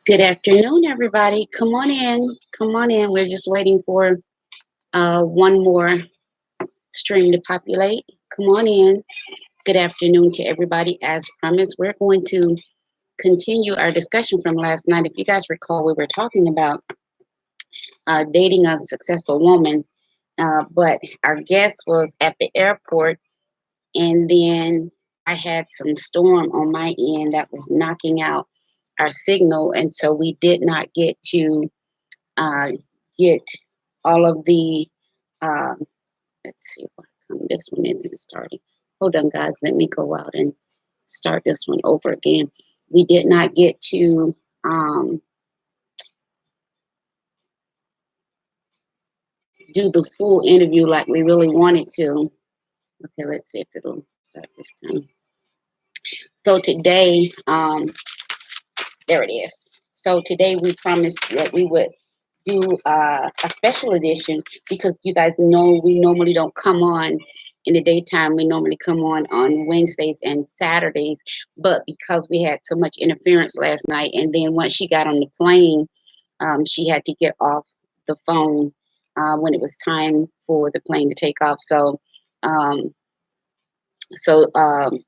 Good afternoon, everybody. Come on in. Come on in. We're just waiting for one more stream to populate. Come on in. Good afternoon to everybody. As promised, we're going to continue our discussion from last night. If you guys recall, we were talking about dating a successful woman, but our guest was at the airport, and then I had some storm on my end that was knocking out our signal, and so we did not get to uh, get all of the, uh, let's see, this one isn't starting. Hold on, guys. Let me go out and start this one over again. We did not get to do the full interview like we really wanted to. Okay, let's see if it'll start this time. So today, there it is. So today we promised that we would do a special edition because you guys know we normally don't come on in the daytime. We normally come on Wednesdays and Saturdays, but because we had so much interference last night, and then once she got on the plane, she had to get off the phone when it was time for the plane to take off. Um,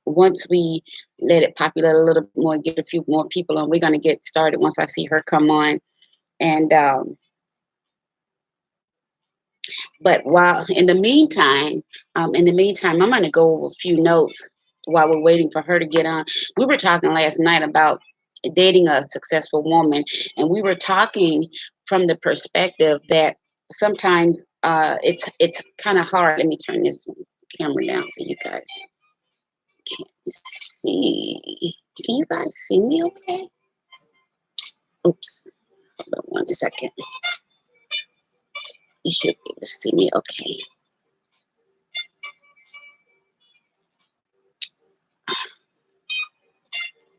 once we let it populate a little bit more, get a few more people on, we're going to get started once I see her come on. And but while in the meantime, I'm going to go over a few notes while we're waiting for her to get on. We were talking last night about dating a successful woman, and we were talking from the perspective that sometimes it's kind of hard. Let me turn this camera down so you guys can see. Can you guys see me okay? Oops. Hold on one second. You should be able to see me okay.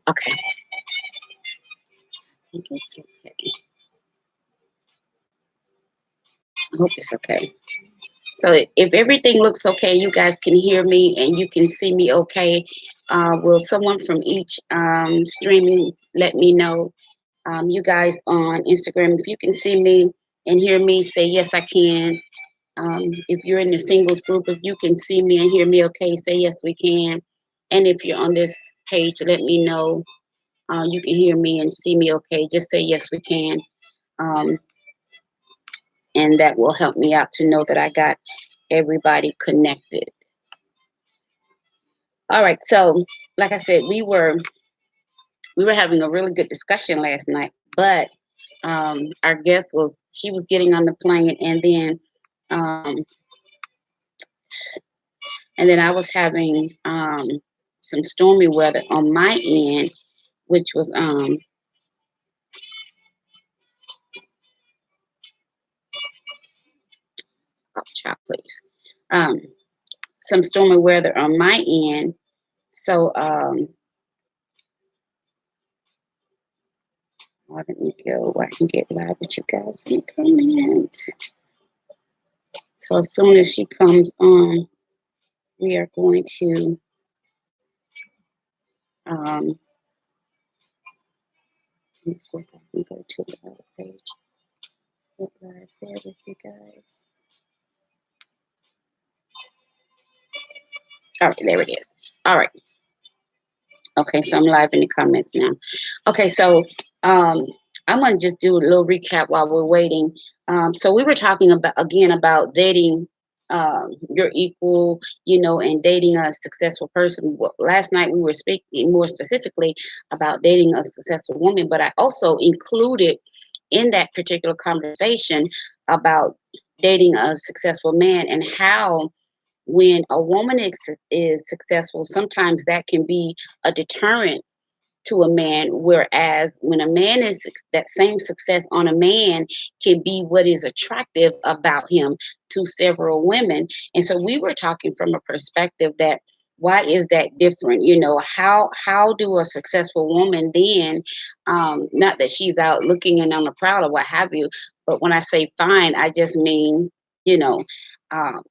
Okay. I think it's okay. I hope it's okay. So if everything looks okay, you guys can hear me and you can see me okay. Will someone from each streaming let me know? You guys on Instagram, if you can see me and hear me, say yes, I can. If you're in the singles group, if you can see me and hear me okay, say yes, we can. And if you're on this page, let me know you can hear me and see me okay. Just say yes, we can. Um, and that will help me out to know that I got everybody connected. All right, so like I said, we were having a really good discussion last night, but our guest was she was getting on the plane, um, and then I was having some stormy weather on my end, which was oh, child, please, um, some stormy weather on my end. So let me go where I can get live with you guys in the comments. So as soon as she comes on, we are going to let's see if I can go to the other page. Get live there with you guys. All right, there it is. All right. Okay, so I'm live in the comments now. Okay, so I'm going to just do a little recap while we're waiting. So we were talking about dating your equal, and dating a successful person. Well, last night we were speaking more specifically about dating a successful woman, but I also included in that particular conversation about dating a successful man and how when a woman is successful, sometimes that can be a deterrent to a man, whereas when a man is that same success on a man can be what is attractive about him to several women. And so we were talking from a perspective that why is that different? How do a successful woman then, not that she's out looking and on the prowl or what have you, but when I say fine, I just mean, you know, um,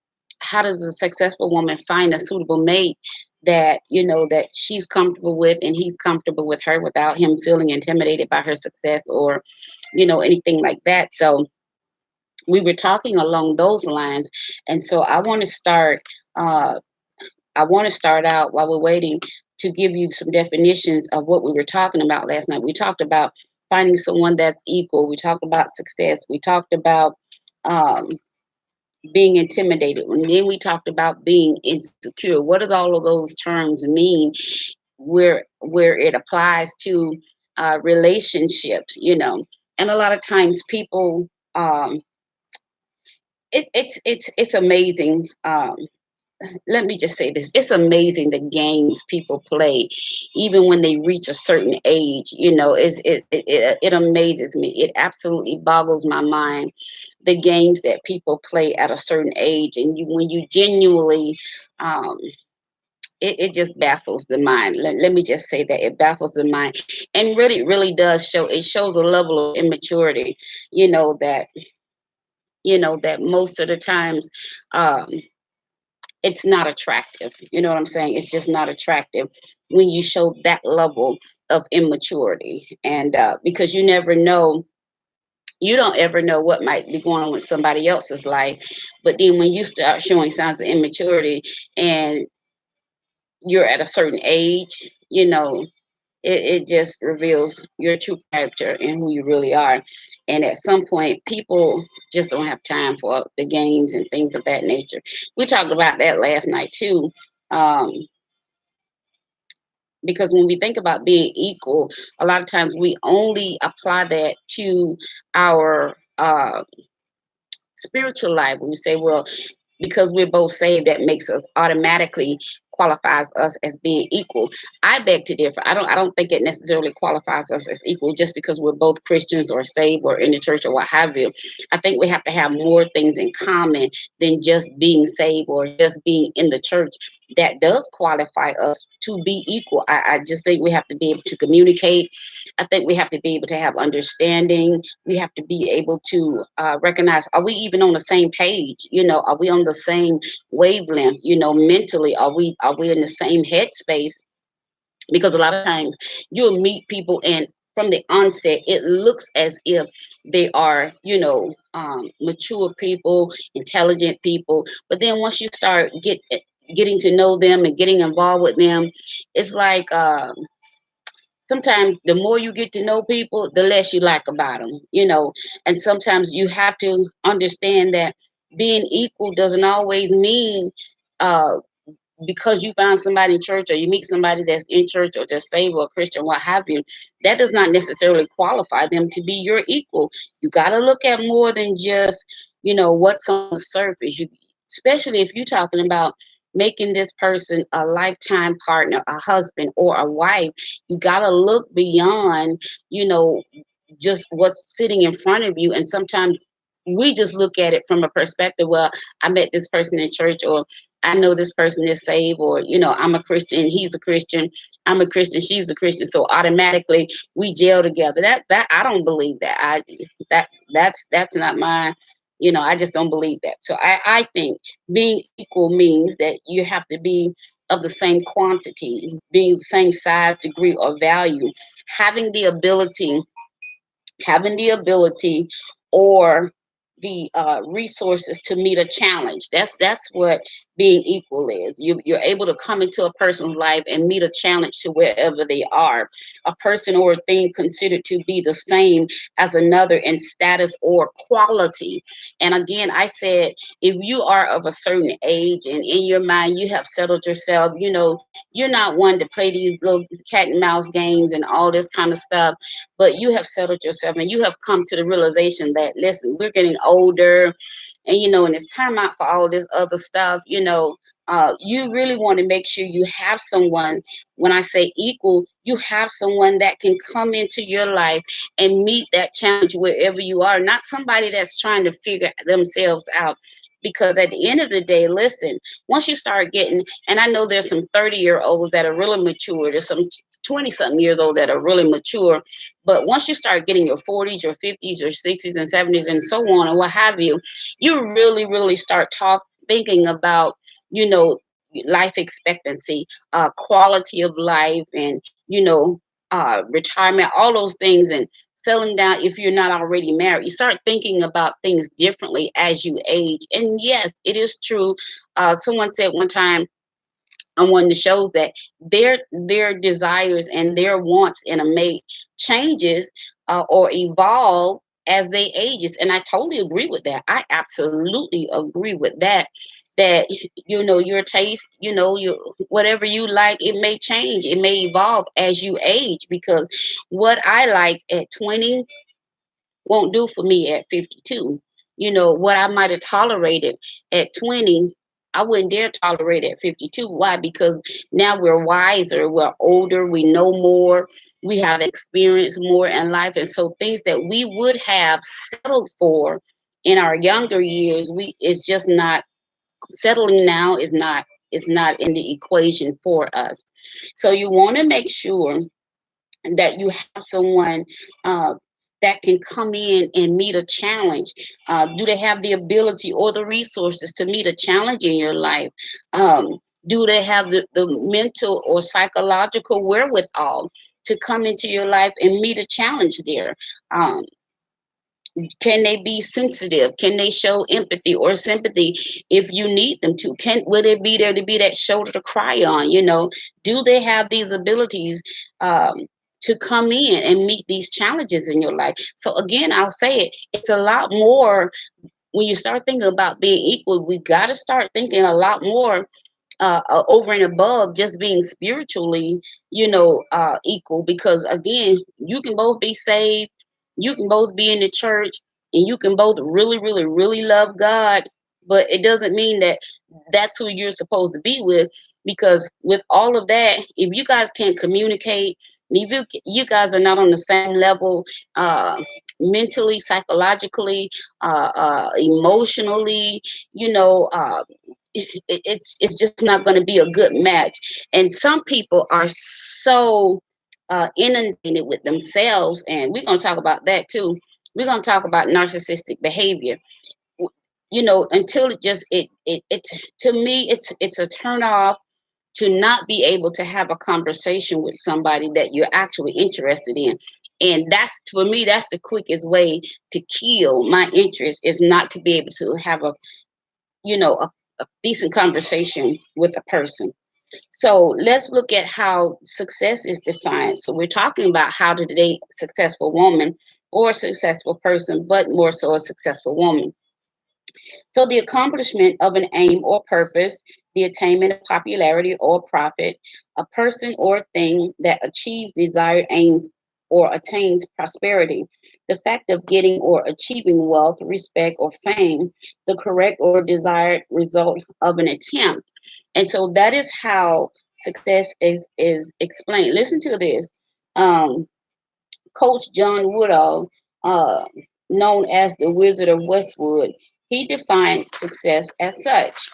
how does a successful woman find a suitable mate that, you know, that she's comfortable with and he's comfortable with her without him feeling intimidated by her success or, you know, anything like that. So we were talking along those lines. And so uh, I want to start out while we're waiting to give you some definitions of what we were talking about last night. We talked about finding someone that's equal. We talked about success. We talked about um, being intimidated. And then we talked about being insecure. What does all of those terms mean where it applies to relationships, you know? And a lot of times people, it's amazing. Let me just say this, it's amazing the games people play even when they reach a certain age, you know. It amazes me, it absolutely boggles my mind, the games that people play at a certain age. And when you genuinely um it just baffles the mind. Let me just say that it baffles the mind, and really does show, it shows a level of immaturity, you know, that most of the times um it's not attractive. You know what I'm saying? It's just not attractive when you show that level of immaturity. And because you don't ever know what might be going on with somebody else's life. But then when you start showing signs of immaturity and you're at a certain age, you know, it just reveals your true character and who you really are. And at some point, people just don't have time for the games and things of that nature. We talked about that last night too. Um, because when we think about being equal, a lot of times we only apply that to our spiritual life. We say, well, because we're both saved, that makes us automatically qualifies us as being equal. I beg to differ. I don't think it necessarily qualifies us as equal just because we're both Christians or saved or in the church or what have you. I think we have to have more things in common than just being saved or just being in the church. That does qualify us to be equal. I just think we have to be able to communicate. I think we have to be able to have understanding. We have to be able to recognize, are we even on the same page? You know, are we on the same wavelength? You know, mentally, are we in the same headspace? Because a lot of times you'll meet people and from the onset it looks as if they are, you know, mature people, intelligent people. But then once you start getting to know them and getting involved with them, it's like sometimes the more you get to know people, the less you like about them, you know. And sometimes you have to understand that being equal doesn't always mean uh, because you find somebody in church or you meet somebody that's in church or just saved or Christian, what have you, that does not necessarily qualify them to be your equal. You got to look at more than just, you know, what's on the surface. Especially if you're talking about making this person a lifetime partner, a husband or a wife, you got to look beyond, you know, just what's sitting in front of you. And sometimes we just look at it from a perspective, well, I met this person in church, or I know this person is saved, or, you know, I'm a Christian, he's a Christian, I'm a Christian, she's a Christian, so automatically we gel together. That I don't believe that. That's not my, you know, I just don't believe that. So I think being equal means that you have to be of the same quantity, being the same size, degree, or value, having the ability having the ability or the resources to meet a challenge. That's what being equal is. You're able to come into a person's life and meet a challenge to wherever they are. A person or a thing considered to be the same as another in status or quality. And again, I said, if you are of a certain age and in your mind you have settled yourself, you know, you're not one to play these little cat and mouse games and all this kind of stuff, but you have settled yourself and you have come to the realization that, listen, we're getting older, and, you know, and it's time out for all this other stuff, you know. You really want to make sure you have someone, when I say equal, you have someone that can come into your life and meet that challenge wherever you are, not somebody that's trying to figure themselves out. Because at the end of the day, listen, once you start getting, and I know there's some 30-year-olds that are really mature, there's some 20 something years old that are really mature, but once you start getting your 40s, your 50s, your 60s and 70s and so on and what have you, you really start thinking about, you know, life expectancy, quality of life, and retirement, all those things, and settling down if you're not already married. You start thinking about things differently as you age. And yes, it is true. Someone said one time on one of the shows that their desires and their wants in a mate changes or evolve as they ages, and I totally agree with that. I absolutely agree with that. That your taste, your whatever you like, it may change, it may evolve as you age, because what I like at 20 won't do for me at 52. What I might have tolerated at 20, I wouldn't dare tolerate at 52. Why? Because now we're wiser, we're older, we know more, we have experienced more in life. And so things that we would have settled for in our younger years, it's just not settling now, is not in the equation for us. So you want to make sure that you have someone uh, that can come in and meet a challenge. Do they have the ability or the resources to meet a challenge in your life? Do they have the mental or psychological wherewithal to come into your life and meet a challenge there? Um, can they be sensitive? Can they show empathy or sympathy if you need them to? Will they be there to be that shoulder to cry on? Do they have these abilities to come in and meet these challenges in your life? So again, I'll say it's a lot more. When you start thinking about being equal, we got to start thinking a lot more over and above just being spiritually, equal. Because again, you can both be saved, you can both be in the church, and you can both really, really, really love God. But it doesn't mean that that's who you're supposed to be with. Because with all of that, if you guys can't communicate, if you guys are not on the same level, mentally, psychologically, emotionally, it's just not going to be a good match. And some people are so inundated with themselves, and we're going to talk about that too. We're going to talk about narcissistic behavior. Until it's to me, it's a turn off to not be able to have a conversation with somebody that you're actually interested in. And that's, for me, that's the quickest way to kill my interest, is not to be able to have a decent conversation with a person. So let's look at how success is defined. So we're talking about how to date a successful woman or a successful person, but more so a successful woman. So the accomplishment of an aim or purpose, the attainment of popularity or profit, a person or thing that achieves desired aims or attains prosperity, the fact of getting or achieving wealth, respect, or fame, the correct or desired result of an attempt. And so that is how success is explained. Listen to this. Um, Coach John Woodall, uh, known as the Wizard of Westwood, he defined success as such.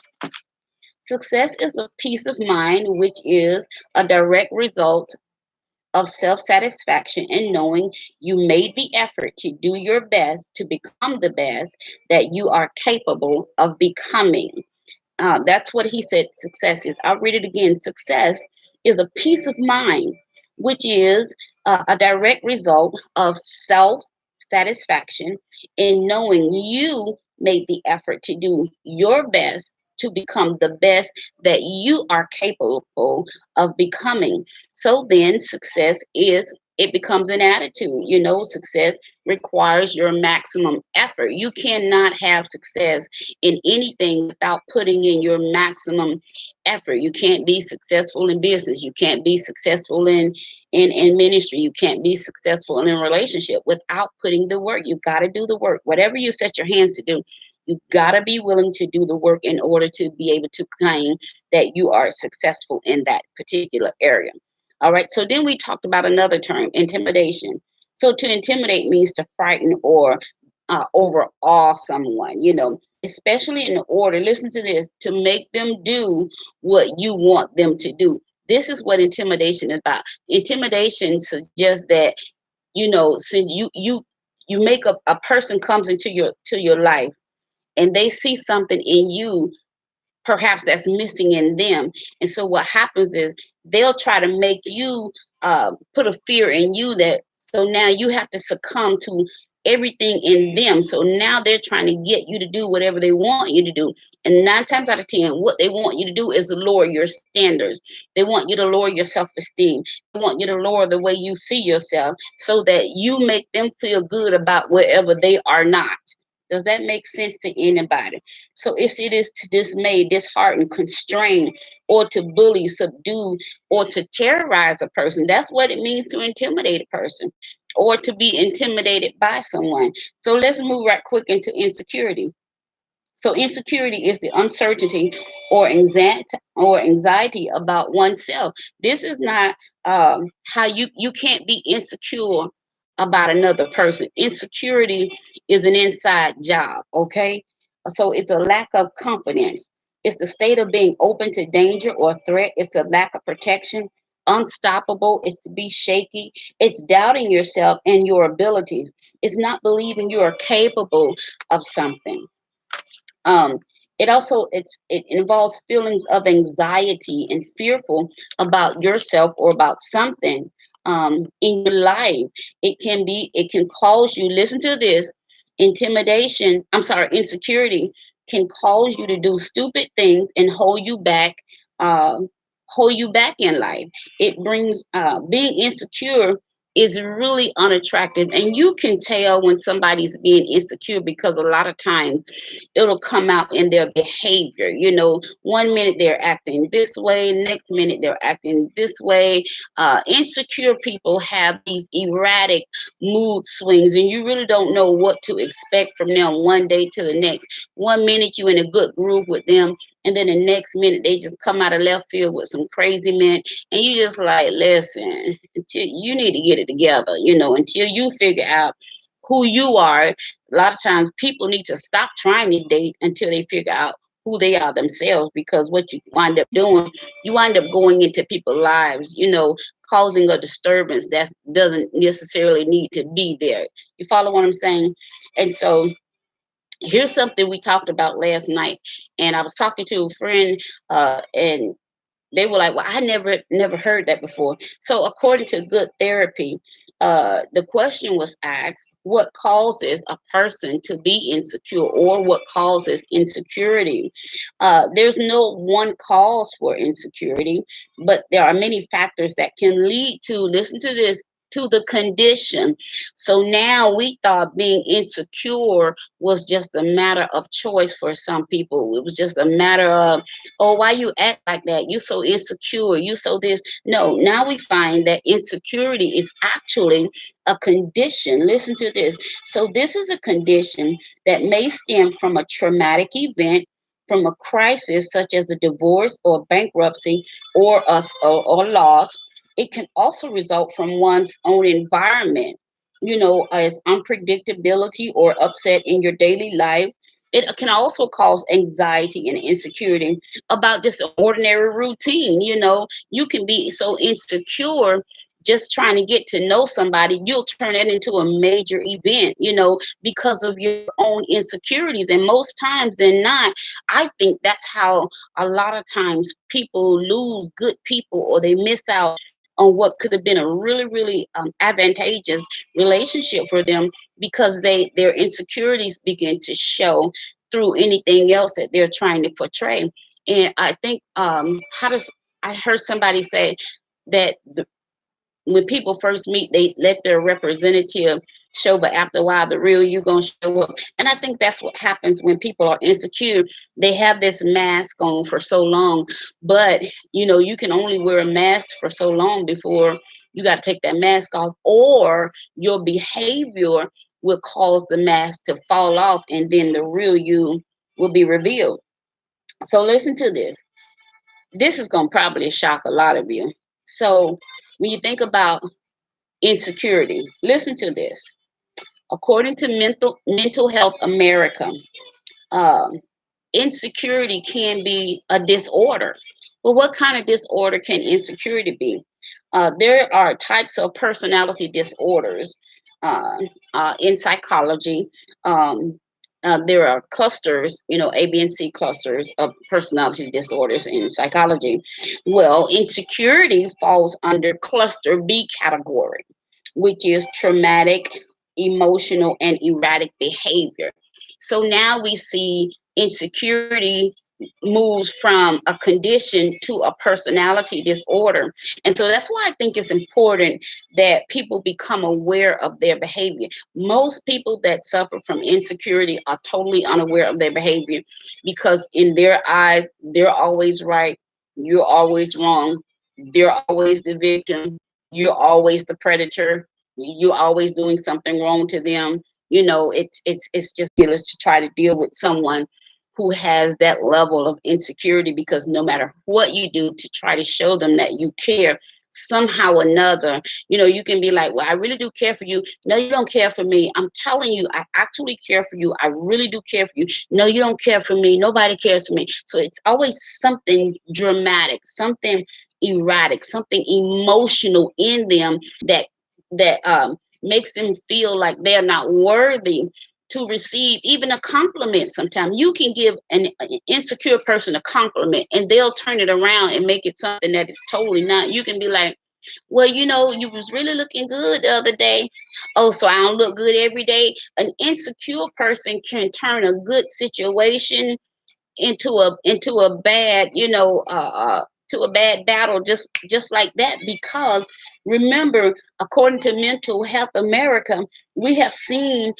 Success is a peace of mind, which is a direct result of self satisfaction in knowing you made the effort to do your best to become the best that you are capable of becoming. That's what he said success is. I'll read it again. Success is a peace of mind, which is a direct result of self satisfaction in knowing you made the effort to do your best to become the best that you are capable of becoming. So then, it becomes an attitude. Success requires your maximum effort. You cannot have success in anything without putting in your maximum effort. You can't be successful in business. You can't be successful in ministry. You can't be successful in a relationship without putting the work. You got to do the work. Whatever you set your hands to do, you got to be willing to do the work in order to be able to claim that you are successful in that particular area. All right. So then we talked about another term, intimidation. So to intimidate means to frighten or overawe someone, especially in order, listen to this, to make them do what you want them to do. This is what intimidation is about. Intimidation suggests that, since you make a person comes into your life and they see something in you perhaps that's missing in them. And so what happens is they'll try to make you put a fear in you, that so now you have to succumb to everything in them. So now they're trying to get you to do whatever they want you to do. And 9 times out of 10, what they want you to do is lower your standards. They want you to lower your self-esteem. They want you to lower the way you see yourself so that you make them feel good about wherever they are not. Does that make sense to anybody? So if it is to dismay, dishearten, constrain, or to bully, subdue, or to terrorize a person, that's what it means to intimidate a person or to be intimidated by someone. So let's move right quick into insecurity. So insecurity is the uncertainty or anxiety about oneself. This is not how you can't be insecure about another person. Insecurity is an inside job, okay? So it's a lack of confidence. It's the state of being open to danger or threat. It's a lack of protection. Unstoppable. It's to be shaky. It's doubting yourself and your abilities. It's not believing you are capable of something. um it involves feelings of anxiety and fearful about yourself or about something in your life. It can cause you, listen to this, insecurity can cause you to do stupid things and um hold you back in life. It brings being insecure is really unattractive, and you can tell when somebody's being insecure because a lot of times it'll come out in their behavior. One minute they're acting this way, next minute they're acting this way. Insecure people have these erratic mood swings, and you really don't know what to expect from them one day to the next. One minute you in a good groove with them, and then the next minute they just come out of left field with some crazy men, and you just like, listen, until you need to get it together, until you figure out who you are. A lot of times people need to stop trying to date until they figure out who they are themselves, because what you wind up doing, you wind up going into people's lives, causing a disturbance that doesn't necessarily need to be there. You follow what I'm saying? And so here's something we talked about last night, and I was talking to a friend, and they were like, well, I never heard that before. So according to Good Therapy, the question was asked, what causes a person to be insecure, or what causes insecurity? There's no one cause for insecurity, but there are many factors that can lead to, listen to this, to the condition. So now we thought being insecure was just a matter of choice for some people. It was just a matter of, oh, why you act like that? You so insecure. You so this. No, now we find that insecurity is actually a condition. Listen to this. So this is a condition that may stem from a traumatic event, from a crisis such as a divorce or bankruptcy or loss. It can also result from one's own environment, as unpredictability or upset in your daily life. It can also cause anxiety and insecurity about just an ordinary routine. You can be so insecure just trying to get to know somebody, you'll turn it into a major event, because of your own insecurities. And most times than not, I think that's how a lot of times people lose good people, or they miss out on what could have been a really, really advantageous relationship for them, because their insecurities begin to show through anything else that they're trying to portray. And I think I heard somebody say that when people first meet, they let their representative show, but after a while, the real you gonna show up. And I think that's what happens when people are insecure. They have this mask on for so long, but you can only wear a mask for so long before you got to take that mask off, or your behavior will cause the mask to fall off, and then the real you will be revealed. So listen to this. This is gonna probably shock a lot of you. So when you think about insecurity, listen to this. According to Mental Health America, um, insecurity can be a disorder. Well, what kind of disorder can insecurity be? There are types of personality disorders uh, in psychology. Um, there are clusters, A, B, and C clusters of personality disorders in psychology. Well, insecurity falls under cluster B category, which is traumatic, emotional, and erratic behavior. So now we see insecurity moves from a condition to a personality disorder. And so that's why I think it's important that people become aware of their behavior. Most people that suffer from insecurity are totally unaware of their behavior, because in their eyes, they're always right, you're always wrong, they're always the victim, you're always the predator, you're always doing something wrong to them. It's just ridiculous to try to deal with someone who has that level of insecurity, because no matter what you do to try to show them that you care, somehow or another, you can be like, well, I really do care for you. No, you don't care for me. I'm telling you, I actually care for you. I really do care for you. No, you don't care for me. Nobody cares for me. So it's always something dramatic, something erratic, something emotional in them that makes them feel like they're not worthy to receive even a compliment. Sometimes you can give an insecure person a compliment and they'll turn it around and make it something that is totally not. You can be like, well, you was really looking good the other day. Oh, so I don't look good every day. An insecure person can turn a good situation into a bad, to a bad battle, just like that. Because remember, according to Mental Health America, we have seen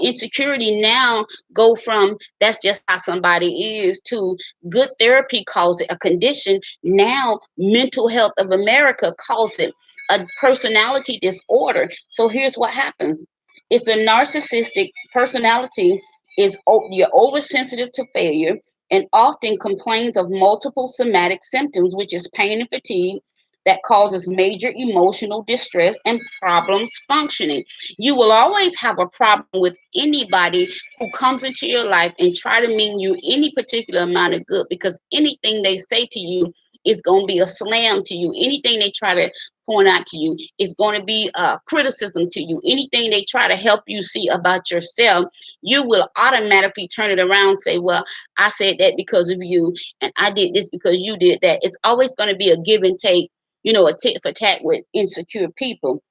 insecurity now go from that's just how somebody is to good therapy calls it a condition. Now Mental Health of America calls it a personality disorder. So here's what happens: it's a narcissistic personality, you're oversensitive to failure, and often complains of multiple somatic symptoms, which is pain and fatigue, that causes major emotional distress and problems functioning. You will always have a problem with anybody who comes into your life and try to mean you any particular amount of good, because anything they say to you is going to be a slam to you. Anything they try to point out to you is going to be criticism to you. Anything they try to help you see about yourself, you will automatically turn it around and say, well, I said that because of you, and I did this because you did that. It's always going to be a give and take, a tit for tat with insecure people.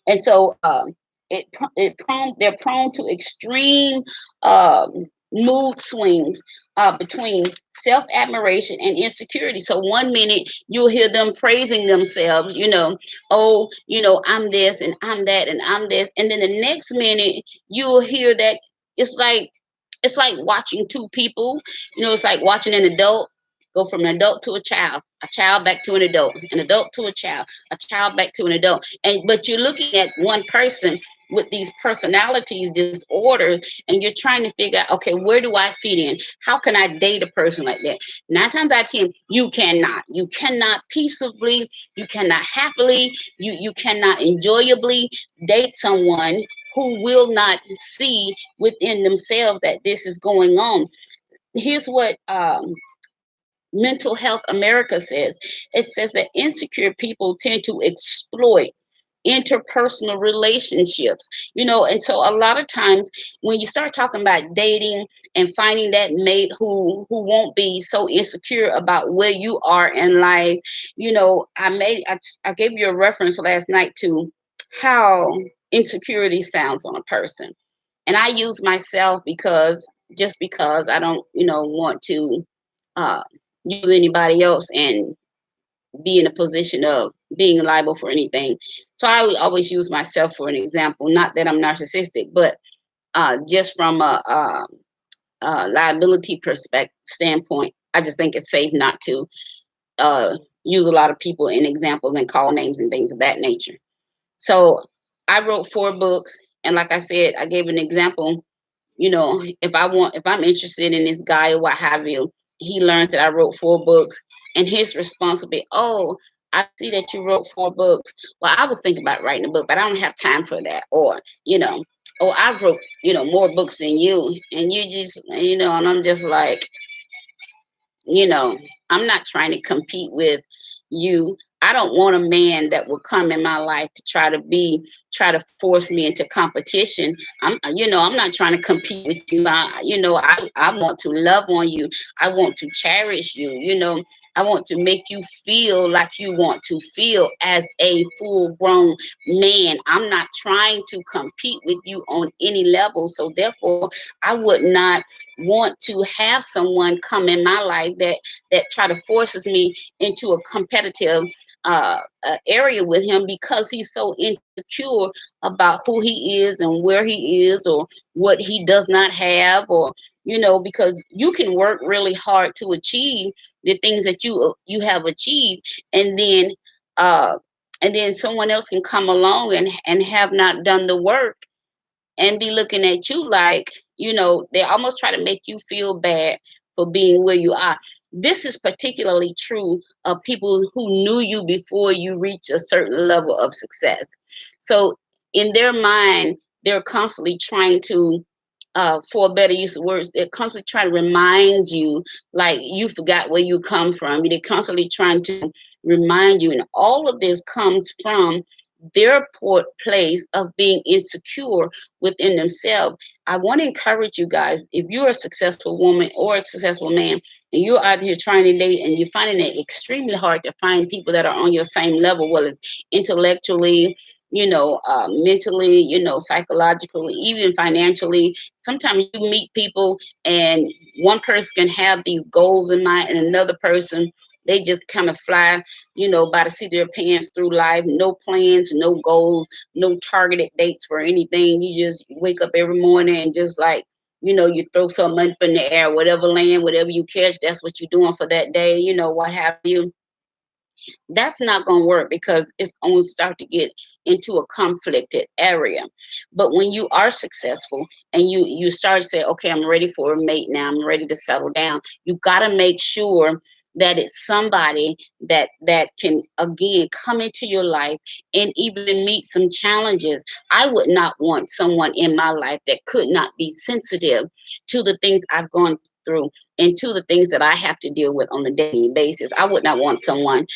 And so they're prone to extreme mood swings between self-admiration and insecurity. So one minute you'll hear them praising themselves, oh, I'm this and I'm that and I'm this. And then the next minute you'll hear that it's like watching two people, it's like watching an adult go from an adult to a child back to an adult to a child back to an adult. But you're looking at one person with these personalities disorders, and you're trying to figure out, okay, where do I fit in? How can I date a person like that? 9 times out of 10, you cannot peaceably, you cannot happily, you cannot enjoyably date someone who will not see within themselves that this is going on. Here's what Mental Health America says. It says that insecure people tend to exploit interpersonal relationships, and so a lot of times when you start talking about dating and finding that mate who won't be so insecure about where you are in life, I gave you a reference last night to how insecurity sounds on a person. And I use myself because I don't, want to uh, use anybody else and be in a position of being liable for anything. So I would always use myself for an example. Not that I'm narcissistic, but just from a liability perspective standpoint, I just think it's safe not to uh, use a lot of people in examples and call names and things of that nature. So I wrote 4 books, and like I said, I gave an example. If I'm interested in this guy or what have you, he learns that I wrote 4 books, and his response will be, oh, I see that you wrote 4 books. Well, I was thinking about writing a book, but I don't have time for that. Or, oh, I wrote, more books than you. And you just, and I'm just like, I'm not trying to compete with you. I don't want a man that will come in my life to try to force me into competition. I'm not trying to compete with you. I want to love on you. I want to cherish you. I want to make you feel like you want to feel as a full grown man. I'm not trying to compete with you on any level. So therefore, I would not want to have someone come in my life that try to forces me into a competitive area with him, because he's so insecure about who he is and where he is, or what he does not have, or because you can work really hard to achieve the things that you have achieved, and then uh someone else can come along and have not done the work, and be looking at you like, they almost try to make you feel bad for being where you are. This is particularly true of people who knew you before you reach a certain level of success. So in their mind, they're constantly trying to, for a better use of words, they're constantly trying to remind you like you forgot where you come from. They're constantly trying to remind you, and all of this comes from their place of being insecure within themselves. I want to encourage you guys, if you're a successful woman or a successful man, and you're out here trying to date and you're finding it extremely hard to find people that are on your same level, whether it's intellectually, mentally, psychologically, even financially. Sometimes you meet people and one person can have these goals in mind, and another person, they just kind of fly, by the seat of their pants through life. No plans, no goals, no targeted dates for anything. You just wake up every morning and just like, you throw something up in the air, whatever land, whatever you catch, that's what you're doing for that day, what have you. That's not going to work, because it's going to start to get into a conflicted area. But when you are successful and you start to say, okay, I'm ready for a mate now, I'm ready to settle down, you got to make sure that it's somebody that can again come into your life and even meet some challenges. I would not want someone in my life that could not be sensitive to the things I've gone through and to the things that I have to deal with on a daily basis. I would not want someone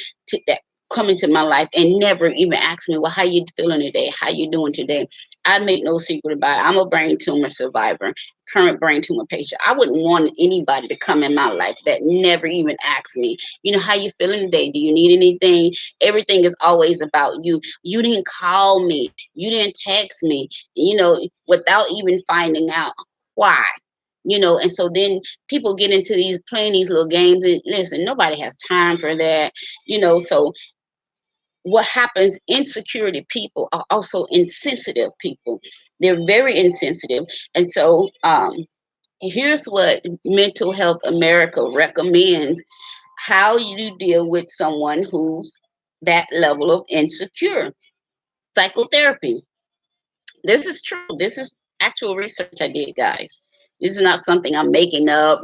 that come into my life and never even ask me, well, how you feeling today? How you doing today? I make no secret about it. I'm a brain tumor survivor, current brain tumor patient. I wouldn't want anybody to come in my life that never even asks me, how you feeling today? Do you need anything? Everything is always about you. You didn't call me. You didn't text me, without even finding out why. And so then people get into these playing these little games, and listen, nobody has time for that. So what happens, insecurity people are also insensitive people. They're very insensitive. And so here's what Mental Health America recommends: how you deal with someone who's that level of insecure. Psychotherapy. This is true. This is actual research I did, guys. This is not something I'm making up,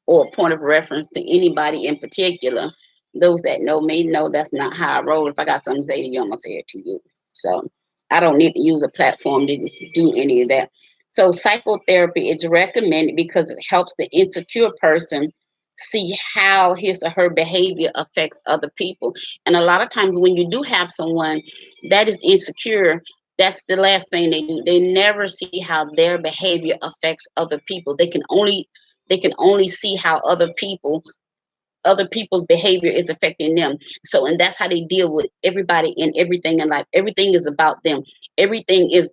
or a point of reference to anybody in particular. Those that know me know that's not how I roll. If I got something to say to you, I'm gonna say it to you. So I don't need to use a platform to do any of that. So psychotherapy is recommended because it helps the insecure person see how his or her behavior affects other people. And a lot of times when you do have someone that is insecure, that's the last thing they do. They never see how their behavior affects other people. They can only see how other people's behavior is affecting them. So, and that's how they deal with everybody and everything in life. Everything is about them. Everything is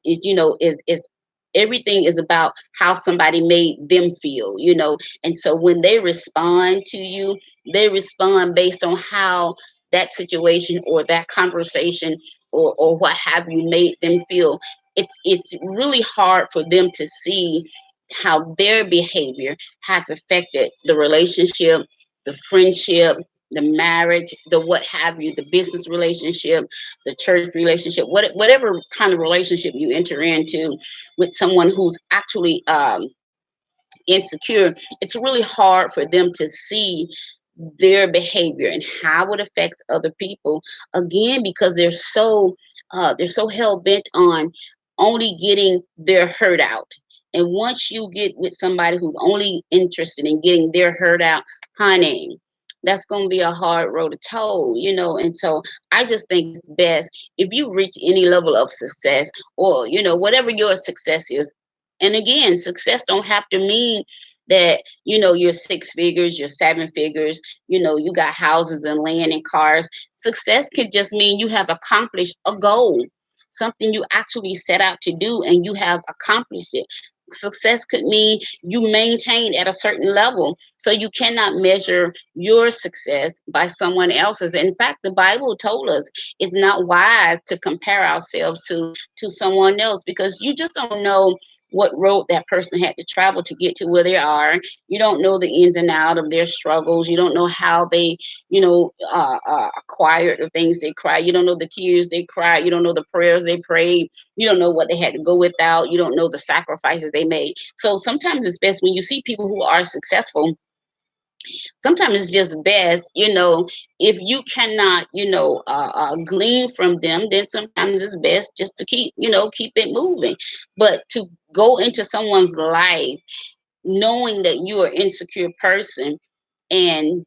everything is about how somebody made them feel. And so when they respond to you, they respond based on how that situation or that conversation or what have you made them feel. It's really hard for them to see how their behavior has affected the relationship, the friendship, the marriage, the what have you, the business relationship, the church relationship, whatever kind of relationship you enter into with someone who's actually insecure. It's really hard for them to see their behavior and how it affects other people. Again, because they're so hell bent on only getting their hurt out. And once you get with somebody who's only interested in getting their hurt out, honey, that's going to be a hard road to toe, and so I just think it's best if you reach any level of success, or whatever your success is. And again, success don't have to mean that you're six figures, you're seven figures, you got houses and land and cars. Success could just mean you have accomplished a goal, something you actually set out to do, and you have accomplished it. Success could mean you maintain at a certain level. So you cannot measure your success by someone else's. In fact, the Bible told us it's not wise to compare ourselves to someone else, because you just don't know what road that person had to travel to get to where they are. You don't know the ins and out of their struggles. You don't know how they, acquired the things they cried. You don't know the tears they cried. You don't know the prayers they prayed. You don't know what they had to go without. You don't know the sacrifices they made. So sometimes it's best when you see people who are successful. Sometimes it's just best, if you cannot, glean from them, then sometimes it's best just to keep it moving. But to go into someone's life knowing that you are an insecure person, and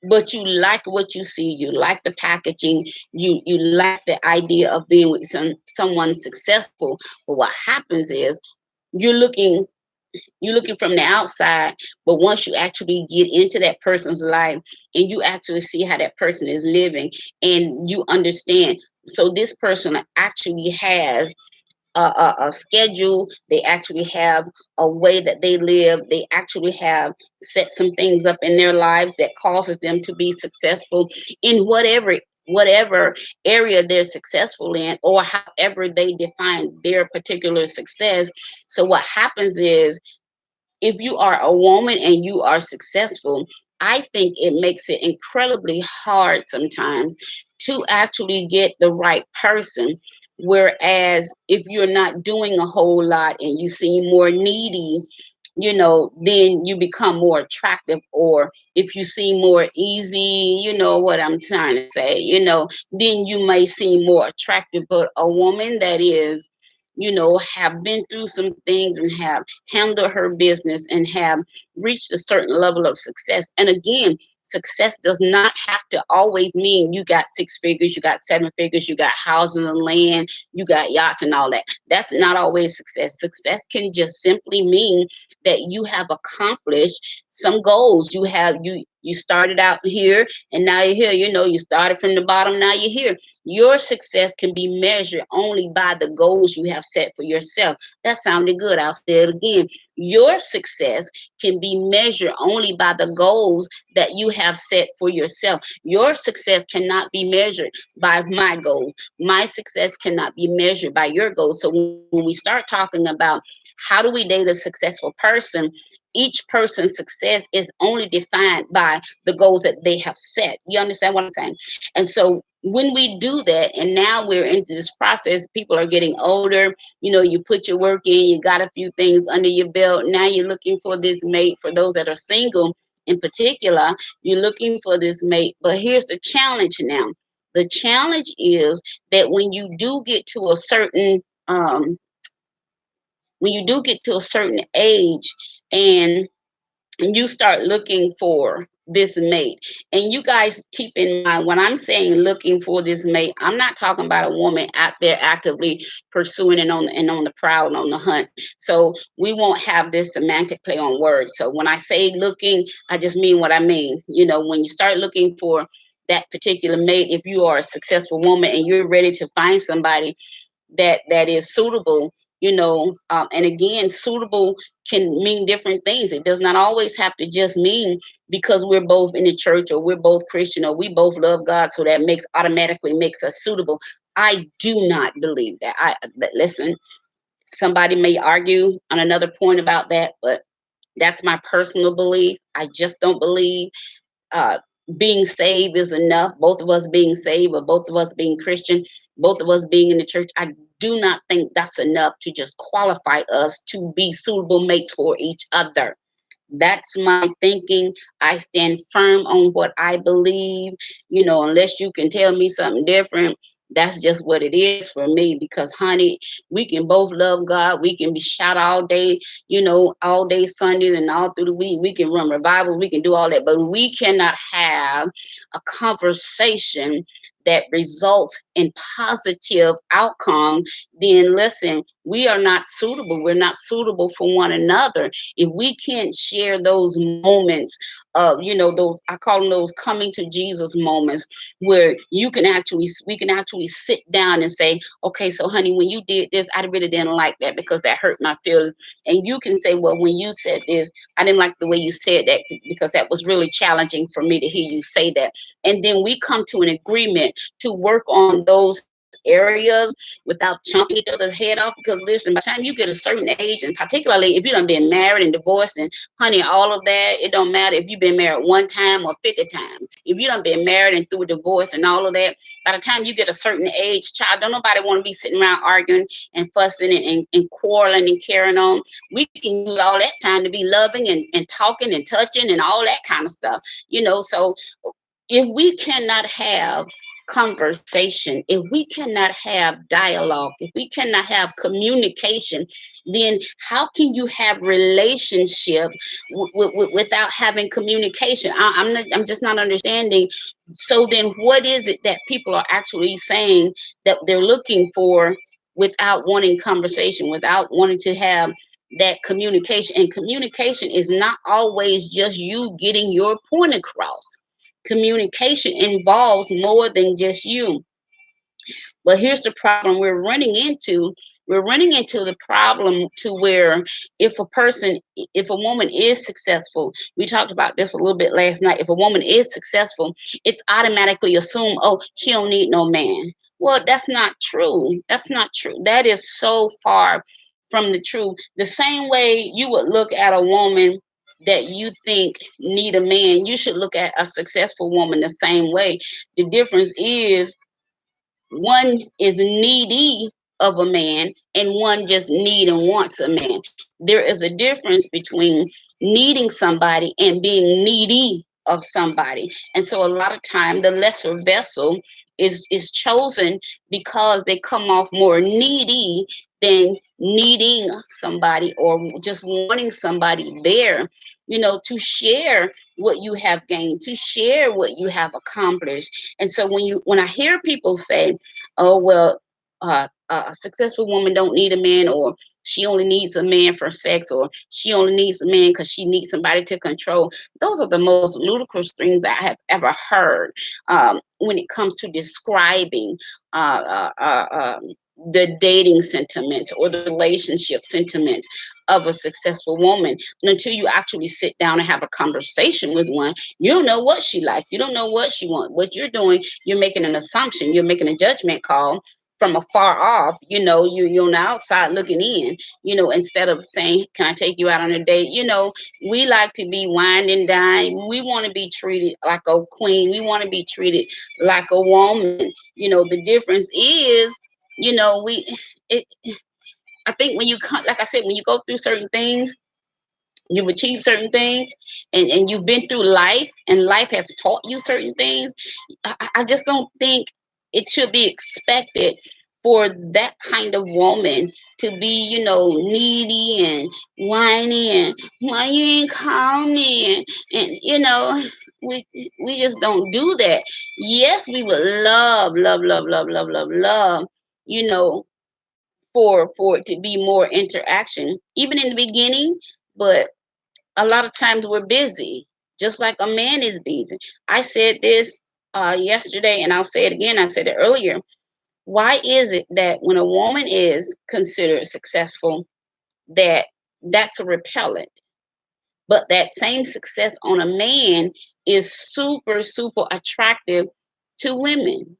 but you like what you see, you like the packaging, you like the idea of being with someone successful. But what happens is you're looking you're looking from the outside, but once you actually get into that person's life and you actually see how that person is living, and you understand, so this person actually has a schedule, they actually have a way that they live, they actually have set some things up in their life that causes them to be successful in whatever area they're successful in, or however they define their particular success. So what happens is, if you are a woman and you are successful, I think it makes it incredibly hard sometimes to actually get the right person. Whereas if you're not doing a whole lot and you seem more needy, then you become more attractive. Or if you seem more easy, you know what I'm trying to say, then you may seem more attractive. But a woman that is, have been through some things and have handled her business and have reached a certain level of success. And again, success does not have to always mean you got six figures, you got seven figures, you got houses and land, you got yachts and all that. That's not always success. Success can just simply mean that you have accomplished some goals. You started out here and now you're here. You started from the bottom, now you're here. Your success can be measured only by the goals you have set for yourself. That sounded good. I'll say it again. Your success can be measured only by the goals that you have set for yourself. Your success cannot be measured by my goals. My success cannot be measured by your goals. So when we start talking about how do we date a successful person, each person's success is only defined by the goals that they have set. You understand what I'm saying? And so when we do that, and now we're into this process, people are getting older, you put your work in, you got a few things under your belt. Now you're looking for this mate. For those that are single in particular, you're looking for this mate. But here's the challenge now. The challenge is that when you do get to a certain age, and you start looking for this mate. And you guys keep in mind, when I'm saying looking for this mate, I'm not talking about a woman out there actively pursuing and on the prowl and on the hunt. So we won't have this semantic play on words. So when I say looking, I just mean what I mean. When you start looking for that particular mate, if you are a successful woman and you're ready to find somebody that is suitable, and again, suitable can mean different things. It does not always have to just mean because we're both in the church or we're both Christian or we both love God, so that automatically makes us suitable. I do not believe that. Listen, somebody may argue on another point about that, but that's my personal belief. I just don't believe uh, being saved is enough. Both of us being saved, or both of us being Christian, both of us being in the church, I do not think that's enough to just qualify us to be suitable mates for each other. That's my thinking. I stand firm on what I believe, unless you can tell me something different. That's just what it is for me, because honey, we can both love God. We can be shout all day, all day Sunday and all through the week. We can run revivals. We can do all that, but we cannot have a conversation that results in positive outcome. Then listen, we are not suitable. We're not suitable for one another. If we can't share those moments of, those, I call them those coming to Jesus moments, where we can actually sit down and say, okay, so honey, when you did this, I really didn't like that because that hurt my feelings. And you can say, well, when you said this, I didn't like the way you said that because that was really challenging for me to hear you say that. And then we come to an agreement to work on those areas without chomping each other's head off. Because listen, by the time you get a certain age, and particularly if you done been married and divorced and honey, all of that, it don't matter if you've been married one time or 50 times. If you done been married and through a divorce and all of that, by the time you get a certain age, child, don't nobody want to be sitting around arguing and fussing and quarreling and carrying on. We can use all that time to be loving and talking and touching and all that kind of stuff. So if we cannot have conversation, if we cannot have dialogue, if we cannot have communication, then how can you have relationship without having communication? I'm just not understanding. So then what is it that people are actually saying that they're looking for without wanting conversation, without wanting to have that communication? And communication is not always just you getting your point across. Communication involves more than just you. But here's the problem we're running into. We're running into the problem to where if a woman is successful, we talked about this a little bit last night. If a woman is successful, it's automatically assumed, oh, she don't need no man. Well, that's not true. That's not true. That is so far from the truth. The same way you would look at a woman that you think need a man, you should look at a successful woman the same way. The difference is one is needy of a man and one just need and wants a man. There is a difference between needing somebody and being needy of somebody. And so a lot of time the lesser vessel is chosen because they come off more needy than needing somebody or just wanting somebody there, to share what you have gained, to share what you have accomplished. And so when I hear people say, oh, well, a successful woman don't need a man, or she only needs a man for sex, or she only needs a man because she needs somebody to control. Those are the most ludicrous things I have ever heard when it comes to describing the dating sentiment or the relationship sentiment of a successful woman. And until you actually sit down and have a conversation with one, you don't know what she likes. You don't know what she wants. What you're doing, you're making an assumption. You're making a judgment call from afar off. You're on the outside looking in, instead of saying, can I take you out on a date? We like to be wined and dined. We want to be treated like a queen. We want to be treated like a woman. The difference is, we, it, I think when you come, like I said, when you go through certain things, you've achieved certain things, and you've been through life, and life has taught you certain things. I just don't think it should be expected for that kind of woman to be, needy and whiny and why you ain't call me, and we just don't do that. Yes, we would love, love, love, love, love, love, love, you know, for it to be more interaction, even in the beginning, but a lot of times we're busy, just like a man is busy. I said this yesterday, and I'll say it again. I said it earlier. Why is it that when a woman is considered successful, that's a repellent, but that same success on a man is super, super attractive to women?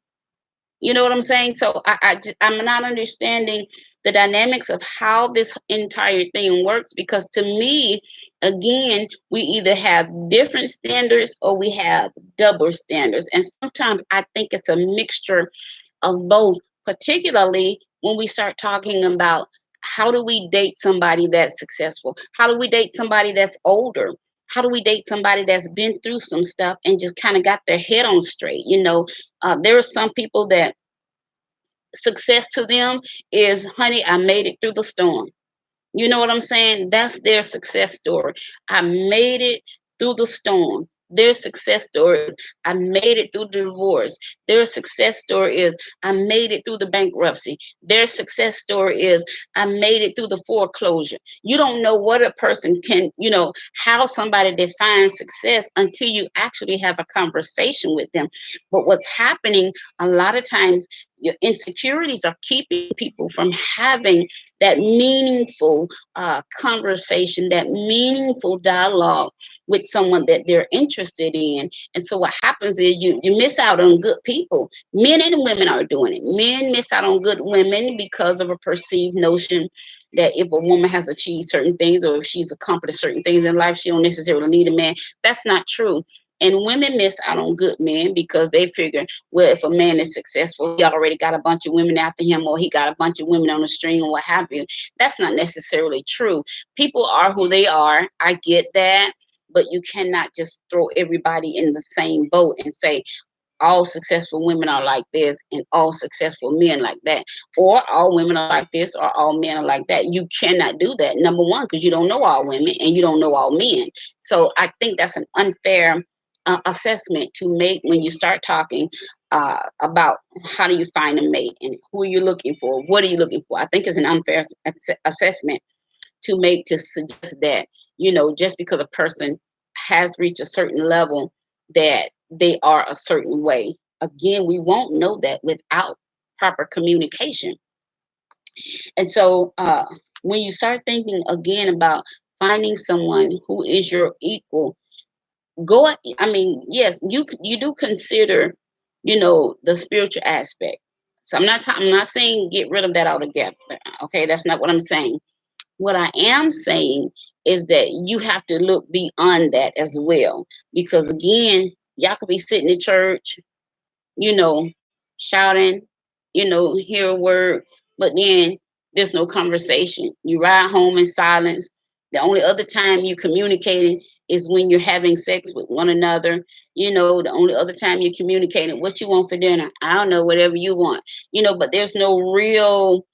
You know what I'm saying? So I'm not understanding the dynamics of how this entire thing works, because to me, again, we either have different standards or we have double standards. And sometimes I think it's a mixture of both, particularly when we start talking about how do we date somebody that's successful? How do we date somebody that's older? How do we date somebody that's been through some stuff and just kind of got their head on straight? There are some people that success to them is, honey, I made it through the storm. You know what I'm saying? That's their success story. I made it through the storm. Their success story is, I made it through the divorce. Their success story is, I made it through the bankruptcy. Their success story is, I made it through the foreclosure. You don't know what a person can, how somebody defines success until you actually have a conversation with them. But what's happening a lot of times, your insecurities are keeping people from having that meaningful conversation, that meaningful dialogue with someone that they're interested in. And so what happens is you miss out on good people. Men and women are doing it. Men miss out on good women because of a perceived notion that if a woman has achieved certain things, or if she's accomplished certain things in life, she don't necessarily need a man. That's not true. And women miss out on good men because they figure, well, if a man is successful, he already got a bunch of women after him, or he got a bunch of women on the string, or what have you. That's not necessarily true. People are who they are. I get that. But you cannot just throw everybody in the same boat and say all successful women are like this and all successful men like that, or all women are like this or all men are like that. You cannot do that. Number one, because you don't know all women and you don't know all men. So I think that's an unfair assessment to make when you start talking about how do you find a mate and who are you looking for, what are you looking for. I think it's an unfair assessment to make, to suggest that, just because a person has reached a certain level, that they are a certain way. Again, we won't know that without proper communication. And so when you start thinking again about finding someone who is your equal, yes, you do consider, the spiritual aspect. So I'm not saying get rid of that altogether. Okay, that's not what I'm saying. What I am saying is that you have to look beyond that as well. Because again, y'all could be sitting in church, you know, shouting, hear a word, but then there's no conversation. You ride home in silence. The only other time you communicating is when you're having sex with one another. The only other time you're communicating, what you want for dinner? I don't know, whatever you want. But there's no real,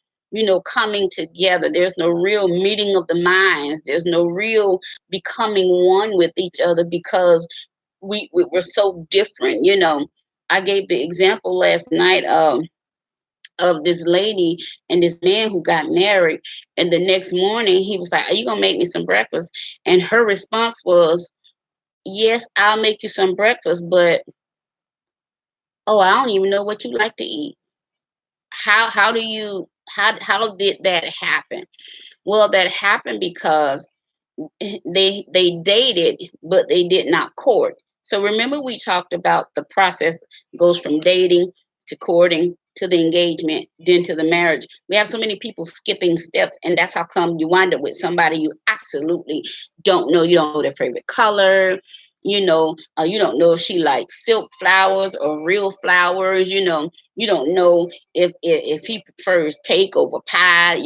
coming together. There's no real meeting of the minds. There's no real becoming one with each other because we're so different. I gave the example last night of this lady and this man who got married, and the next morning he was like, "Are you gonna make me some breakfast?" And her response was, "Yes, I'll make you some breakfast, but oh, I don't even know what you like to eat." How did that happen? Well, that happened because they dated, but they did not court. So remember, we talked about the process goes from dating to courting to the engagement, then to the marriage. We have so many people skipping steps, and that's how come you wind up with somebody you absolutely don't know. You don't know their favorite color. You don't know if she likes silk flowers or real flowers. You don't know if he prefers cake over pie.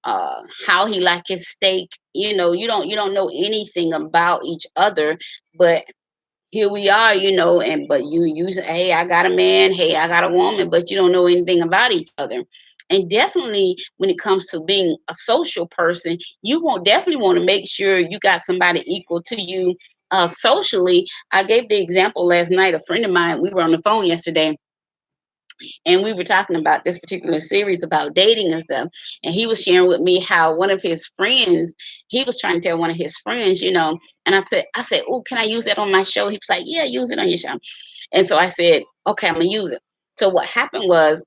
How he like his steak. You don't know anything about each other, but here we are, and but you say, hey, I got a man, hey, I got a woman, but you don't know anything about each other. And definitely when it comes to being a social person, you won't definitely want to make sure you got somebody equal to you socially. I gave the example last night. A friend of mine, we were on the phone yesterday, and we were talking about this particular series about dating and stuff. And he was sharing with me how one of his friends, he was trying to tell one of his friends, and I said, oh, can I use that on my show? He was like, yeah, use it on your show. And so I said, okay, I'm gonna use it. So what happened was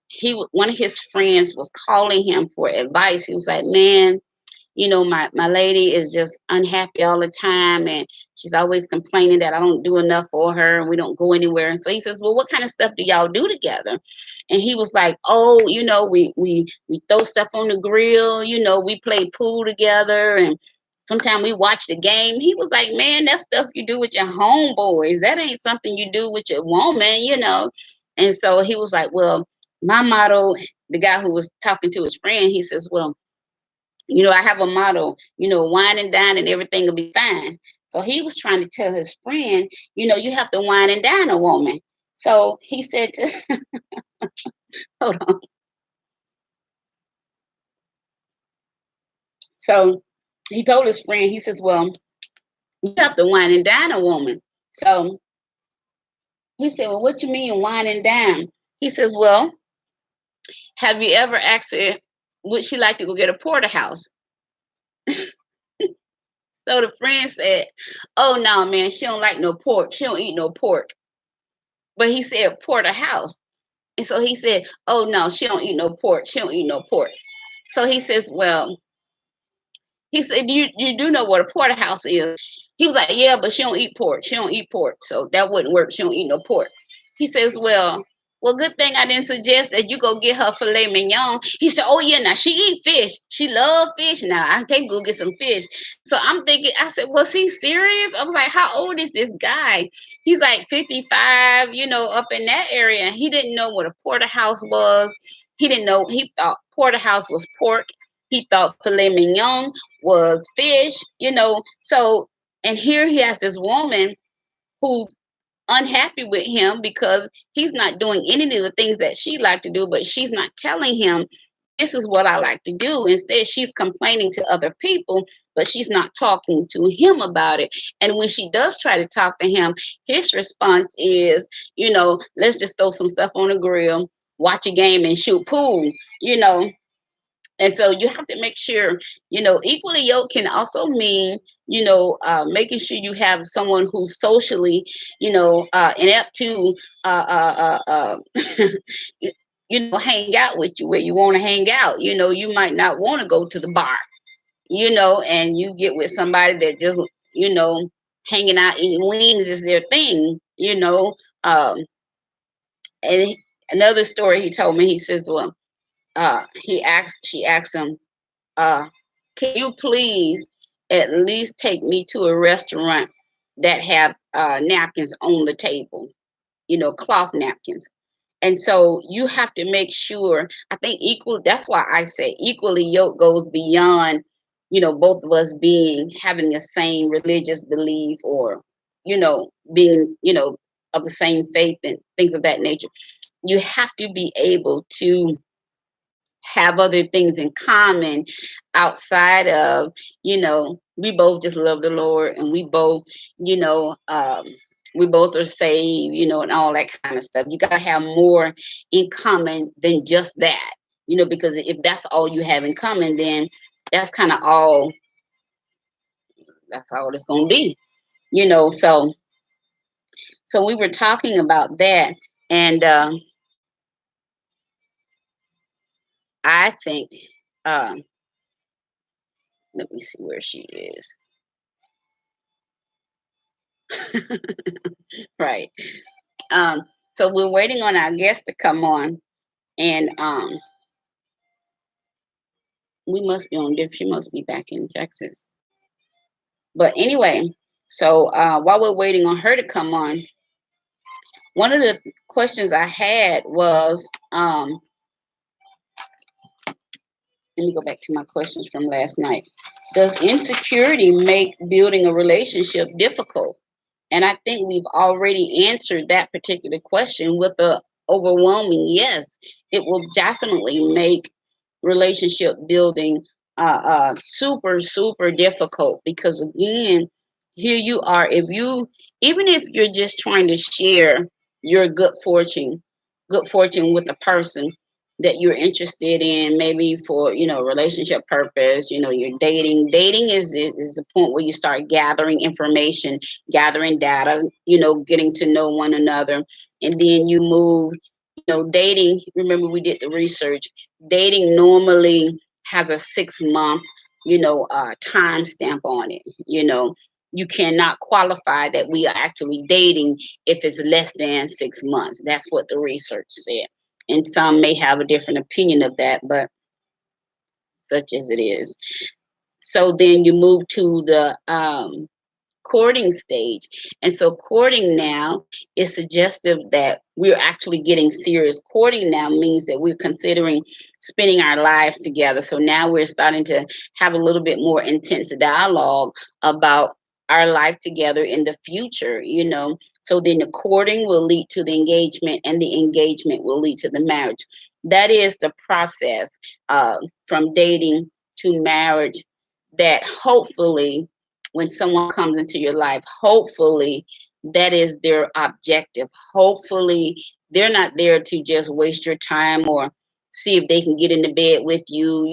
one of his friends was calling him for advice. He was like, man, my lady is just unhappy all the time, and she's always complaining that I don't do enough for her and we don't go anywhere. And so he says, well, what kind of stuff do y'all do together? And he was like, oh, we throw stuff on the grill, we play pool together, and sometimes we watch the game. He was like, man, that's stuff you do with your homeboys. That ain't something you do with your woman. And so he was like, well, my motto, the guy who was talking to his friend, he says, well, I have a motto, wine and dine and everything will be fine. So he was trying to tell his friend, you have to wine and dine a woman. So he said, hold on. So he told his friend, he says, well, you have to wine and dine a woman. So he said, well, what you mean wine and dine? He says, well, have you ever asked her, would she like to go get a porterhouse? So the friend said, oh, no, man, she don't like no pork. She don't eat no pork. But he said porterhouse. And so he said, oh, no, she don't eat no pork. She don't eat no pork. So he says, well, he said, you do know what a porterhouse is? He was like, yeah, but she don't eat pork. She don't eat pork. So that wouldn't work. She don't eat no pork. He says, well, good thing I didn't suggest that you go get her filet mignon. He said, oh, yeah, now she eat fish. She love fish. Now I can go get some fish. So I'm thinking, I said, was he serious? I was like, how old is this guy? He's like 55, up in that area. He didn't know what a porterhouse was. He didn't know. He thought porterhouse was pork. He thought filet mignon was fish, So, and here he has this woman who's unhappy with him because he's not doing any of the things that she liked to do, but she's not telling him, this is what I like to do. Instead, she's complaining to other people, but she's not talking to him about it. And when she does try to talk to him, his response is, let's just throw some stuff on the grill, watch a game and shoot pool. And so you have to make sure, equally yoked can also mean, making sure you have someone who's socially, inept to, hang out with you where you want to hang out. You might not want to go to the bar, and you get with somebody that just, hanging out eating wings is their thing. And another story he told me, he says, well, she asked him, can you please at least take me to a restaurant that have napkins on the table, cloth napkins. And so you have to make sure, I think that's why I say equally yoked goes beyond, both of us having the same religious belief or, being, of the same faith and things of that nature. You have to be able to have other things in common outside of, we both just love the Lord and we both are saved, and all that kind of stuff. You got to have more in common than just that, because if that's all you have in common, then that's kind of that's all it's going to be, so we were talking about that. And I think, let me see where she is. Right. So we're waiting on our guest to come on, and we must be on she must be back in Texas. But anyway, so while we're waiting on her to come on, one of the questions I had was, let me go back to my questions from last night. Does insecurity make building a relationship difficult? And I think we've already answered that particular question with a overwhelming yes. It will definitely make relationship building super, super difficult, because again, here you are, even if you're just trying to share your good fortune with a person that you're interested in, maybe for, relationship purpose, you're dating is the point where you start gathering information, gathering data, getting to know one another. And then you move, dating, remember we did the research, dating normally has a 6 month, time stamp on it. You cannot qualify that we are actually dating if it's less than 6 months. That's what the research said. And some may have a different opinion of that, but such as it is. So then you move to the courting stage. And so courting now is suggestive that we're actually getting serious. Courting now means that we're considering spending our lives together. So now we're starting to have a little bit more intense dialogue about our life together in the future, So then the courting will lead to the engagement, and the engagement will lead to the marriage. That is the process from dating to marriage that hopefully when someone comes into your life, hopefully that is their objective. Hopefully they're not there to just waste your time or see if they can get into bed with you.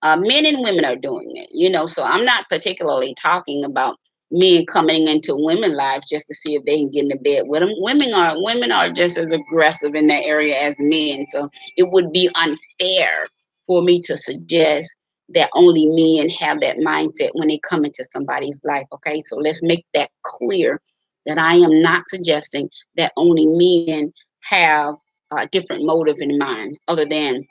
Men and women are doing it, so I'm not particularly talking about men coming into women's lives just to see if they can get into bed with them. Women are just as aggressive in that area as men. So it would be unfair for me to suggest that only men have that mindset when they come into somebody's life. Okay, so let's make that clear that I am not suggesting that only men have a different motive in mind other than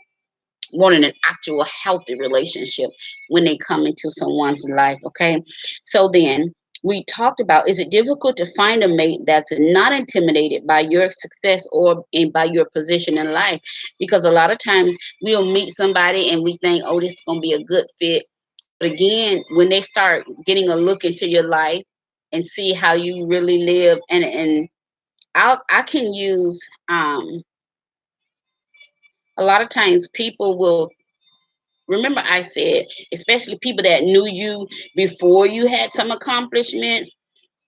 wanting an actual healthy relationship when they come into someone's life. Okay, so then we talked about, is it difficult to find a mate that's not intimidated by your success or by your position in life? Because a lot of times we'll meet somebody and we think, oh, this is going to be a good fit. But again, when they start getting a look into your life and see how you really live, and I can use a lot of times people will remember I said, especially people that knew you before you had some accomplishments,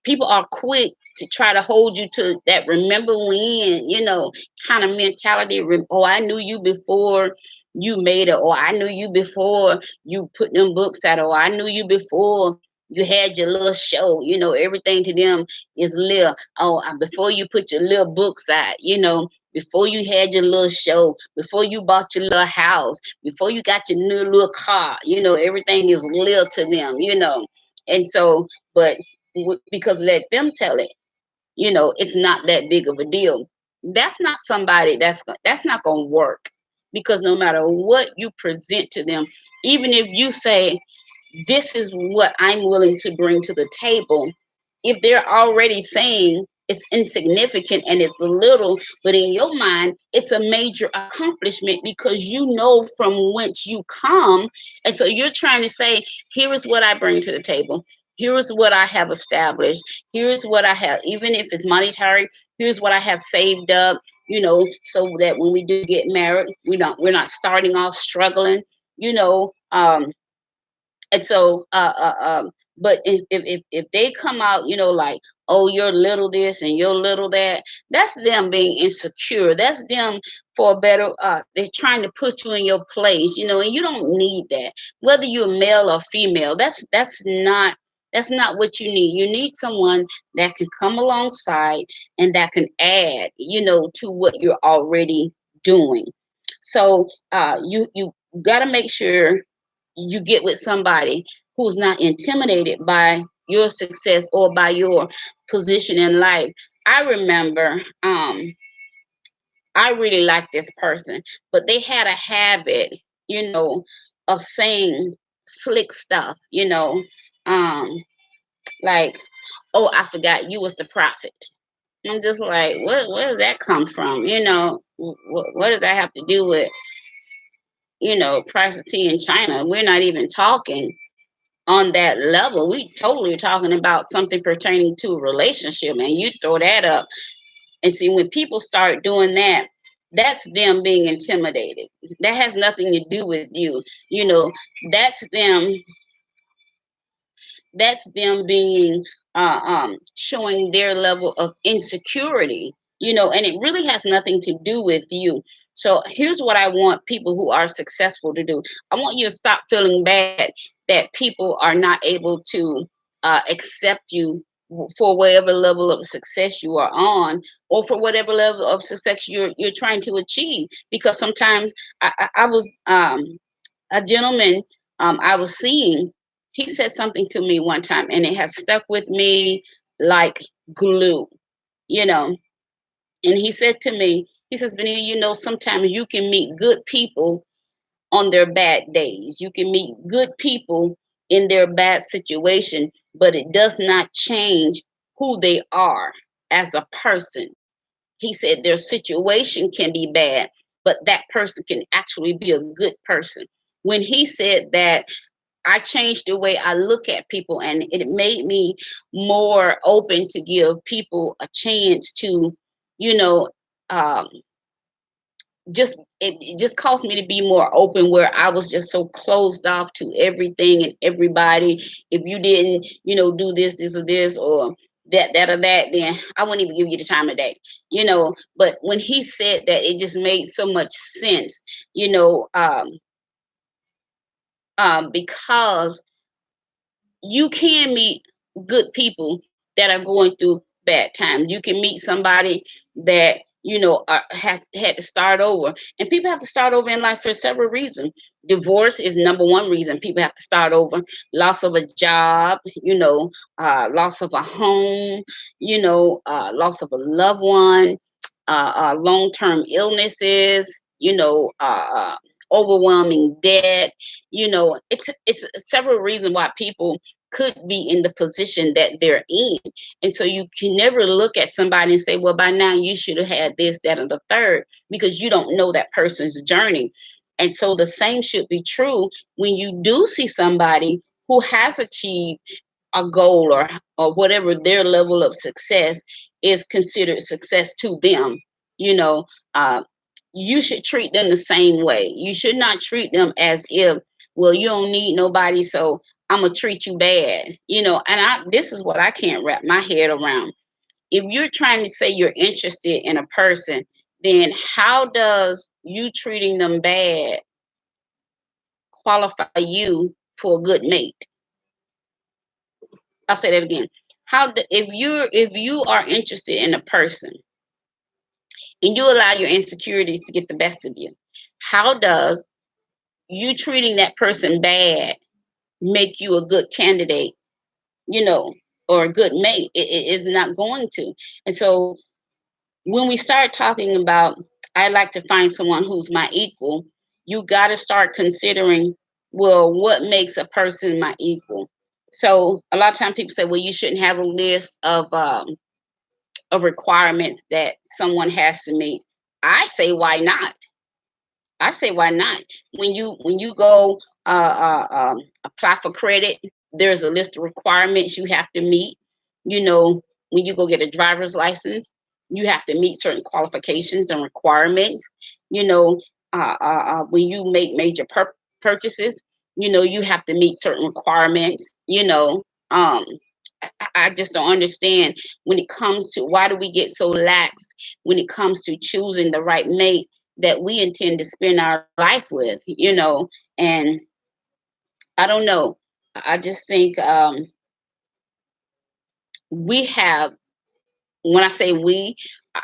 people are quick to try to hold you to that remember when, kind of mentality. Oh, I knew you before you made it, or I knew you before you put them books out, or I knew you before you had your little show. Everything to them is little. Oh, before you put your little books out, before you had your little show, before you bought your little house, before you got your new little car, everything is little to them, and so, but because let them tell it, it's not that big of a deal. That's not somebody that's not going to work, because no matter what you present to them, even if you say, this is what I'm willing to bring to the table, if they're already saying it's insignificant and it's little, but in your mind it's a major accomplishment because you know from whence you come, and so you're trying to say, here is what I bring to the table, here is what I have established, here is what I have, even if it's monetary, here's what I have saved up, so that when we do get married, we're not starting off struggling, you know um and so, but if they come out, like, oh, you're little this and you're little that, that's them being insecure. That's them for a better. They're trying to put you in your place, and you don't need that. Whether you're male or female, that's not what you need. You need someone that can come alongside and that can add, to what you're already doing. So, you got to make sure you get with somebody who's not intimidated by your success or by your position in life. I remember I really liked this person, but they had a habit, of saying slick stuff, um, like, oh, I forgot you was the prophet. I'm just like, where does that come from? What does that have to do with, price of tea in China? We're not even talking on that level. We totally talking about something pertaining to a relationship, and you throw that up. And see, when people start doing that, that's them being intimidated. That has nothing to do with you. That's them. That's them being showing their level of insecurity. And it really has nothing to do with you. So here's what I want people who are successful to do. I want you to stop feeling bad that people are not able to accept you for whatever level of success you are on, or for whatever level of success you're trying to achieve. Because sometimes I was a gentleman I was seeing, he said something to me one time and it has stuck with me like glue, you know. And he said to me, he says, Benita, sometimes you can meet good people on their bad days. You can meet good people in their bad situation, but it does not change who they are as a person. He said their situation can be bad, but that person can actually be a good person. When he said that, I changed the way I look at people, and it made me more open to give people a chance to, you know, um, it just caused me to be more open, where I was just so closed off to everything and everybody. If you didn't, do this or this, or that or that, then I wouldn't even give you the time of day. But when he said that, it just made so much sense, you know, because you can meet good people that are going through bad times. You can meet somebody that had to start over, and people have to start over in life for several reasons. Divorce is number one reason people have to start over. Loss of a job, loss of a home, loss of a loved one, long-term illnesses, overwhelming debt. It's several reasons why people could be in the position that they're in. And so you can never look at somebody and say, well, by now you should have had this, that, and the third, because you don't know that person's journey. And so the same should be true when you do see somebody who has achieved a goal, or whatever their level of success is considered success to them. you know uh, you should treat them the same way. You should not treat them as if, well, you don't need nobody, so I'm gonna treat you bad. This is what I can't wrap my head around. If you're trying to say you're interested in a person, then how does you treating them bad qualify you for a good mate? I'll say that again. If you are interested in a person and you allow your insecurities to get the best of you, how does you treating that person bad make you a good candidate, you know, or a good mate? It is not going to. And so when we start talking about, I like to find someone who's my equal, you got to start considering, well, what makes a person my equal? So a lot of times people say, well, you shouldn't have a list of requirements that someone has to meet. I say, why not? I say, why not? When you go apply for credit, there's a list of requirements you have to meet. When you go get a driver's license, you have to meet certain qualifications and requirements. When you make major purchases, you have to meet certain requirements. I just don't understand when it comes to, why do we get so lax when it comes to choosing the right mate that we intend to spend our life with, and I don't know. I just think we have, when I say we,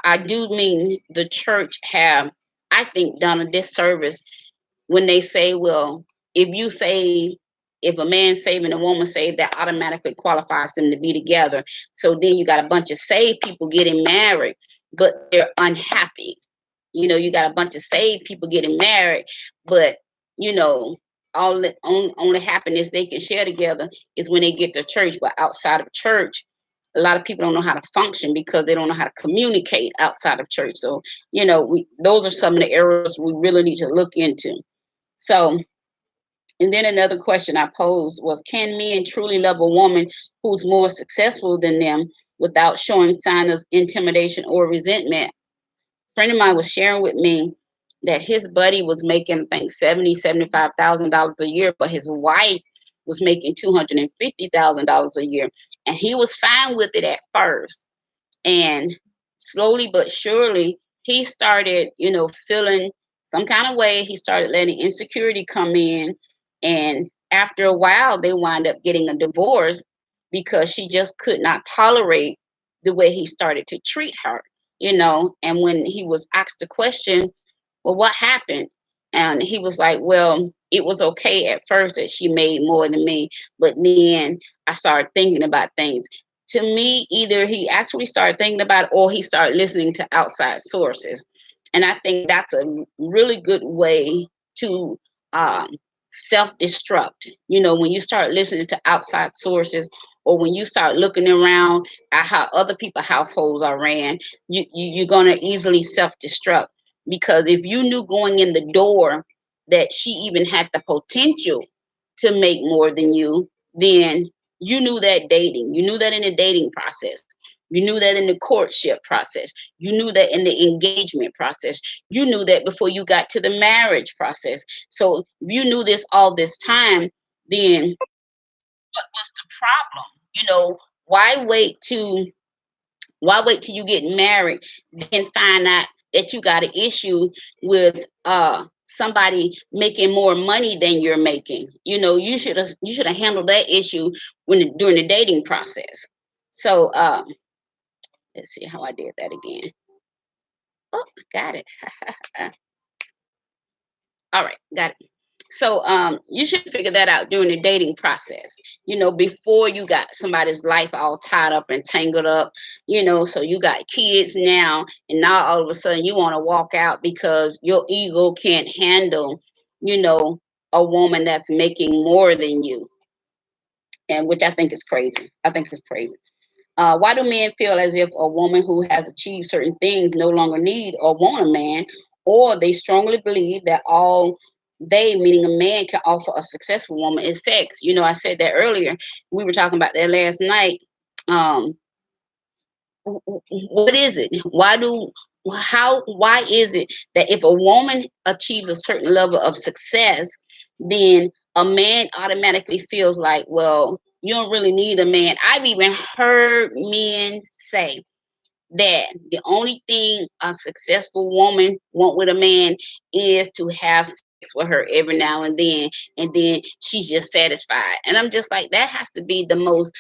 I do mean the church have, I think, done a disservice when they say, well, if you say, if a man saved and a woman saved, that automatically qualifies them to be together. So then you got a bunch of saved people getting married, but they're unhappy. You got a bunch of saved people getting married, but you know, all the only happiness they can share together is when they get to church. But outside of church, a lot of people don't know how to function because they don't know how to communicate outside of church. So, those are some of the areas we really need to look into. So, and then another question I posed was, can men truly love a woman who's more successful than them without showing sign of intimidation or resentment? Friend of mine was sharing with me that his buddy was making, I think, $75,000 a year, but his wife was making $250,000 a year, and he was fine with it at first. And slowly but surely, he started, feeling some kind of way. He started letting insecurity come in, and after a while, they wind up getting a divorce because she just could not tolerate the way he started to treat her. And when he was asked the question, well, what happened? And he was like, well, it was okay at first that she made more than me, but then I started thinking about things. To me, either he actually started thinking about it, or he started listening to outside sources. And I think that's a really good way to um, self-destruct. When you start listening to outside sources, or when you start looking around at how other people's households are ran, you're going to easily self-destruct. Because if you knew going in the door that she even had the potential to make more than you, then you knew that in the dating process. You knew that in the courtship process. You knew that in the engagement process. You knew that before you got to the marriage process. So you knew this all this time, then what was the problem? You know, why wait to why wait till you get married, then find out that you got an issue with somebody making more money than you're making? You know, you should have handled that issue during the dating process. So let's see how I did that again. Oh, got it. All right, got it. So you should figure that out during the dating process, you know, before you got somebody's life all tied up and tangled up, you know, so you got kids now, and now all of a sudden you want to walk out because your ego can't handle, you know, a woman that's making more than you, and which I think is crazy. I think it's crazy. Why do men feel as if a woman who has achieved certain things no longer need or want a man, or they strongly believe that all they, meaning a man, can offer a successful woman is sex? You know, I said that earlier. We were talking about that last night. Um, what is it? Why is it that if a woman achieves a certain level of success, then a man automatically feels like, well, you don't really need a man? I've even heard men say that the only thing a successful woman want with a man is to have sex with her every now and then she's just satisfied. And I'm just like, that has to be the most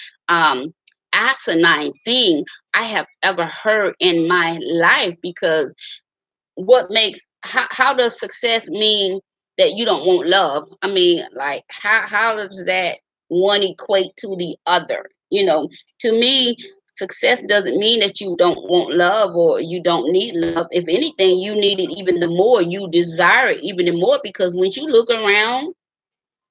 asinine thing I have ever heard in my life. Because how does success mean that you don't want love? I mean, like, how does that one equate to the other? You know, to me, success doesn't mean that you don't want love or you don't need love. If anything, you need it even the more, you desire it even the more, because when you look around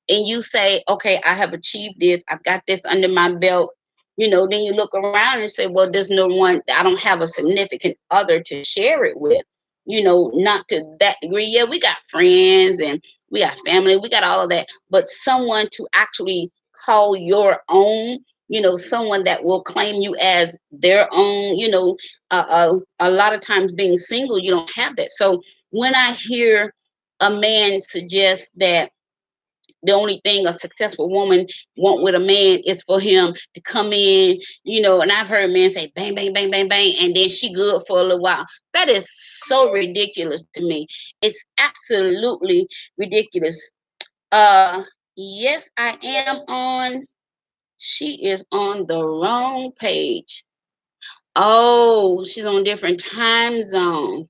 and you say, okay, I have achieved this, I've got this under my belt, you know, then you look around and say, well, there's no one, I don't have a significant other to share it with, you know, not to that degree. Yeah, we got friends and we got family, we got all of that, but someone to actually call your own, you know, someone that will claim you as their own, you know, a lot of times being single, you don't have that. So when I hear a man suggest that the only thing a successful woman want with a man is for him to come in, you know, and I've heard men say bang, bang, bang, bang, bang, and then she good for a little while. That is so ridiculous to me. It's absolutely ridiculous. Uh, yes, I am on. She is on the wrong page. Oh, she's on a different time zone.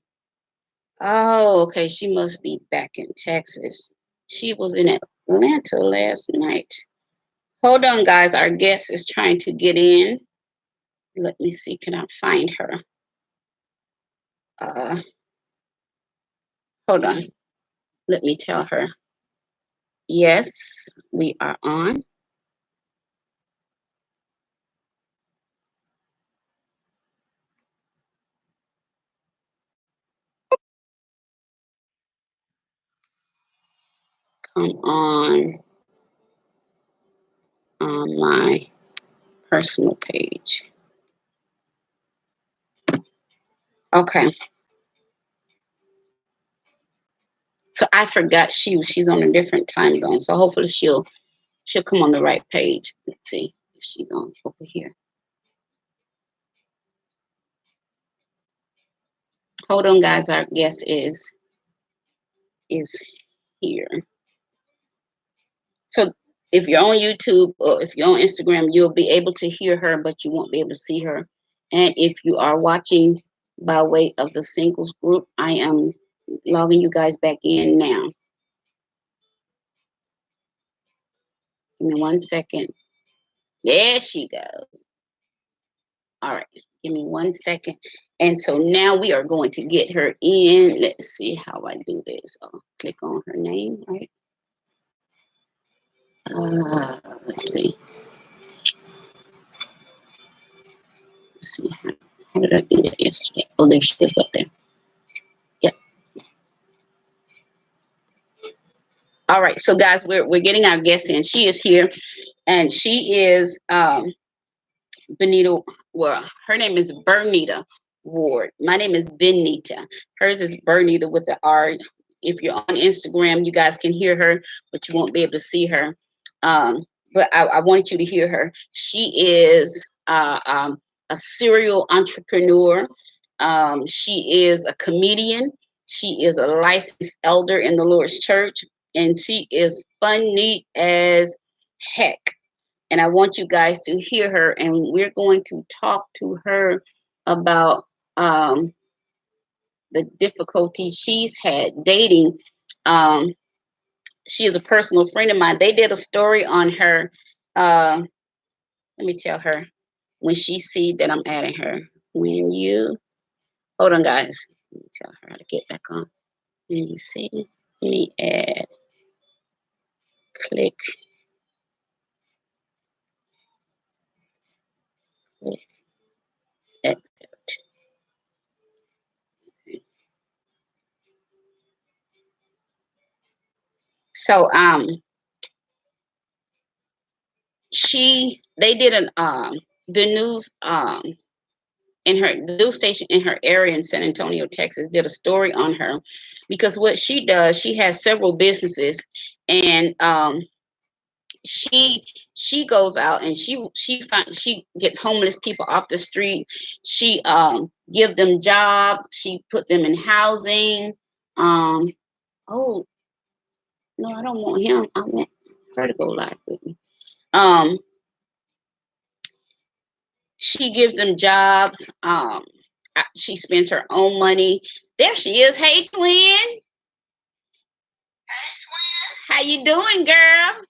Oh, okay. She must be back in Texas. She was in Atlanta last night. Hold on, guys. Our guest is trying to get in. Let me see. Can I find her? Uh, Hold on. Let me tell her. Yes, we are on. Come on my personal page. Okay. So I forgot she's on a different time zone. So hopefully she'll come on the right page. Let's see if she's on over here. Hold on, guys. Our guest is here. So if you're on YouTube or if you're on Instagram, you'll be able to hear her, but you won't be able to see her. And if you are watching by way of the singles group, I am logging you guys back in now. Give me 1 second. There she goes. All right. Give me 1 second. And so now we are going to get her in. Let's see how I do this. I'll click on her name, right? Let's see. Let's see. How did I do that yesterday? Oh, there she is up there. Yep. All right. So guys, we're getting our guest in. She is here, and she is Benita, well, her name is Bernita Ward. My name is Benita. Hers is Bernita with the R. If you're on Instagram, you guys can hear her, but you won't be able to see her. Um, but I want you to hear her. She is a serial entrepreneur. She is a comedian. She is a licensed elder in the Lord's church, and she is funny as heck. And I want you guys to hear her, and we're going to talk to her about the difficulties she's had dating. Um, she is a personal friend of mine. They did a story on her. Let me tell her when she see that I'm adding her. When you hold on, guys. Let me tell her how to get back on. When you see me add, click, click, accept. So they did an the news in her the news station in her area in San Antonio, Texas, did a story on her because what she does, she has several businesses, and she she goes out and she gets homeless people off the street. She give them jobs. She put them in housing. Um, oh no, I don't want him. I want her to go live with me. Um, she gives them jobs. She spends her own money. There she is. Hey, twin. How you doing, girl?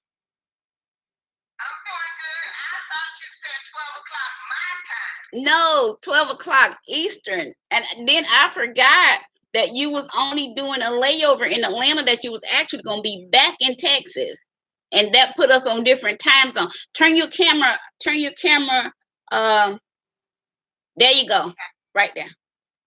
No, 12 o'clock Eastern. And then I forgot that you was only doing a layover in Atlanta, that you was actually going to be back in Texas. And that put us on different time zones. Turn your camera. There you go. Right there.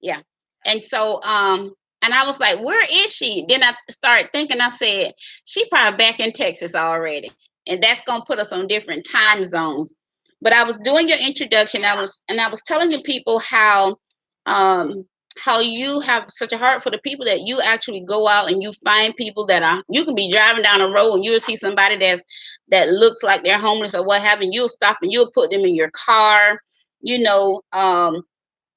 Yeah. And so, and I was like, where is she? Then I started thinking, I said, she probably back in Texas already. And that's gonna put us on different time zones. But I was doing your introduction. I was telling the people um how you have such a heart for the people, that you actually go out and you find people that are, you can be driving down the road and you'll see somebody that looks like they're homeless or what have you. You'll stop and you'll put them in your car, you know.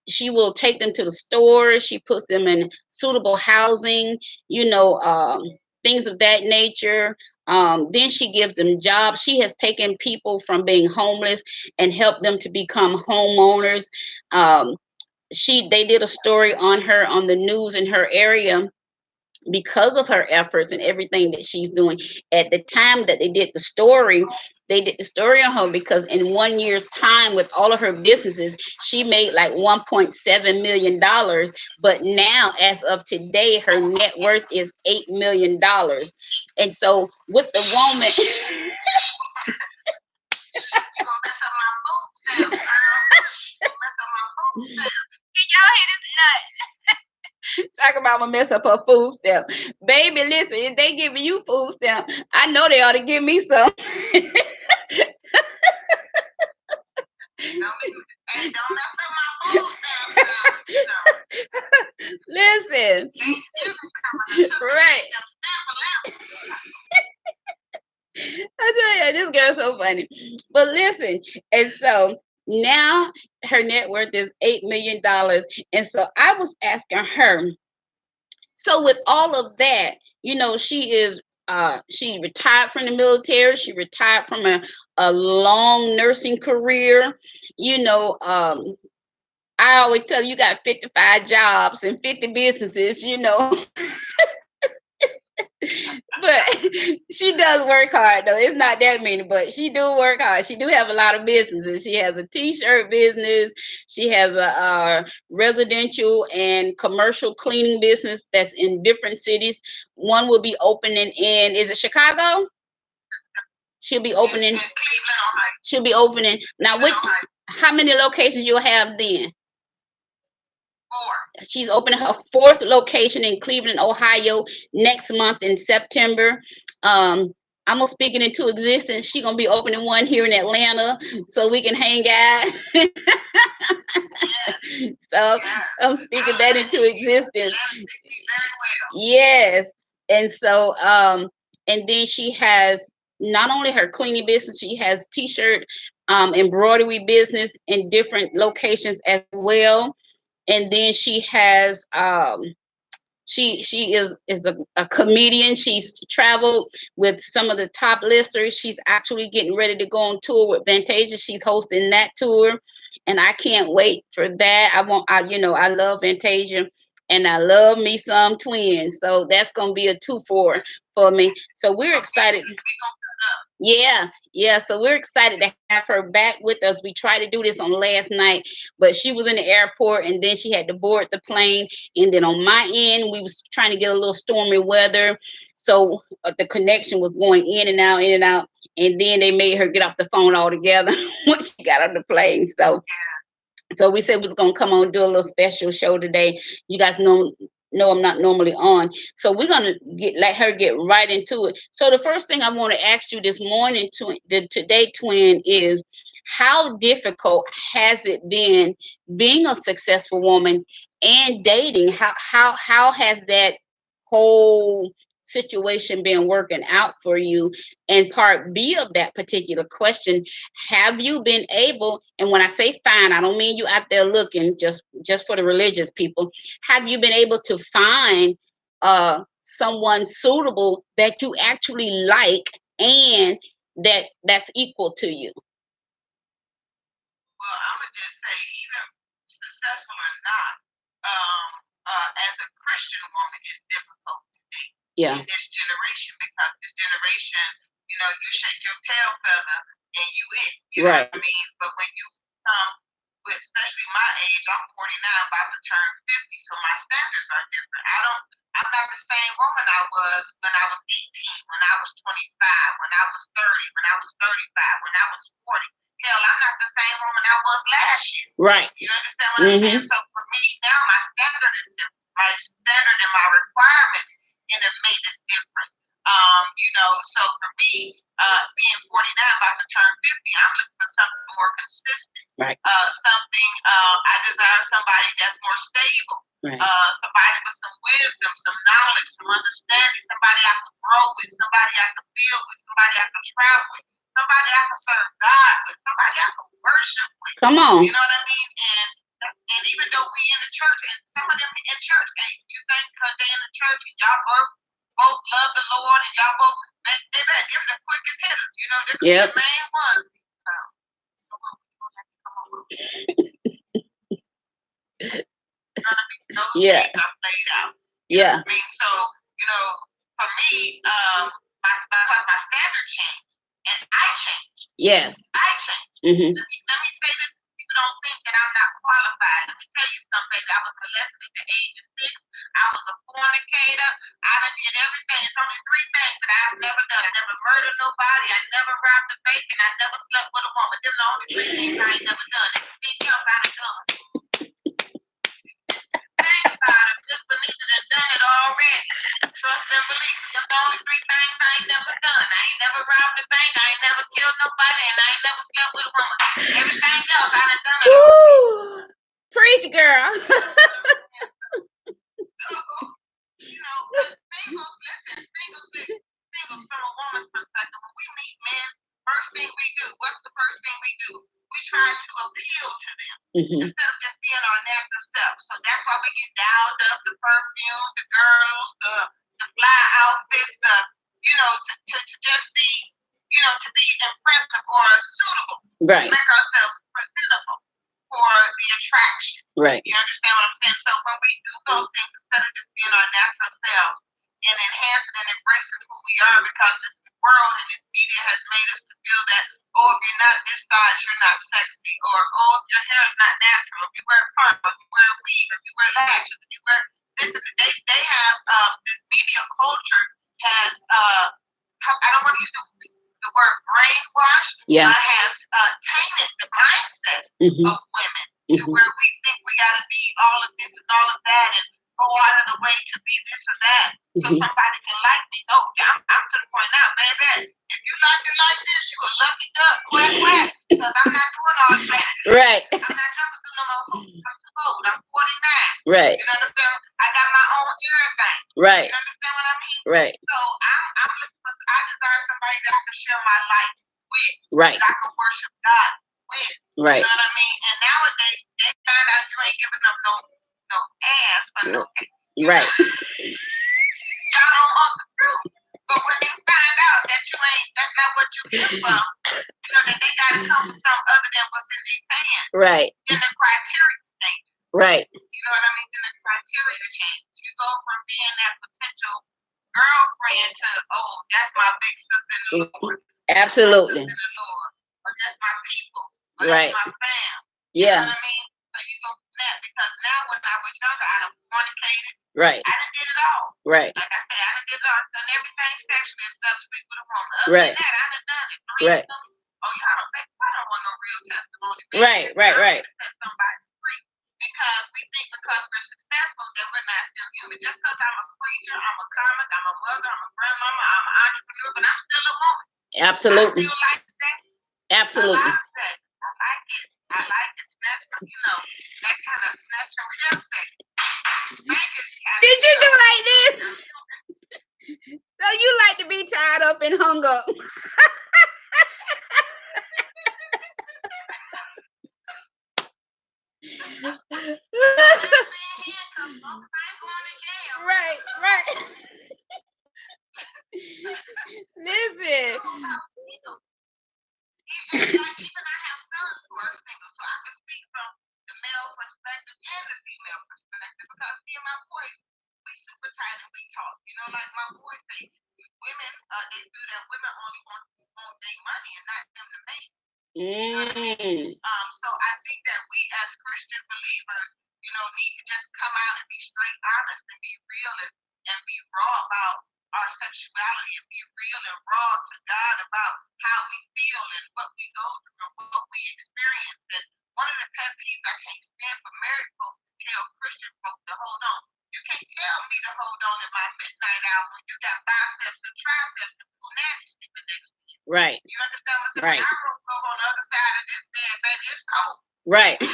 She will take them to the store. She puts them in suitable housing, you know, things of that nature. Then she gives them jobs. She has taken people from being homeless and helped them to become homeowners. Um, they did a story on her on the news in her area because of her efforts and everything that she's doing. At the time that they did the story on her because in 1 year's time with all of her businesses, she made like $1.7 million. But now, as of today, her net worth is $8 million. And so with the woman y'all hear this nut? Talk about I'm gonna mess up her food stamp. Baby, listen, if they giving you food stamp, I know they ought to give me some. Listen, right? I tell you, this girl's so funny. But listen, and so now her net worth is $8 million, and so I was asking her. So with all of that, you know, she retired from the military. She retired from a long nursing career. You know, I always tell you got 55 jobs and 50 businesses, you know. But she does work hard though. It's not that many, but she do work hard. She do have a lot of businesses. She has a t-shirt business. She has a residential and commercial cleaning business that's in different cities. One will be opening in, is it Chicago? She'll be opening. She'll be opening. Now, how many locations you'll have then? She's opening her fourth location in Cleveland, Ohio, next month in September. I'm gonna speak it into existence. She gonna be opening one here in Atlanta, so we can hang out. So I'm speaking that into existence. Yes. And so and then she has not only her cleaning business, she has t-shirt embroidery business in different locations as well. And then she has she is a comedian. She's traveled with some of the top listers. She's actually getting ready to go on tour with Fantasia. She's hosting that tour, and I can't wait for that. I love Fantasia, and I love me some twins. So that's gonna be a 2-4 for me. So we're excited. Yeah, yeah. So we're excited to have her back with us. We tried to do this on last night, but she was in the airport and then she had to board the plane. And then on my end, we was trying to get a little stormy weather. So the connection was going in and out, in and out. And then they made her get off the phone altogether when she got on the plane. So we said we was gonna come on and do a little special show today. You guys know I'm not normally on, so we're gonna let her get right into it. So the first thing I want to ask you this morning, today, twin, is how difficult has it been being a successful woman and dating? How has that whole situation been working out for you? And part B of that particular question, have you been able, and when I say find, I don't mean you out there looking just for the religious people, have you been able to find someone suitable that you actually like and that's equal to you? Well, I'm gonna just say, even successful or not, as a Christian woman, it's difficult to date Yeah. in this generation, because this generation, you shake your tail feather and you it. You know Right. what I mean? But when you come with, especially my age, I'm 49, about to turn 50, so my standards are different. I'm not the same woman I was when I was 18, when I was 25, when I was 30, when I was 35, when I was 40. Hell, I'm not the same woman I was last year. Right. You understand what I'm saying? So for me now, my standard is different. My standard and my requirements in a mate is different. So for me, being 49, about to turn 50, I'm looking for something more consistent. Right. I desire somebody that's more stable. Right. Somebody with some wisdom, some knowledge, some understanding, somebody I can grow with, somebody I can build with, somebody I can travel with, somebody I can serve God with, somebody I can worship with. Come on. You know what I mean? And even though we in the church, and some of them in church, you think because they in the church and y'all both love the Lord and y'all both, they better give them the quickest hitters. They're the main ones. Yeah. Played out. Yeah. I mean, so for me, my standard changed, and I changed. Yes. I changed. Mm-hmm. Let me say this: people don't think that I'm not qualified. Let me tell you something. I was molested at the age of 6. I was a fornicator. I done did everything. It's only 3 things that I've never done. I never murdered nobody. I never robbed a bank, and I never slept with a woman. Them the only 3 things I ain't never done. Everything else I done done. Think about it. Just believe it and done it already. Trust and believe. Them the only 3 things I ain't never done. I ain't never robbed a bank. I ain't never killed nobody, and I ain't never slept with a woman. Everything else I done done it already. Preach, girl. Singles from a woman's perspective, when we meet men, first thing we do, what's the first thing we do? We try to appeal to them instead of just being our natural self. So that's why we get dialed up, the perfume, the girls, the fly outfits, to just be, to be impressive or suitable. Right. Make ourselves presentable for the attraction. Right. You understand what I'm saying? So when we do those things, instead of just being our natural selves and enhancing and embracing who we are, because this world and this media has made us to feel that, oh, if you're not this size, you're not sexy, or oh, if your hair is not natural, if you wear a perm, if you wear a weave, if you wear lashes, if you wear they have this media culture has I don't want to use the word brainwash, yeah, has tainted the mindset of women to where we think we got to be all of this and all of that, and go out of the way to be this or that so somebody can like me. No, I'm to the point now, baby. If you like it like this, you a lucky duck, quack, quack. Because I'm not doing all that. Right. I'm not jumping through no more hoops. I'm too old. I'm 49. Right. You understand? I got my own everything. Right. You understand what I mean? Right. So I'm looking for, I desire somebody that I can share my life with. Right. That I can worship God with. Right. You know what I mean? And nowadays, they find out you ain't giving them no ass or no cake. Right. Y'all don't want the truth. But when they find out that you ain't, that's not what you give them, you know, that they got to come with something other than what's in their pants. Right. Then the criteria change. Right. You know what I mean? Then the criteria change. You go from being that potential girlfriend to, oh, that's my big sister in the Lord. Absolutely. That's my sister in the Lord. Or that's my people. Or Right. that's my fam. Yeah. You know what I mean? So you go from that. Because now when I was younger, I done fornicated. Right. I done did it all. Right. Like I said, I done did it all. Done everything sexually and stuff, sleep with a woman. Other Right. than that, I done done it. Right. Oh, y'all don't think I don't want no real testimony. Right. Right. Right. Set somebody free. Because we think because we're successful that we're not still human. Just because I'm a preacher, I'm a comic, I'm a mother, I'm a grandmama, I'm an entrepreneur, but I'm still a woman. Absolutely. I still like sex. Absolutely. I like sex. I like it. I like it. Snatch, you know, that kind of snatch your hair sex. Did you do like this? So you like to be tied up and hung up? Right, right. Listen. Even I have sons who are single, so I can speak from the male perspective and the female perspective because me and my boys, we super tight and we talk. You know, like my boys say, women, they feel that women only want their money and not them to make. You know what I mean? So I think that we as Christian believers, you know, need to just come out and be straight honest and be real and be raw about our sexuality and be real and raw to God about how we feel and what we go through and what we experience. And one of the pet peeves I can't stand for married folks to tell Christian folks to hold on. You can't tell me to hold on in my midnight hour when you got biceps and triceps and punani sleeping next to you. Right. You understand what I'm saying? Right. When I roll over on the other side of this bed, baby, it's cold. Right. You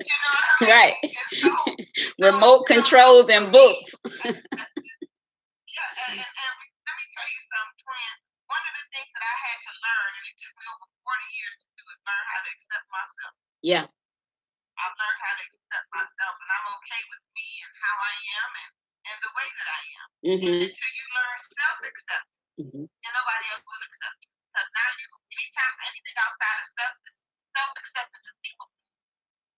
know what I mean? Right. It's cold. Remote controls and books. Yeah, and let me tell you something, twin. One of the things that I had to learn, and it took me over 40 years to do, is learn how to accept myself. Yeah. I've learned how to accept myself, and I'm okay with me and how I am and the way that I am. Mm-hmm. And until you learn self-acceptance, and nobody else will accept you. Because now anytime anything outside of self-acceptance is people.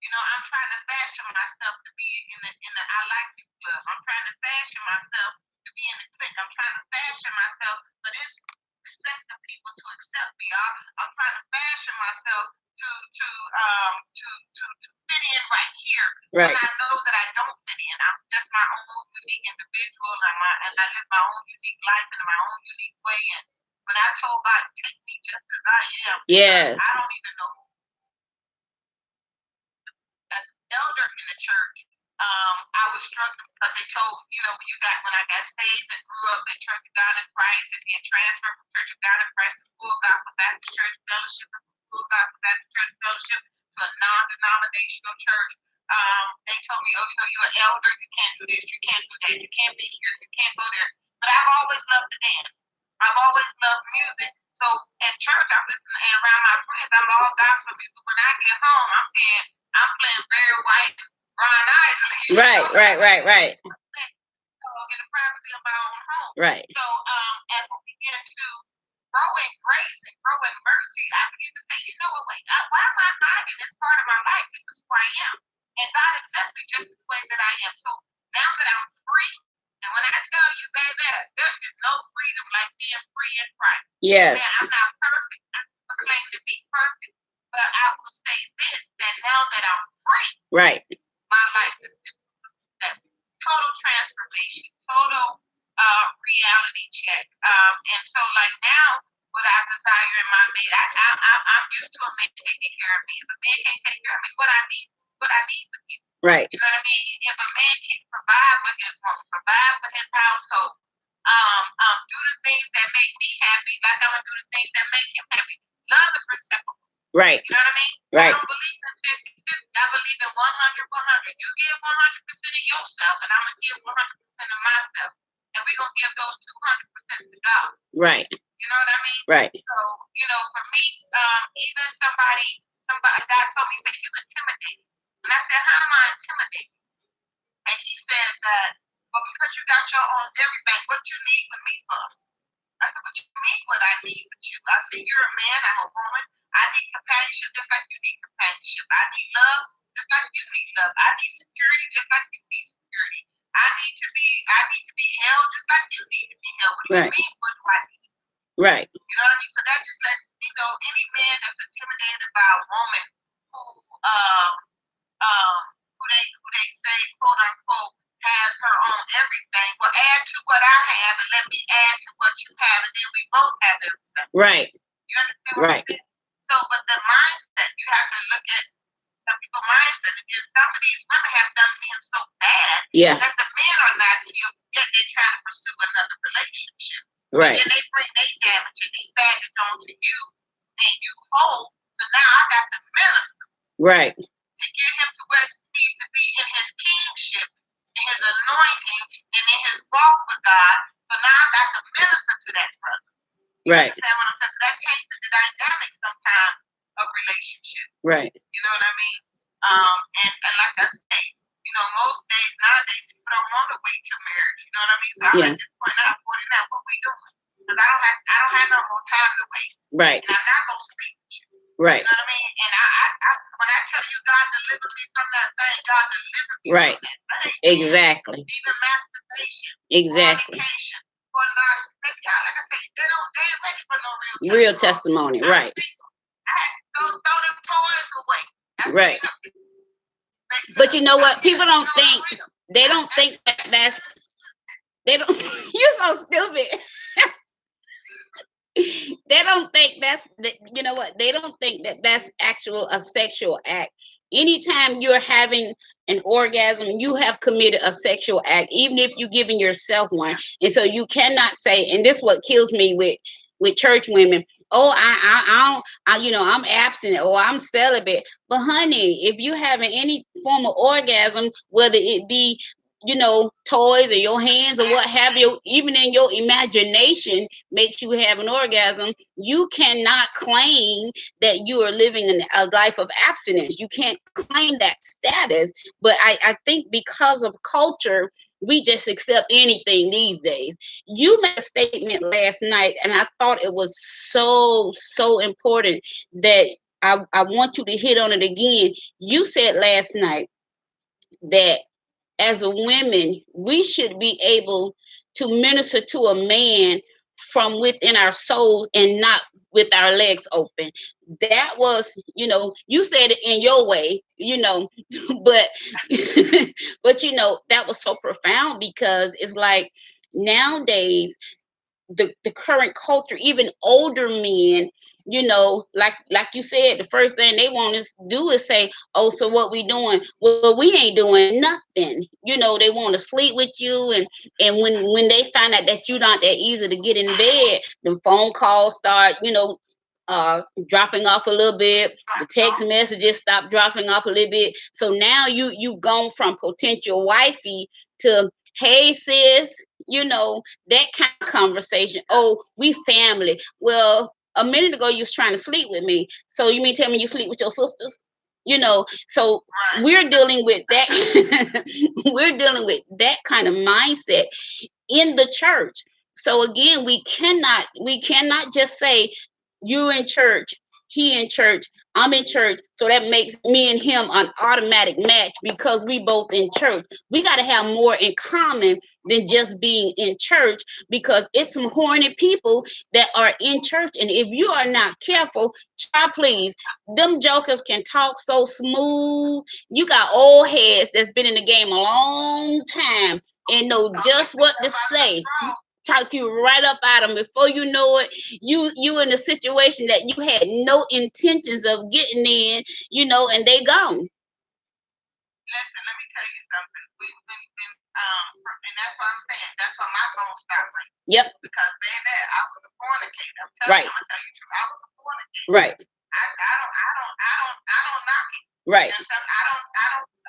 You know, I'm trying to fashion myself to be in the I like you club. I'm trying to fashion myself to be in the clique. I'm trying to fashion myself for this set of people to accept me. I'm trying to fashion myself to fit in right here. Right. When I know that I don't fit in. I'm just my own unique individual and I live my own unique life in my own unique way. And when I told God, take me just as I am, yes. I don't even know who. As an elder in the church, I was struggling because they told, you know, when I got saved and grew up in Church of God in Christ and then transferred from Church of God in Christ to Full Gospel Baptist Church Fellowship and Full Gospel Baptist Church Fellowship to a non-denominational church. They told me, oh, you know, you're an elder, you can't do this, you can't do that, you can't be here, you can't go there. But I've always loved to dance. I've always loved music. So at church, I'm listening and around my friends, I'm all gospel music. When I get home, I'm playing Barry White and Ron Isley. Right. So in the privacy of my own home. Right. So as we begin to grow in grace and grow in mercy, I begin to say, you know what, wait, why am I hiding this part of my life? This is who I am. And God accepts me just the way that I am. So now that I'm free, and when I tell you, baby, there is no freedom like being free in Christ. Yes. Man, I'm not perfect. I don't claim to be perfect. But I will say this, that now that I'm free, right, my life is total transformation, total reality check. And so like now, what I desire in my mate, I'm used to a man taking care of me. If a man can't take care of me, what I need with you. Right. You know what I mean? If a man can't provide for his woman, provide for his household, do the things that make me happy, like I'm gonna do the things that make him happy. Love is reciprocal. Right. You know what I mean? Right. I don't believe in 50-50. I believe in 100-100. You give 100% of yourself, and I'm gonna give 100% of myself, and we're gonna give those 200% to God. Right. You know what I mean? Right. So, you know, for me, even somebody, God told me, he said, you intimidate. And I said, how am I intimidating? And he said that, well, because you got your own everything, what you need with me for? I said, what you mean what I need with you? I said, you're a man, I'm a woman. I need companionship just like you need companionship. I need love just like you need love. I need security just like you need security. I need to be held just like you need to be held. What do you mean, what do I need? Right. You know what I mean? So that just lets me know any man that's intimidated by a woman who they say, quote unquote, has her own everything. Well, add to what I have and let me add to what you have, and then we both have everything. Right. You understand what I'm saying? So, but the mindset, you have to look at some people's mindset is some of these women have done men so bad that the men are not healed, yet they're trying to pursue another relationship. Right. And they bring their damage and their baggage onto you, and you hold. So now I got to minister. Right. To get him to where he needs to be in his kingship, in his anointing, and in his walk with God. So now I got to minister to that brother. Right. You understand what I'm saying? So that changes the dynamic sometimes of relationship. Right. You know what I mean? And like I say, you know, most days nowadays people don't want to wait till marriage. You know what I mean? So I'm at this point now, 49, what we doing? Because I don't have no more time to wait. Right. And I'm not gonna sleep with you. Right. You know what I mean? And I when I tell you God delivered me from that thing, God delivered me from that thing. Exactly. Even masturbation. Exactly. Fornication. Like I say, they ain't ready for no real testimony. Right. Throw them toys away. Right. But you know what? People don't think, they don't think that's, they don't, you're so stupid. They don't think that's, you know what? They don't think that that's actual a sexual act. Anytime you're having an orgasm, you have committed a sexual act, even if you're giving yourself one. And so you cannot say, and this is what kills me with church women. Oh, I'm abstinent or I'm celibate. But honey, if you're having any form of orgasm, whether it be, toys or your hands or what have you, even in your imagination makes you have an orgasm, you cannot claim that you are living a life of abstinence. You can't claim that status. But I think because of culture, we just accept anything these days. You made a statement last night, and I thought it was so important that I want you to hit on it again. You said last night that as a women, we should be able to minister to a man from within our souls and not with our legs open. That was, you said it in your way, but that was so profound, because it's like nowadays the current culture, even older men, like you said, the first thing they want to do is say, oh, so what we doing? Well, we ain't doing nothing. They want to sleep with you, and when they find out that you're not that easy to get in bed, the phone calls start, dropping off a little bit. The text messages stop dropping off a little bit. So now you've gone from potential wifey to, hey sis, that kind of conversation. Oh, we family. Well, a minute ago you was trying to sleep with me. So you mean tell me you sleep with your sisters? So we're dealing with that. We're dealing with that kind of mindset in the church. So again, we cannot just say you in church, he in church, I'm in church, so that makes me and him an automatic match because we both in church. We got to have more in common than just being in church, because it's some horny people that are in church. And if you are not careful, child, please, them jokers can talk so smooth. You got old heads that's been in the game a long time and know just what to say. Talk you right up at them. Before you know it, you in a situation that you had no intentions of getting in, and they gone. Listen, let me tell you something. When And that's what I'm saying. That's why my phone stopped ringing. Yep. Because baby, I was a fornicator. I'm telling you, I'm gonna tell you the truth. I was a fornicator. Right. I don't knock it. Right. You know what I'm saying? I don't.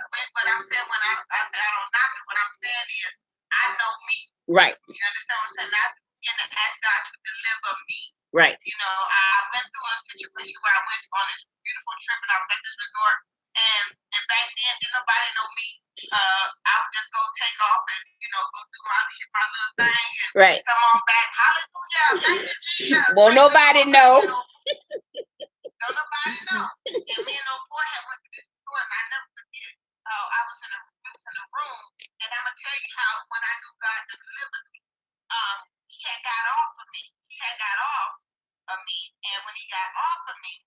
But I'm saying when I say I don't knock it, what I'm saying is I know me. Right. You understand what I'm saying? Not in the ask God to deliver me. Right. You know, I went through a situation where I went on this beautiful trip and I was at this resort, and back then didn't nobody know me. I would just go take off and go do my little thing and right. come on back. Hallelujah! Thank you, Jesus. Well, nobody know. Don't nobody know. And me and old boy had went to this store, and I never forget. I was in a room, and I'm gonna tell you how when I knew God delivered me, he had got off of me. And when he got off of me,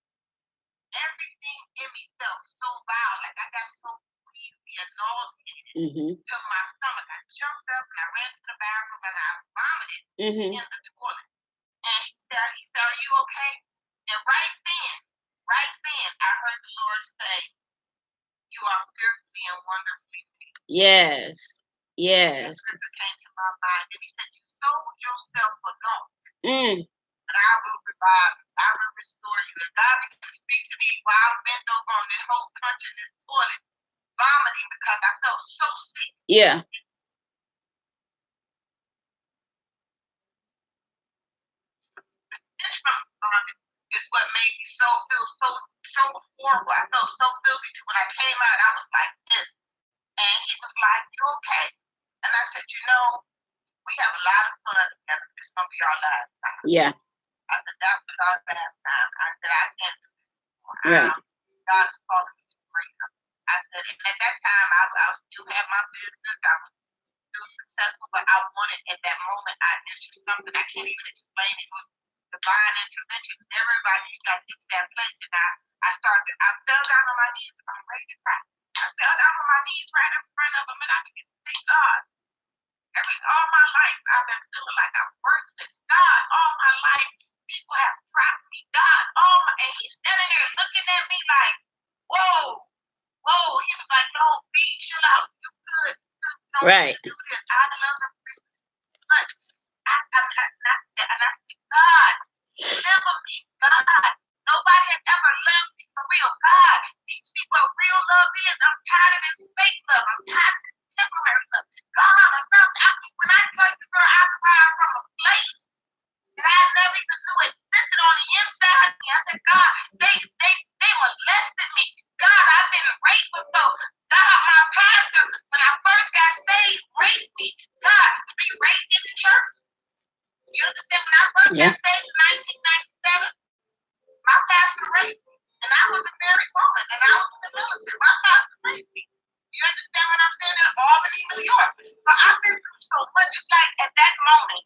everything in me felt so vile. Like I got so queasy and nauseated to my stomach. I jumped up and I ran to the bathroom and I vomited in the toilet. And he said, "Are you okay?" And right then, I heard the Lord say, "You are fearfully and wonderfully made." Yes. That scripture came to my mind. And he said, "You sold yourself for naught. But I will revive you. I will restore you." And God began to speak to me while I bent over on this whole country, this toilet, vomiting because I felt so sick. Yeah. This from vomit is what made me feel so horrible. I felt so filthy too. When I came out, I was like this. And he was like, "You okay?" And I said, we have a lot of fun together. It's going to be our last time. Yeah. I said, that was our last time. I said, I can't do this anymore. Right. God is calling me to freedom. I said, and at that time, I still had my business. I was still successful, but I wanted at that moment, it's just something I can't even explain. It was divine intervention. Everybody, you got to get to that place. And I fell down on my knees. I'm ready to cry. I fell down on my knees right in front of him, and I began to thank God. All my life, I've been feeling like I'm worthless. God, all my life, people have dropped me. God, and he's standing there looking at me like, whoa. He was like, "No, B, chill out. You good. Right. Do this. I love him. But I said, God, deliver me. God, nobody has ever loved me for real. God, teach me what real love is. I'm tired of this fake love. I'm tired of this temporary love. God, when I tell you, girl, I cried from a place that I never even knew existed on the inside of me. I said, God, they molested me. God, I've been raped before. God, my pastor, when I first got saved, raped me. God, to be raped in the church. You understand? When I first got saved in 1997, my pastor raped me. And I was a married woman, and I was in the military. My pastor raped me. You understand what I'm saying? In Albany, New York. So I've been through so much. It's like at that moment,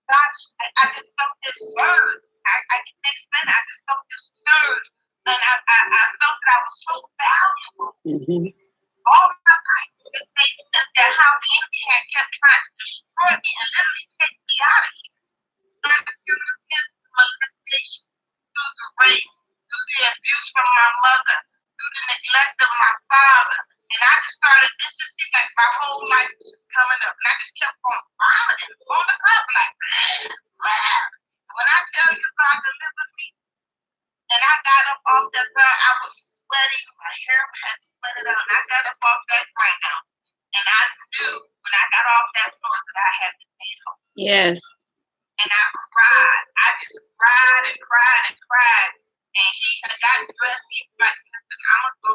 God, I just felt this surge. I can explain it. I just felt this surge. And I felt that I was so valuable. All my life, they said that how the enemy had kept trying to destroy me and literally take me out of here. Through the molestation, through the rape, through the abuse from my mother, through the neglect of my father. And I just started, it just seemed like my whole life was just coming up. And I just kept on vomiting on the carpet like, man. When I tell you God delivered me, and I got up off that ground, I was sweating, my hair had sweated out, and I got up off that ground. And I knew when I got off that floor that I had to be home. Yes. And I cried. I just cried and cried and cried. And he had got dressed. He was like, "Listen, I'm going to go.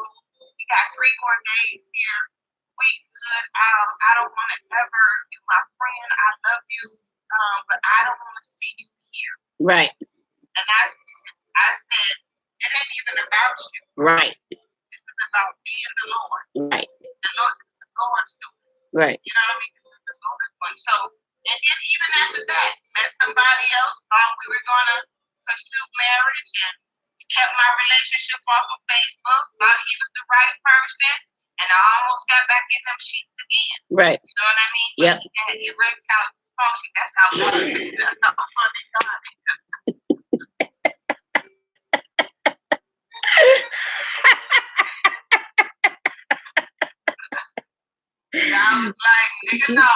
We got 3 more days here. We good. I don't want to ever, you my friend. I love you. But I don't want to see you here." Right. And I said, it ain't even about you. Right. This is about me and the Lord. Right. The Lord's doing. Right. You know what I mean? This is the Lord's doing. So, and then even after that, met somebody else, thought we were going to pursue marriage and kept my relationship off of Facebook, thought he was the right person, and I almost got back in them sheets again. Right. You know what I mean? Yep. But he wrecked out function. That's how funny God is. nigga, no.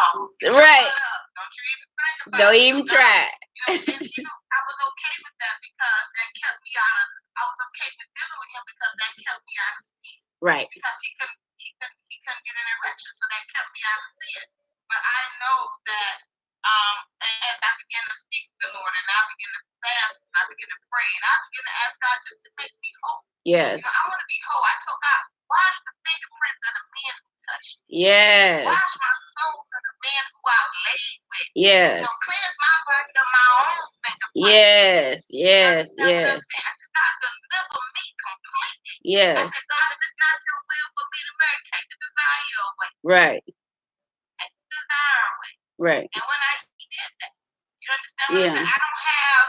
Right. Don't you even think about it. Don't even try. And I was okay with that because that kept me out of. I was okay with dealing with him because that kept me out of sin. Right. Because he couldn't get an erection, so that kept me out of sin. But I know that as I began to seek the Lord and I began to fast and I began to pray and I began to ask God just to make me whole. Yes. I want to be whole. I told God, wash the fingerprints of the men who touched me. Yes. Wash my soul of the men who I've laid with. Yes. Cleanse my body of my own fingerprints. Yes. Yes. Yes. I said, God, deliver me completely. Yes. I said, God, if it's not your will for me to marry, take the desire away. Right. Take the desire away. Right. And when I did that, you understand what Yeah. I'm saying? I don't have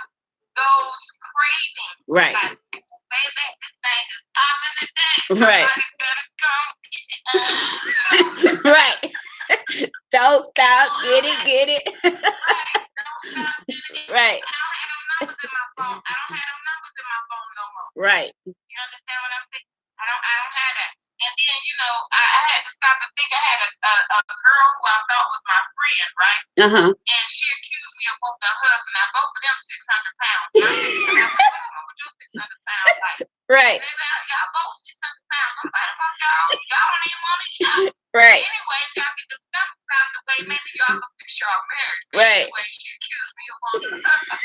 those cravings. Right. Like, baby, this thing is popping today. Right. Somebody better come get it. Right. Don't stop. Get it. Get it. Right. Don't stop getting it. Right. I don't have no numbers in my phone. I don't have no numbers in my phone no more. Right. You understand what I'm saying? I don't have that. And then, I had to stop and think. I had a girl who I thought was my friend, right? Uh-huh. And she accused me of both her husband. Now, both of them 600 pounds. And I said, what's wrong with you 600 pounds? Like, Right. baby, y'all both 600 pounds. I'm like, about y'all. Y'all don't even want each other. Right. Anyway, if y'all get the stuff out the way, maybe y'all can fix y'all marriage. Right. Anyway, she accused me of both her husband.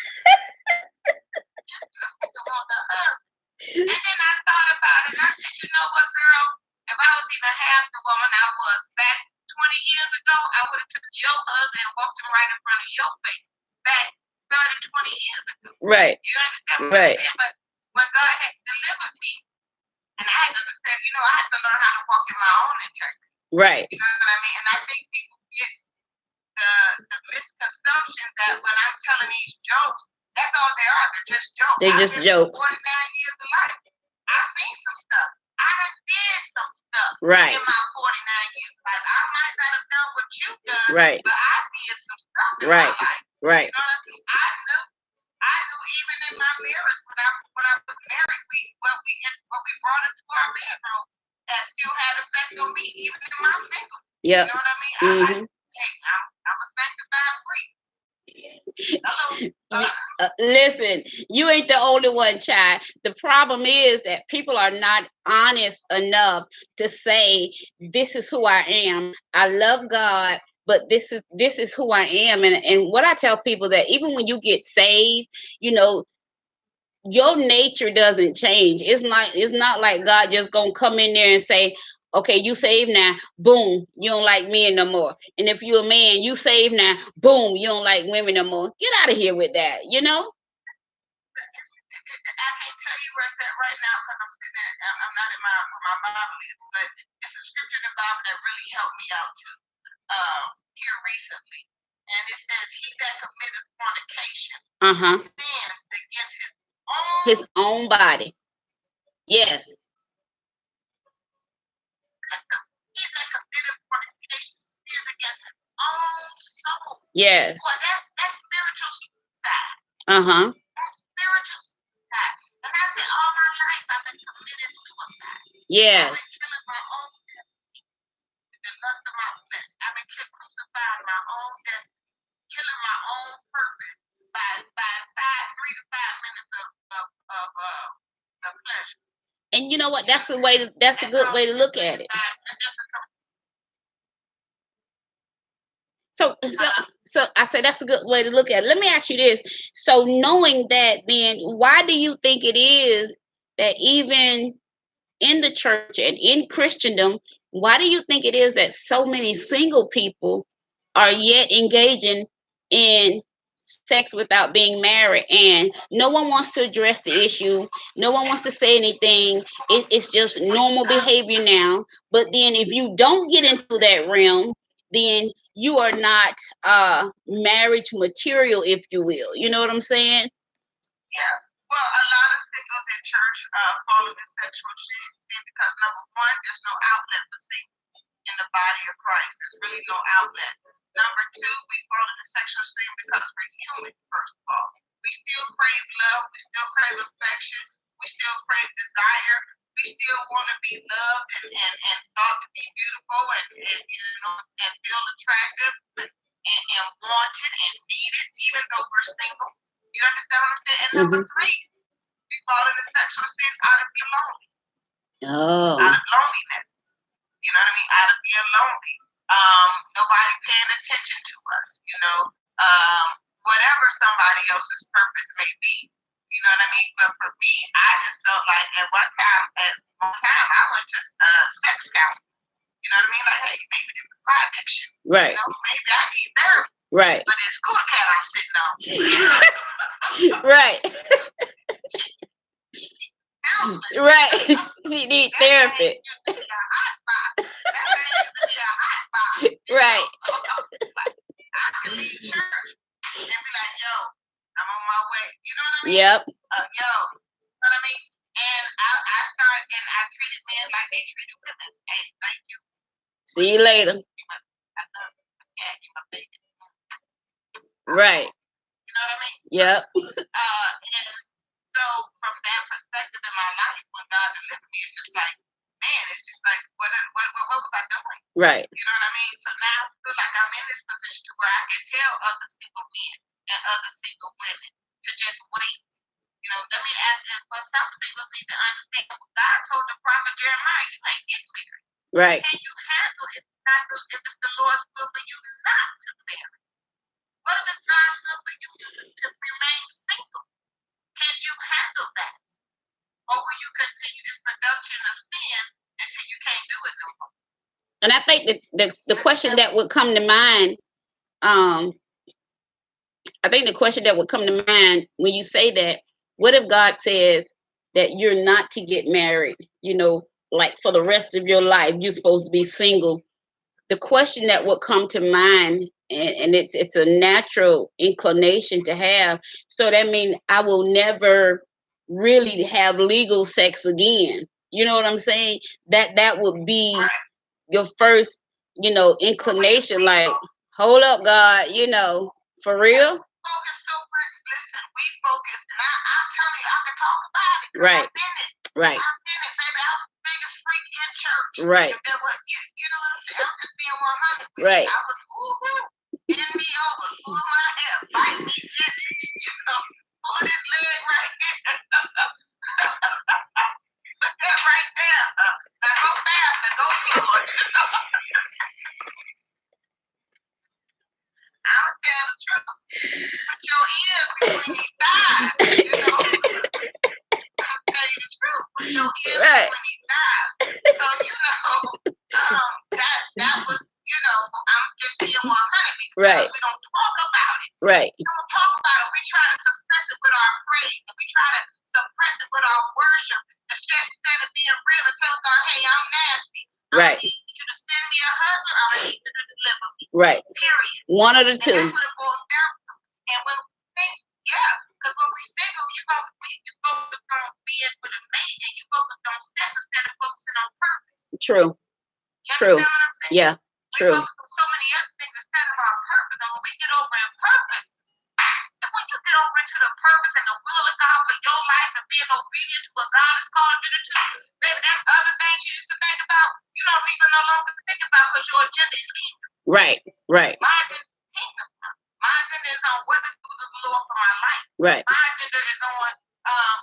And then I thought about it. And I said, you know what, girl? If I was even half the woman I was back 20 years ago, I would have took your husband and walked him right in front of your face back 30, 20 years ago. Right. You understand what Right. I'm saying? But when God had delivered me, and I had to understand, I had to learn how to walk in my own integrity. Right. You know what I mean? And I think people get the misconception that when I'm telling these jokes, that's all they are. They're just jokes. They're just jokes. 49 years of life. I've seen some stuff. I done did some stuff Right. in my 49 years of life. I might not have done what you've done, Right. but I did some stuff in Right. my life. Right. You know what I mean? I knew even in my marriage when I was married, what we brought into our bedroom that still had effect on me even in my single. Yep. You know what I mean? Mm-hmm. I'm a sanctified freak. Hello. Listen, you ain't the only one, child. The problem is that people are not honest enough to say, this is who I am. I love God, but this is who I am. And what I tell people that even when you get saved, your nature doesn't change. It's not like God just gonna come in there and say, okay, you saved now, boom, you don't like men no more. And if you're a man, you saved now, boom, you don't like women no more. Get out of here with that, I can't tell you where it's at right now because I'm sitting there. I'm not where my Bible is, but it's a scripture in the Bible that really helped me out too here recently. And it says, he that committeth fornication sins against his own body. Yes. He that committeth fornication sins against his own soul. Yes. Well, that's spiritual suicide. That's spiritual suicide. And I said, all my life I've been committing suicide. Yes. I've been killing my own destiny with the lust of my flesh. I've been crucifying my own destiny, killing my own purpose by 3 to 5 minutes of pleasure. And you know what? That's a good way to look at it. So I said that's a good way to look at it. Let me ask you this. So knowing that, then why do you think it is that even in the church and in Christendom, why do you think it is that so many single people are yet engaging in sex without being married, and no one wants to address the issue, no one wants to say anything, it's just normal behavior now? But then if you don't get into that realm, then you are not marriage material, if you will. You know what I'm saying? Yeah. Well, a lot of singles in church fall into sexual sin because number one, there's no outlet for sin in the body of Christ. There's really no outlet. Number two, we fall into sexual sin because we're human, first of all. We still crave love. We still crave affection. We still crave desire. we still want to be loved and thought to be beautiful and feel attractive and wanted and needed, even though we're single. You understand what I'm saying? And number three, we fall into sexual sin out of being lonely. Oh. Out of loneliness. You know what I mean? Out of being lonely. Nobody paying attention to us, whatever somebody else's purpose may be. You know what I mean? But for me, I just felt like at one time I went to sex counseling. You know what I mean? Like, hey, maybe this is my addiction. Right. Maybe I need therapy. Right. But it's cool cat I'm sitting on. Right. Right. She need therapy. Right. I can leave church and be like, yo, I'm on my way. You know what I mean? Yep. You know what I mean? And I started, and I treated men like they treated women. Hey, thank you. See you later. Right. You know what I mean? Yep. And so from that perspective in my life, when God delivered me, it's just like, man, it's just like, what was I doing? Right. You know what I mean? So now I feel like I'm in this position where I can tell other single men and other single women to just wait. But some singles need to understand what God told the prophet Jeremiah, you ain't getting married. Right. Can you handle it? If it's the Lord's will for you not to marry? What if it's God's will for you to remain single? Can you handle that? Or will you continue this production of sin until you can't do it no more? And I think that the question that would come to mind, I think the question that would come to mind when you say that, what if God says that you're not to get married, like for the rest of your life, you're supposed to be single? The question that would come to mind, and it's a natural inclination to have, so that means I will never really have legal sex again. You know what I'm saying? That would be your first, inclination, like, hold up, God, for real? Focus so much. Listen, we focus, and I'm telling you, I can talk about it. Right. I've been it. Right. I've been it, baby. I was the biggest freak in church. Right. You know what I'm saying? I'm just being 100. Right. I was bend me over, pull my hair, bite me, pull this leg right here. Put that right there. Now go faster, go slower. I'll tell the truth. Put your ears between these thighs, I'll tell you the truth. Put your ears between these thighs. So, that was, I'm just being 100 because we don't talk about it. Right. We don't talk about it. We try to suppress it with our praise. And we try to suppress it with our worship. Instead of being real and telling God, hey, I'm nasty. Right. I need you to send me a husband, or I need you to deliver me. Right. Period. One of the two. And that's what it boils down to. And when we think, because when we single, you focus on being with a mate, and you focus on sex instead of focusing on purpose. True. You True. understand what I'm saying? Yeah. True. We focus on so many other things instead of our purpose. And when we get over in purpose, and when you get over into the purpose and the will of God for your life and being obedient to what God has called you to do, baby, that's other things you used to think about, you don't even no longer think about because your agenda is kingdom. Right. Right. My agenda is kingdom. My agenda is on what is the Lord for my life. Right. My agenda is on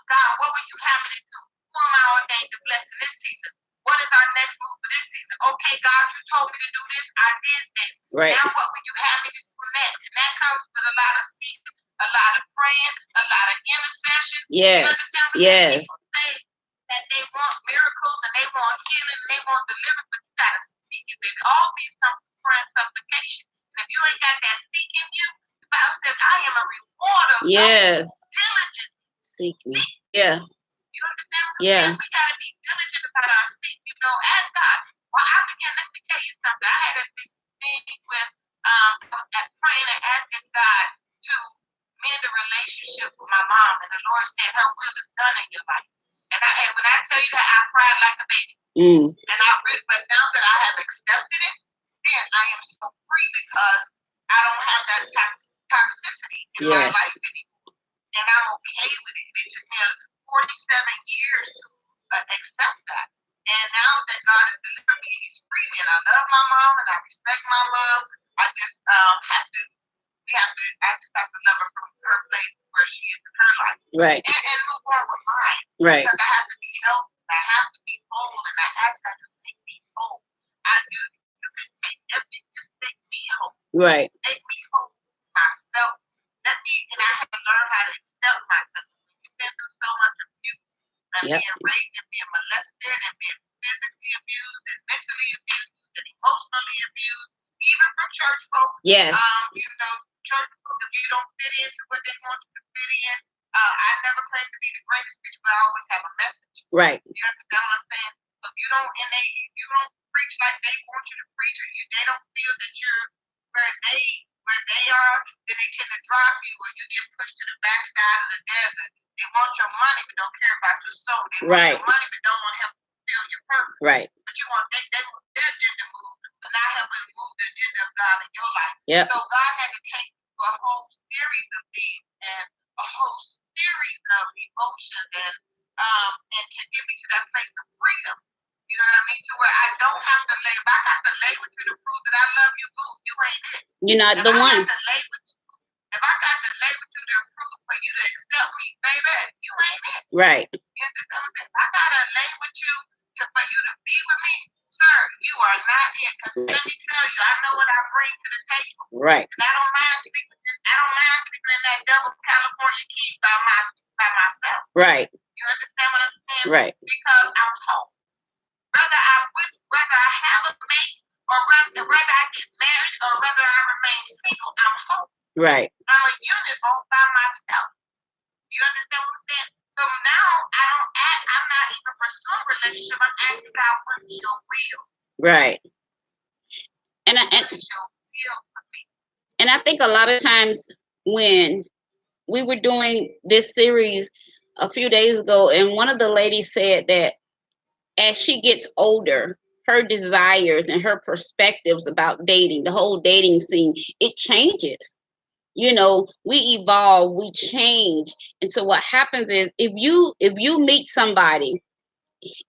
God, what would you have me to do? Who am I ordained to bless in this season? What is our next move for this season? Okay, God, you told me to do this. I did this. Right. Now what would you have me to do next? And that comes with a lot of seeking, a lot of praying, a lot of intercession. Yes. You understand what people say that they want miracles and they want healing and they want deliverance, but you gotta seek it, baby. All these come from prayer and supplication. And if you ain't got that seek in you, the Bible says, I am a rewarder of diligence. Seeking. Yeah. You understand what I'm saying? We gotta be diligent about our seek. Ask God. Well, let me tell you something. I had a thing with praying and asking God to mend a relationship with my mom, and the Lord said her will is done in your life. And when I tell you that, I cried like a baby. But now that I have accepted it, then I am so free because I don't have that toxicity in my life anymore. And I'm okay with it. It took me 47 years to accept that. And now that God has delivered me, He's freed me, and I love my mom and I respect my mom. I just I just have to love her from her place where she is in her life. Right. And move on with mine. Right. Because I have to be healthy, I have to be whole, and I ask God to make me whole. I knew you could take everything, just make me whole. Right. Make me whole myself. And I have to learn how to accept myself. You've been through so much abuse and being raped and being molested and being physically abused and mentally abused and emotionally abused, even from church folks. Yes. Church folks, if you don't fit into what they want you to fit in, I never claim to be the greatest preacher, but I always have a message. Right. You understand what I'm saying? So if you don't preach like they want you to preach, or they don't feel that you're where they are, then they tend to drop you, or you get pushed to the backside of the desert. They want your money but don't care about your soul. They want your money but don't want to help fulfill your purpose. Right. But you want they want their agenda moved, but not helping move the agenda of God in your life. Yep. So God had to take you through a whole series of things and a whole series of emotions and to get me to that place of freedom. You know what I mean? To where I don't have to lay. If I have to lay with you to prove that I love you, boo, you ain't it. You're not the one. If I got to lay with you to prove for you to accept me, baby, you ain't it. Right. You understand what I'm saying? If I got to lay with you for you to be with me, sir, you are not it. Because let me tell you, I know what I bring to the table. Right. And I don't mind sleeping in that double California key by myself. Right. You understand what I'm saying? Right. Because I'm home. Whether I have a mate or whether I get married or whether I remain single, I'm home. Right. I'm a unit all by myself. You understand what I'm saying? So now I'm not even pursuing a relationship. I'm asking God, what is your will? Right. And I think a lot of times when we were doing this series a few days ago, and one of the ladies said that as she gets older, her desires and her perspectives about dating, the whole dating scene, it changes. We evolve, we change. And so what happens is if you meet somebody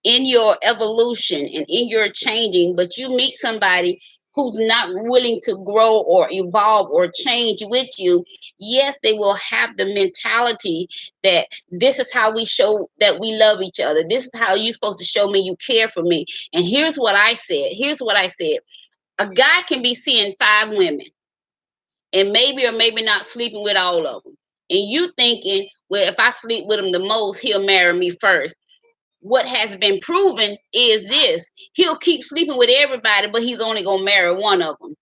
in your evolution and in your changing, but you meet somebody who's not willing to grow or evolve or change with you, yes, they will have the mentality that this is how we show that we love each other. This is how you're supposed to show me you care for me. And here's what I said. A guy can be seeing 5 women and maybe or maybe not sleeping with all of them. And you thinking, well, if I sleep with him the most, he'll marry me first. What has been proven is this: he'll keep sleeping with everybody, but he's only gonna marry one of them.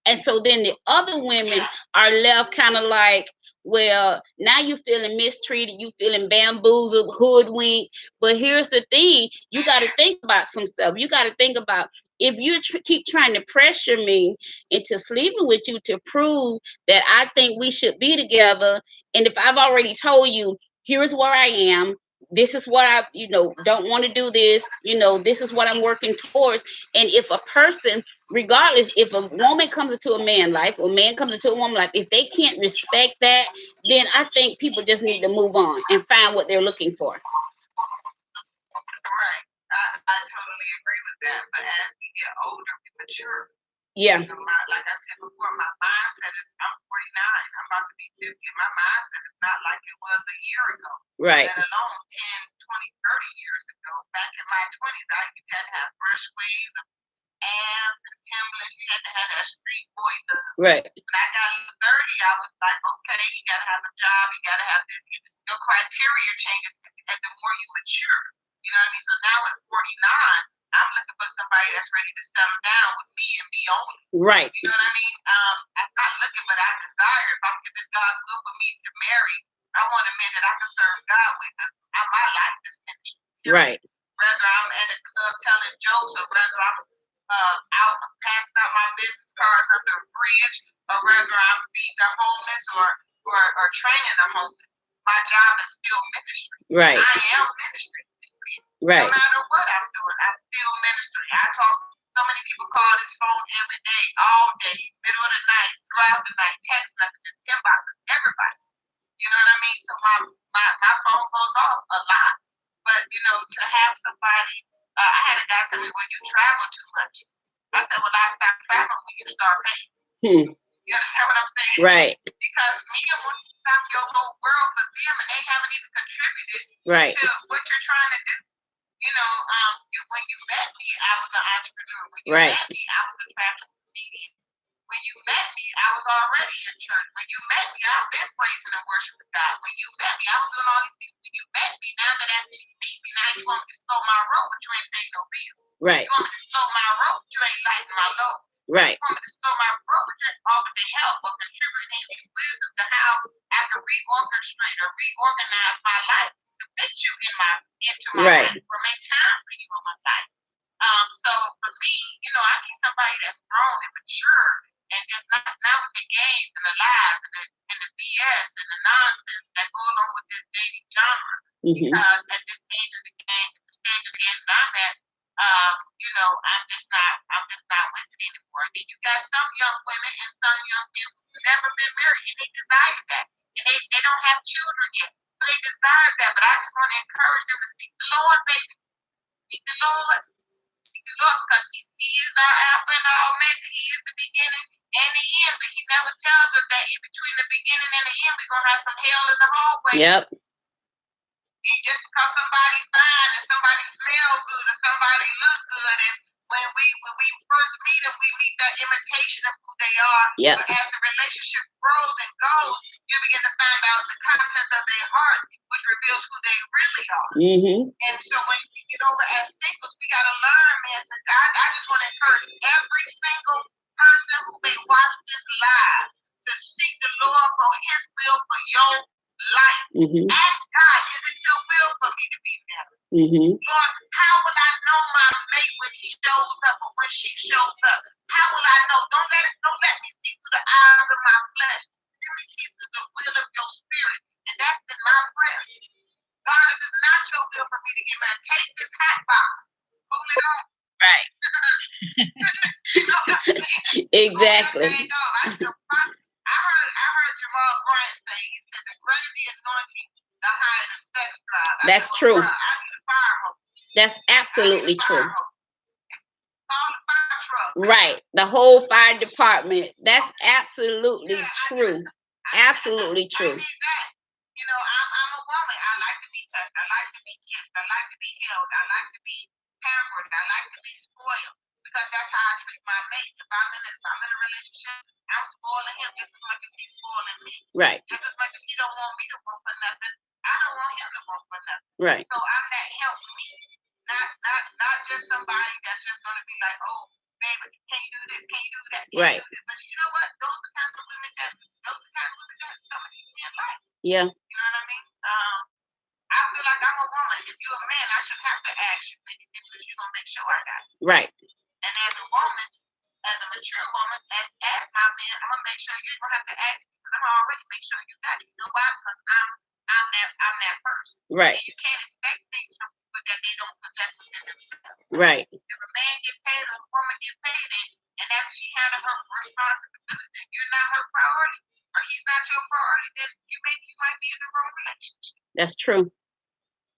And so then the other women are left kind of like, well, now you feeling mistreated, you feeling bamboozled, hoodwinked. But here's the thing: you got to think about some stuff. You got to think about, if you keep trying to pressure me into sleeping with you to prove that I think we should be together, and if I've already told you, here's where I am, this is what I, don't want to do this, this is what I'm working towards. And if a person, regardless, if a woman comes into a man's life or a man comes into a woman's life, if they can't respect that, then I think people just need to move on and find what they're looking for. Right. I totally agree with that. But as we get older, we mature. Yeah. Like I said before, my mindset is, I'm 49. I'm about to be 50. My mindset is not like it was a year ago. Right. Let alone 10, 20, 30 years ago. Back in my 20s, you had to have fresh waves of abs and Timberlands. You had to have that street boy look. Right. When I got to 30, I was like, okay, you got to have a job. You got to have this. Your criteria changes as the more you mature. You know what I mean? So now at 49, I'm looking for somebody that's ready to settle down with me and be on it. Right. You know what I mean? I'm not looking, but I desire, if it's God's will for me to marry, I want a man that I can serve God with. My life is finished. Right. Whether I'm at a club telling jokes, or whether I'm out passing out my business cards under a bridge, or whether I'm feeding the homeless or training the homeless, my job is still ministry. Right. I am ministry. Right. No matter what I'm doing, I'm still ministry. I talk. So many people call this phone every day, all day, middle of the night, throughout the night, text messages, inboxes, everybody. You know what I mean? So my phone goes off a lot. But to I had a guy tell me, well, you travel too much. I said, well, I stopped traveling when you start paying. You understand what I'm saying? Right. Because me and want to stop your whole world for them, and they haven't even contributed Right. to what you're trying to do. You know, when you met me, I was an entrepreneur. When you Right. met me, I was a traveling comedian. When you met me, I was already in church. When you met me, I've been praising and worshiping God. When you met me, I was doing all these things. When you met me, now that after you meet me, now you want me to slow my road, but you ain't paying no bill. Right. You want me to slow my road, but you ain't lighting my load. Right. You want me to slow my road, but you ain't offering to help or contributing any wisdom to how I can reorchestrate or reorganize my life to fit you into my Right. life or make time for you in my life. So for me, you know, I need somebody that's grown and mature and just not with the games and the lies and the BS and the nonsense that go along with this dating genre. Because at this age of the game, the stage of the game that I'm at, you know, I'm just not with it anymore. And then you got some young women and some young men who've never been married and they desire that. And they don't have children yet. But they desire that. But I just want to encourage them to seek the Lord, baby. Seek the Lord. Seek the Lord, because he is our Alpha and our Omega. He is the beginning and the end. But he never tells us that in between the beginning and the end, we're going to have some hell in the hallway. Yep. And just because somebody's fine and somebody smells good or somebody look good, and when we first meet them, we meet that imitation of who they are. Yep. But as the relationship grows and goes, you begin to find out the contents of their heart, which reveals who they really are. And so when you get over as singles, we got to learn, man. I just want to encourage every single person who may watch this live to seek the Lord for his will for your life. Ask God, is it your will for me to be there? Lord, how will I know my mate when he shows up or when she shows up? How will I know? Don't let me see through the eyes of my flesh. Let me see through the will of your spirit. And that's been my prayer. God, it is not your will for me to get married. Take this hat box. Move it on. Right. You know what I'm saying? Exactly. I heard Jamal Bryant say, he said, the greater the anointing, the higher the sex drive. That's true. I need a fire hose. That's absolutely true. Call the fire truck. Right. The whole fire department. That's absolutely true. Absolutely true. I need that. You know, I'm a woman. I like to be touched. I like to be kissed. I like to be held. I like to be pampered. I like to be spoiled. Because that's how I treat my mate. If I'm in a relationship, I'm spoiling him just as much as he's spoiling me. Right. Just as much as he don't want me to work for nothing, I don't want him to work for nothing. Right. So I'm that help me. Not just somebody that's just gonna be like, oh, baby, can you do this? Can you do that? Can right. you do this? But you know what? Those are the kind of women that some of these men like. Yeah. You know what I mean? I feel like I'm a woman. If you're a man, I should have to ask you anything because you're gonna make sure I got it. Right. And as a woman, as a mature woman, as my man, I'm gonna make sure you ain't gonna have to ask me because I'm gonna already make sure you got it. You know why? Because I'm that person. Right. And you can't expect things from people that they don't possess within themselves. Right. If a man get paid or a woman get paid, and after she handle her responsibility, and you're not her priority, or he's not your priority, then you might be in the wrong relationship. That's true.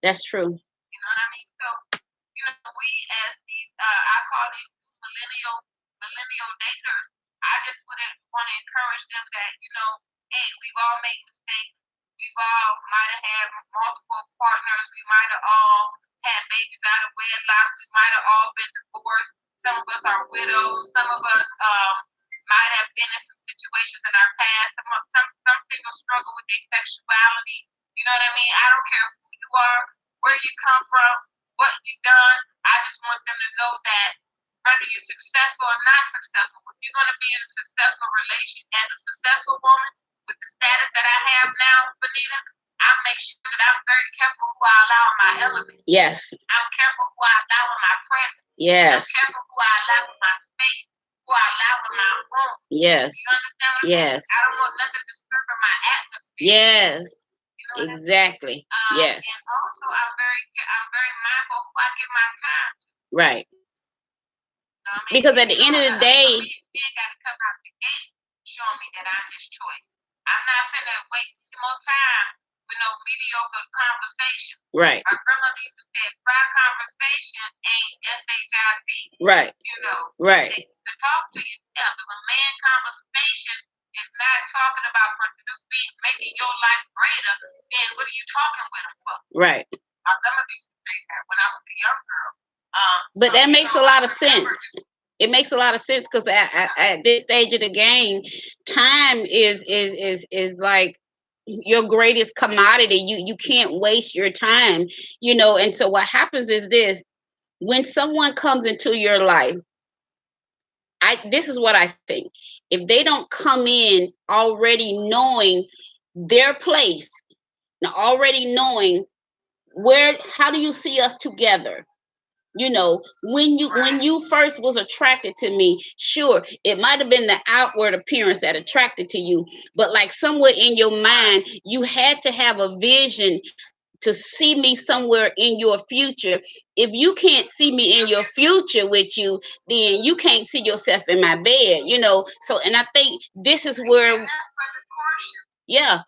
That's true. You know what I mean? So, you know, we as these, I call these millennial daters, I just want to encourage them that, you know, hey, we've all made mistakes. We've all might have had multiple partners. We might have all had babies out of wedlock. We might have all been divorced. Some of us are widows. Some of us might have been in some situations in our past. Some singles struggle with their sexuality. You know what I mean? I don't care who you are, where you come from, what you've done. I just want them to know that whether you're successful or not successful, if you're going to be in a successful relation as a successful woman with the status that I have now, Benita, I make sure that I'm very careful who I allow in my element. Yes. I'm careful who I allow in my presence. Yes. I'm careful who I allow in my space, who I allow in my home. Yes. You understand what I'm saying? I don't want nothing disturbing my atmosphere. Yes. You know exactly. Yes. And also, I'm very mindful who I give my time to. Right. You know what I mean? Because at the end of the day, he got to come out the gate showing me that I'm his choice. I'm not finna waste any more time with no mediocre conversation. Right. Our grandmother used to say, "Dry conversation ain't SHIT." Right. You know. Right. To talk to yourself. If a man conversation is not talking about making your life greater, then what are you talking with him for? Right. My grandmother used to say that when I was a young girl. But that makes a lot of sense. It makes a lot of sense because at this stage of the game, time is like your greatest commodity. You can't waste your time, you know. And so what happens is this: when someone comes into your life, this is what I think. If they don't come in already knowing their place, now already knowing how do you see us together? You know, when you first was attracted to me, sure, it might have been the outward appearance that attracted to you, but like somewhere in your mind, you had to have a vision to see me somewhere in your future. If you can't see me in your future with you, then you can't see yourself in my bed, you know. So, and I think this is where, yeah.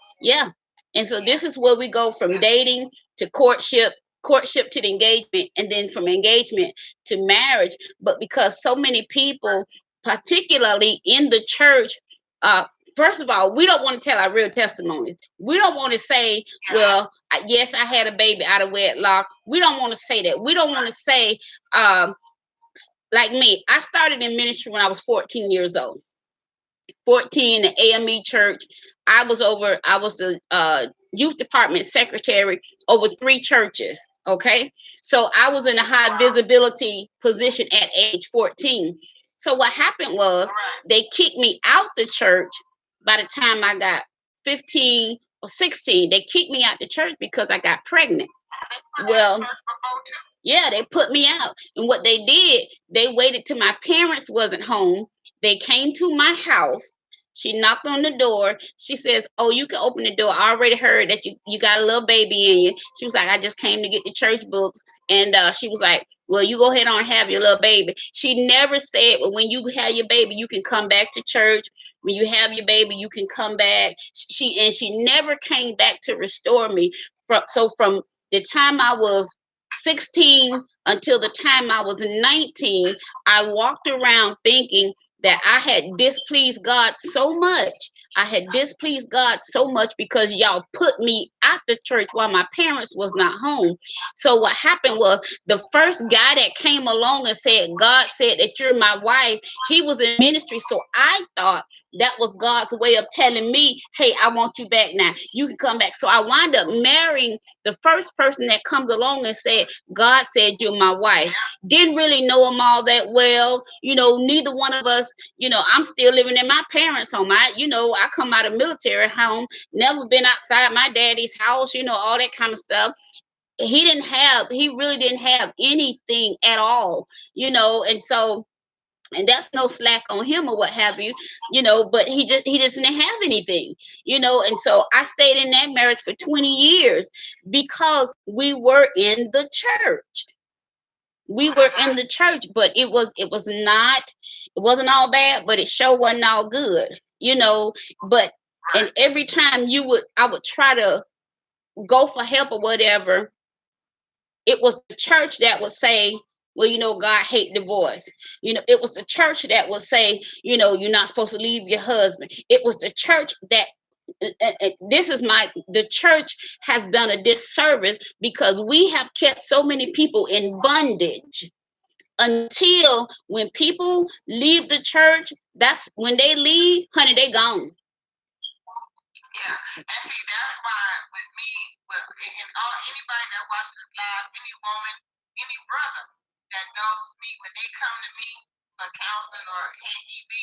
And so this is where we go from dating to courtship to the engagement, and then from engagement to marriage. But because so many people, particularly in the church, first of all, we don't want to tell our real testimonies. We don't want to say, well, yes, I had a baby out of wedlock. We don't want to say that. We don't want to say, like me, I started in ministry when I was 14 years old. 14 in the AME church. I was the youth department secretary over 3 churches. Okay. So I was in a high visibility position at age 14. So what happened was they kicked me out the church by the time I got 15 or 16. They kicked me out the church because I got pregnant. Well, yeah, they put me out. And what they did, they waited till my parents wasn't home. They came to my house. She knocked on the door. She says, "Oh, you can open the door. I already heard that you got a little baby in you." She was like, "I just came to get the church books." And she was like, "Well, you go ahead on and have your little baby." She never said, "Well, when you have your baby, you can come back to church. When you have your baby, you can come back." She never came back to restore me. From the time I was 16 until the time I was 19, I walked around thinking that I had displeased God so much. I had displeased God so much because y'all put me at the church while my parents was not home. So what happened was the first guy that came along and said, "God said that you're my wife," he was in ministry. So I thought that was God's way of telling me, "Hey, I want you back now. You can come back." So I wound up marrying the first person that comes along and said, "God said you're my wife." Didn't really know him all that well. You know, neither one of us, you know, I'm still living in my parents' home. I come out of military home, never been outside my daddy's house, you know, all that kind of stuff. He really didn't have anything at all, you know, and that's no slack on him or what have you, you know, but he just didn't have anything, you know. And so I stayed in that marriage for 20 years because we were in the church. We were in the church, but it wasn't all bad, but it sure wasn't all good, you know. But and every time I would try to go for help or whatever, it was the church that would say, "Well, you know, God hate divorce." You know, it was the church that would say, you know, "You're not supposed to leave your husband." It was the church that the church has done a disservice because we have kept so many people in bondage until when people leave the church, that's when they leave, honey, they gone. Yeah, and see, that's why with me, anybody that watches this live, any woman, any brother that knows me, when they come to me for counseling or hey, EB,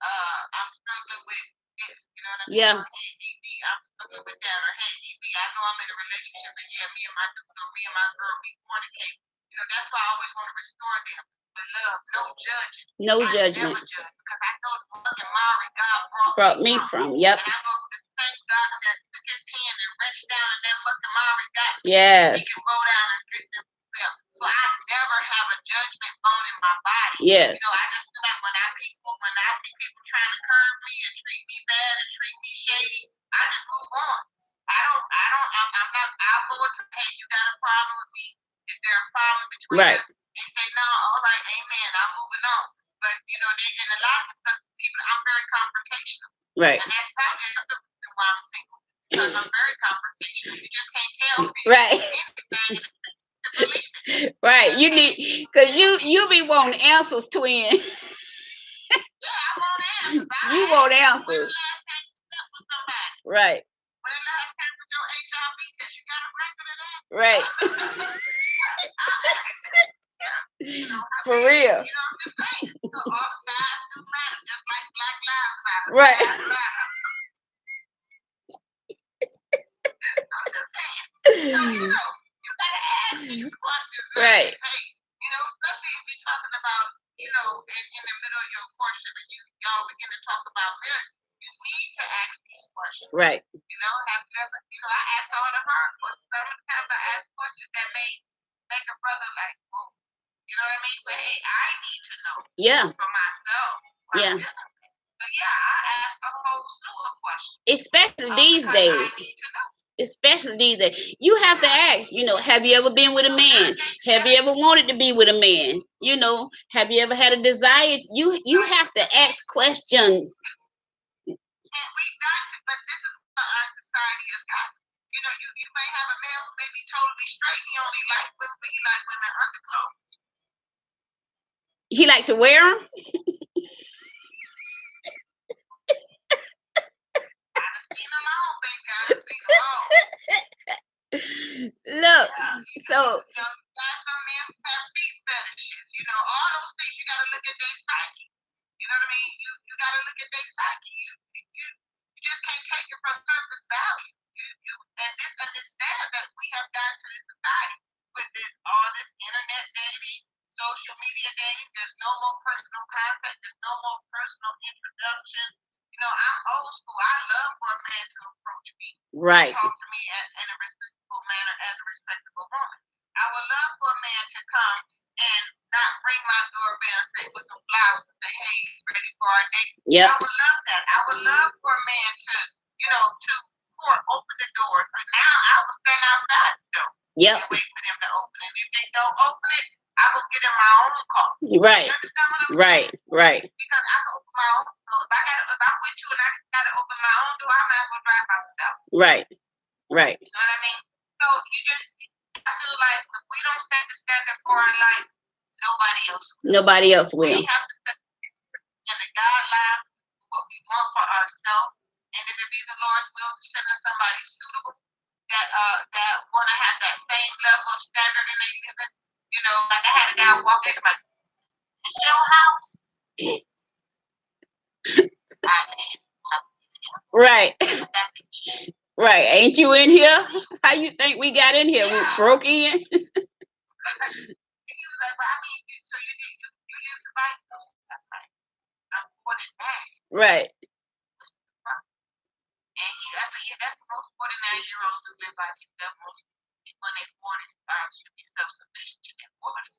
I'm struggling with this, you know what I mean? Yeah. Or, hey, EB, I'm struggling with that, or hey, EB, I know I'm in a relationship, and yeah, me and my girl, we fornicate. You know, that's why I always want to restore them. But love, no judging. No judgment. I never judge because I know the fucking Mary God brought me from. Yep. And I know the same God that took his hand and reached down and that fucking Mary got me. Yes. He can go down and get them well. So I never have a judgment bone in my body. Yes. You know, I just feel like when I see people trying to curb me and treat me bad and treat me shady, I just move on. I'm Right. They say, no, all right, amen, I'm moving on. But, you know, and a lot of people, I'm very confrontational. Right. And that's probably another reason why I'm single. Because I'm very confrontational. You just can't tell me right. anything to believe it. Right. You need, because you be wanting answers, twin. Yeah, I want answers. You want When answers. the last time you slept with somebody? Right. When the last time with your HIV test, you got a record of that? Right. You know, For real. You know, I'm just saying. You know, all sides do matter, just like Black Lives Matter. Right. Lives matter. I'm just saying. So, you know, you gotta ask these questions. Right. Hey, you know, especially if you're talking about, you know, in the middle of your courtship and y'all begin to talk about marriage, you need to ask these questions. Right. You know, have you ever, you know, I ask all the hard questions. Sometimes I ask questions that may make a brother like, oh, you know what I mean? But hey, I need to know Yeah. for myself. Yeah. So yeah, I ask a whole slew of questions. Especially these days. I need to know. Especially these days. You have to ask, you know, have you ever been with a man? Have you ever wanted to be with a man? You know, have you ever had a desire? You have to ask questions. And we got to, but this is what our society has got. You know, you may have a man who may be totally straight. He only like women, but he like women underclothes. He like to wear them? Look, so some men have feet fetishes, you know, all those things. You got to look at their psyche. You know what I mean? You got to look at their psyche. You just can't take it for surface value. And just understand that we have gotten to this society with all this internet dating, social media dating. There's no more personal contact. There's no more personal introduction. You know, I'm old school. I love for a man to approach me, right. talk to me in a respectful manner as a respectable woman. I would love for a man to come and not ring my doorbell and say with some flowers and say, hey, ready for our date? Yep. I would love that. I would love for a man to, you know, open the doors. But now I will stand outside the door. Yep. And wait for them to open it. If they don't open it, I will get in my own car. Right. You understand what I'm saying? Right. Right. Because I can open my own door. If I'm with you and I gotta open my own door, I might as well drive myself. Right. Right. You know what I mean? So I feel like if we don't set the standard for our life, nobody else will. Nobody else will. We have to set in the guidelines what we want for ourselves, and if it be the Lord's will to send us somebody suitable that want to have that same level of standard in their living. You know, like I had a guy walk in my it's your house. Right. Right. Ain't you in here? How you think we got in here? Yeah. We broke in? And he was like, well, I mean, so you live the bike? I'm more than that. Right. And I said, yeah, that's the most 49-year-olds who live by themselves. Most people when they're 40 should be self-sufficient in their 40s.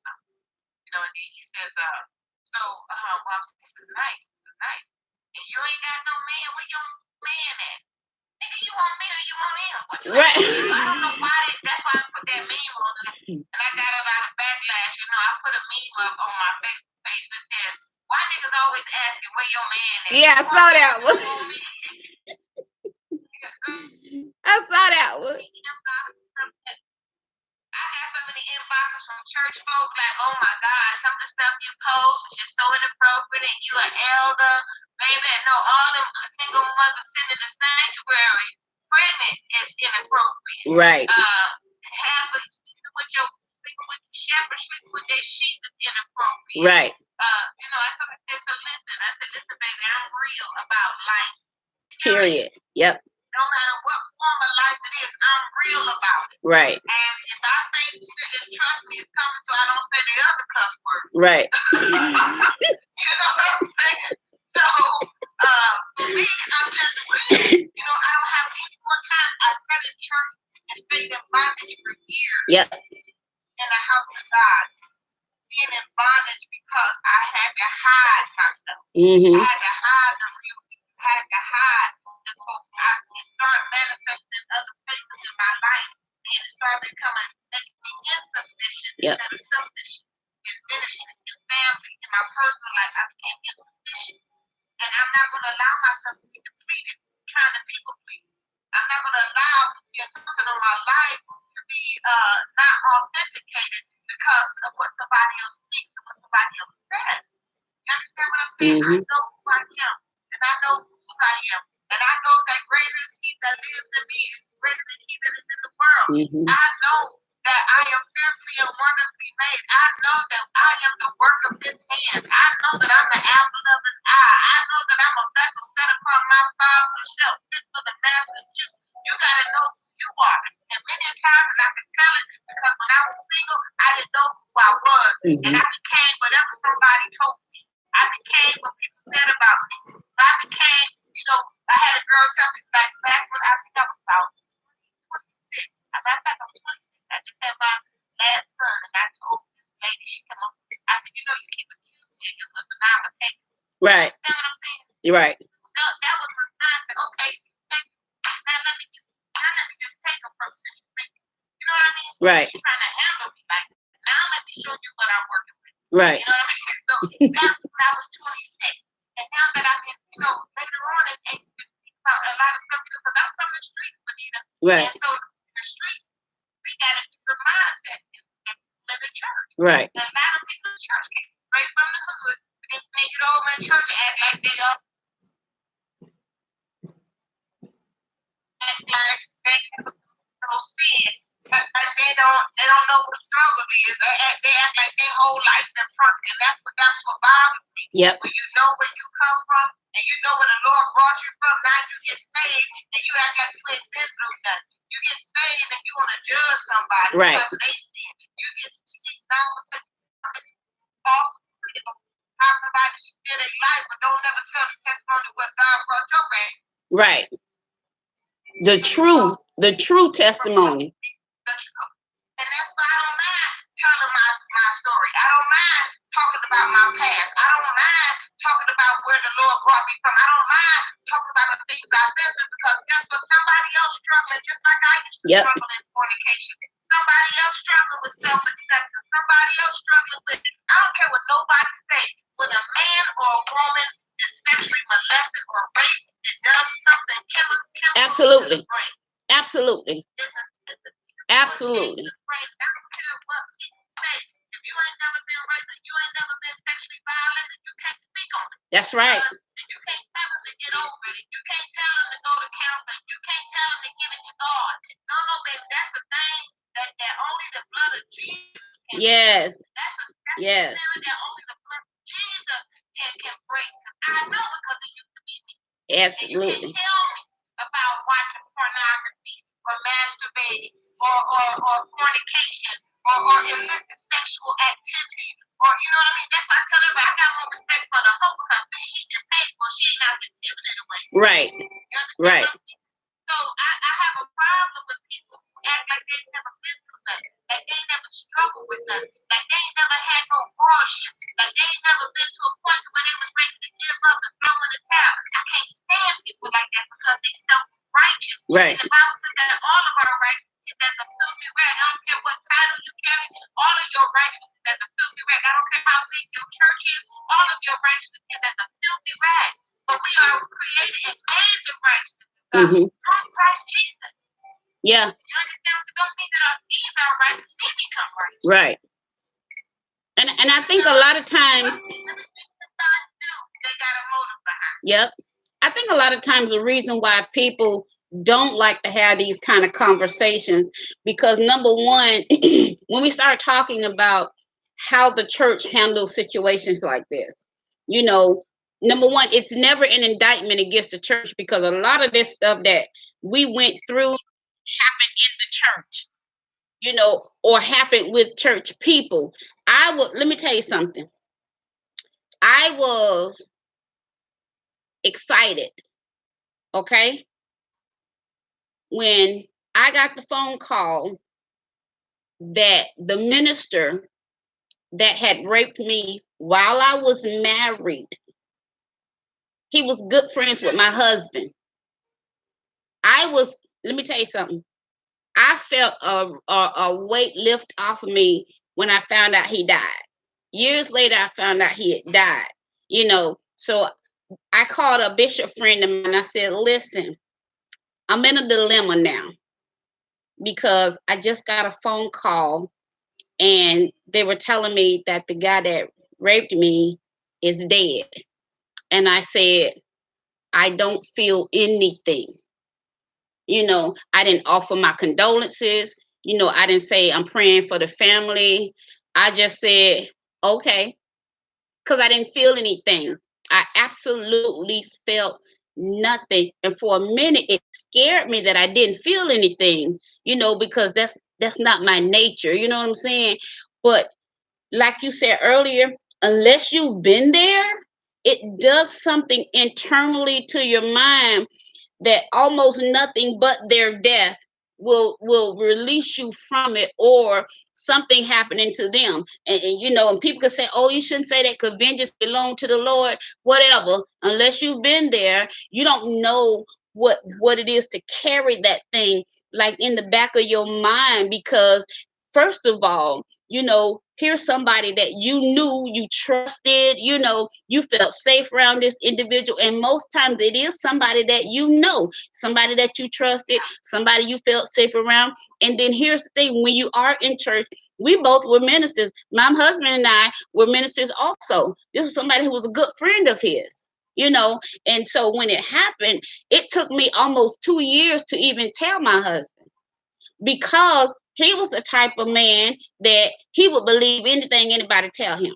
You know, and then he says, well, this is nice. And you ain't got no man. Where your man at? Nigga, you want me or you want him? What you right. I don't know why. That's why I put that meme on it. And I got a lot of backlash. You know, I put a meme up on my Facebook page that says, why niggas always asking where your man is? Yeah, I saw that one. I saw that one. I got so many inboxes from church folk like, oh my God, some of the stuff you post is just so inappropriate and you an elder. Baby, no, all them single mothers sitting in the sanctuary pregnant is inappropriate. Right. Half of sleeping with your shepherd, sleeping with their sheep is inappropriate. Right. You know, I said, listen, baby, I'm real about life. Period. Yep. No matter what form of life it is, I'm real about it. Right. And if I say it's trust me, it's coming, so I don't say the other cuss words. Right. You know what I'm saying? So, for me, I'm just real. You know, I don't have any more time. I sat in church and stayed in bondage for years. Yep. In the house of God. Being in bondage because I had to hide myself. Mm-hmm. I had to hide the real people. I had to hide. And so I started manifesting other places in my life. And it started making me insufficient instead of sufficient. my personal life, I became insufficient. And I'm not going to allow myself to be depleted trying to people please. I'm not going to allow the anointing on my life to be not authenticated because of what somebody else thinks or what somebody else says. You understand what I'm saying? I know who I am, and I know whose I am. And I know that greater is he that lives in me is greater than he that is in the world. I know that I am fearfully and wonderfully made. I know that I am the work of his hand. I know that I'm the apple of his eye. I know that I'm a vessel set upon my Father's shelf, fit for the master's use. You got to know who you are. And many times, and I can tell it because when I was single, I didn't know who I was. And I became whatever somebody told me. I became what people said about me. I became, I had a girl tell me like back when I think I was about 26. As a matter of fact, I was 26. I just had my last son, and I told this lady, she came up, I said, you keep accusing me of your husband, now I'm going to take it. Right. You understand what I'm saying? You're right. That was my mindset. Okay, thank you. Now let me just take a person. You know what I mean? Right. She's trying to handle me like that. Now let me show you what I'm working with. Right. You know what I mean? So that's when I was 26. And now that I'm in, later on, and you speak about a lot of stuff, because I'm from the streets, Benita. Right. And so in the streets, we got a different mindset in the church. Right. And a lot of people in the church came straight from the hood, and they get over in church and act like they are. Act like they don't see it. Like they don't know what struggle is. They act like their whole life is perfect, and that's what bothers me. Yep. When you know where you come from, and you know where the Lord brought you from, now you get saved, and you act like you ain't been through nothing. You get saved, and you want to judge somebody because they see it. You get saved, now it's false. How somebody should live their life, but don't ever tell the testimony what God brought your way. Right. The true testimony. And that's why I don't mind telling my story. I don't mind talking about my past. I don't mind talking about where the Lord brought me from. I don't mind talking about the things I've been through, because guess what? Somebody else struggling just like I used to struggle in fornication. Somebody else struggling with self-acceptance. Somebody else struggling with, I don't care what nobody say. When a man or a woman is sexually molested or raped, it does something chemical. Absolutely. To the brain. Absolutely. Absolutely. I don't care what people say. If you ain't never been raped, if you ain't never been sexually violated, you can't speak on it. That's right. You can't tell them to get over it. You can't tell them to go to counseling. You can't tell them to give it to God. No, baby, that's the thing that only the blood of Jesus can break. Yes. That's yes. the thing that only the blood of Jesus can break. I know because it used to be me. Absolutely. And you can't tell me about watching pornography or masturbating or fornication or illicit sexual activity, or you know what I mean? That's why I tell everybody I got more respect for the hoe, because she just paid for, she ain't out just giving it away. Right. You understand? Right. So I have a problem with people who act like they've never been through nothing, like they never struggled with nothing, like they ain't never had no hardship, like they ain't never been to a point where they was ready to give up and throw in the towel. I can't stand people like that because they self-righteous. Right. And the Bible says that all of our righteousness is as a filthy rag. I don't care what title you carry, all of your righteousness is as a filthy rag. I don't care how big your church is, all of your righteousness is as a filthy rag. But we are created and made in righteousness. Through Christ Jesus. Yeah. You understand? It don't mean that our deeds are righteous, we become righteous. Right. And I think a lot of times. Everything that God do, they got a motive behind. Yep. I think a lot of times the reason why people don't like to have these kind of conversations, because number one, when we start talking about how the church handles situations like this, number one, it's never an indictment against the church, because a lot of this stuff that we went through happened in the church, or happened with church people. Let me tell you something. I was excited, okay, when I got the phone call that the minister that had raped me while I was married, he was good friends with my husband. Let me tell you something. I felt a weight lift off of me when I found out he died. Years later, I found out he had died. You know, so I called a bishop friend of mine. I said, "Listen, I'm in a dilemma now because I just got a phone call, and they were telling me that the guy that raped me is dead." And I said, "I don't feel anything." You know, I didn't offer my condolences. You know, I didn't say I'm praying for the family. I just said, okay, because I didn't feel anything. I absolutely felt nothing. And for a minute, it scared me that I didn't feel anything, you know, because that's not my nature. You know what I'm saying? But like you said earlier, unless you've been there, it does something internally to your mind that almost nothing but their death will release you from it, or something happening to them. And you know, and people could say, oh, you shouldn't say that because vengeance belong to the Lord. Whatever. Unless you've been there, you don't know what it is to carry that thing like in the back of your mind. Because first of all, you know, here's somebody that you knew, you trusted, you know, you felt safe around this individual. And most times it is somebody that you know, somebody that you trusted, somebody you felt safe around. And then here's the thing, when you are in church, we both were ministers. My husband and I were ministers also. This was somebody who was a good friend of his, you know. And so when it happened, it took me almost 2 years to even tell my husband, because he was the type of man that he would believe anything anybody tell him.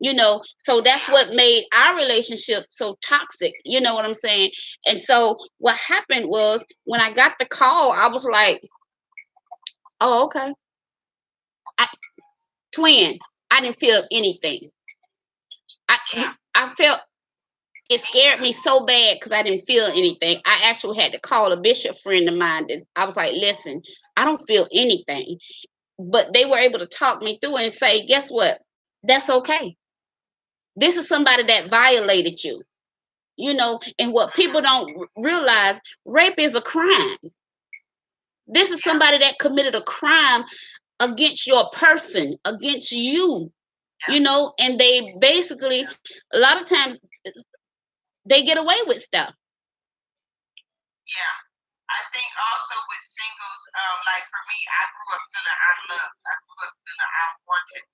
You know, so that's what made our relationship so toxic. You know what I'm saying? And so what happened was, when I got the call, I was like, oh, okay. Twin, I didn't feel anything. I felt, it scared me so bad because I didn't feel anything. I actually had to call a bishop friend of mine. I was like, listen, I don't feel anything. But they were able to talk me through and say, guess what? That's okay. This is somebody that violated you, you know. And what people don't realize, rape is a crime. This is somebody that committed a crime against your person, against you, you know. And they basically, a lot of times, they get away with stuff. Yeah. I think also with singles, like for me, I grew up feeling unloved. I grew up feeling unwanted.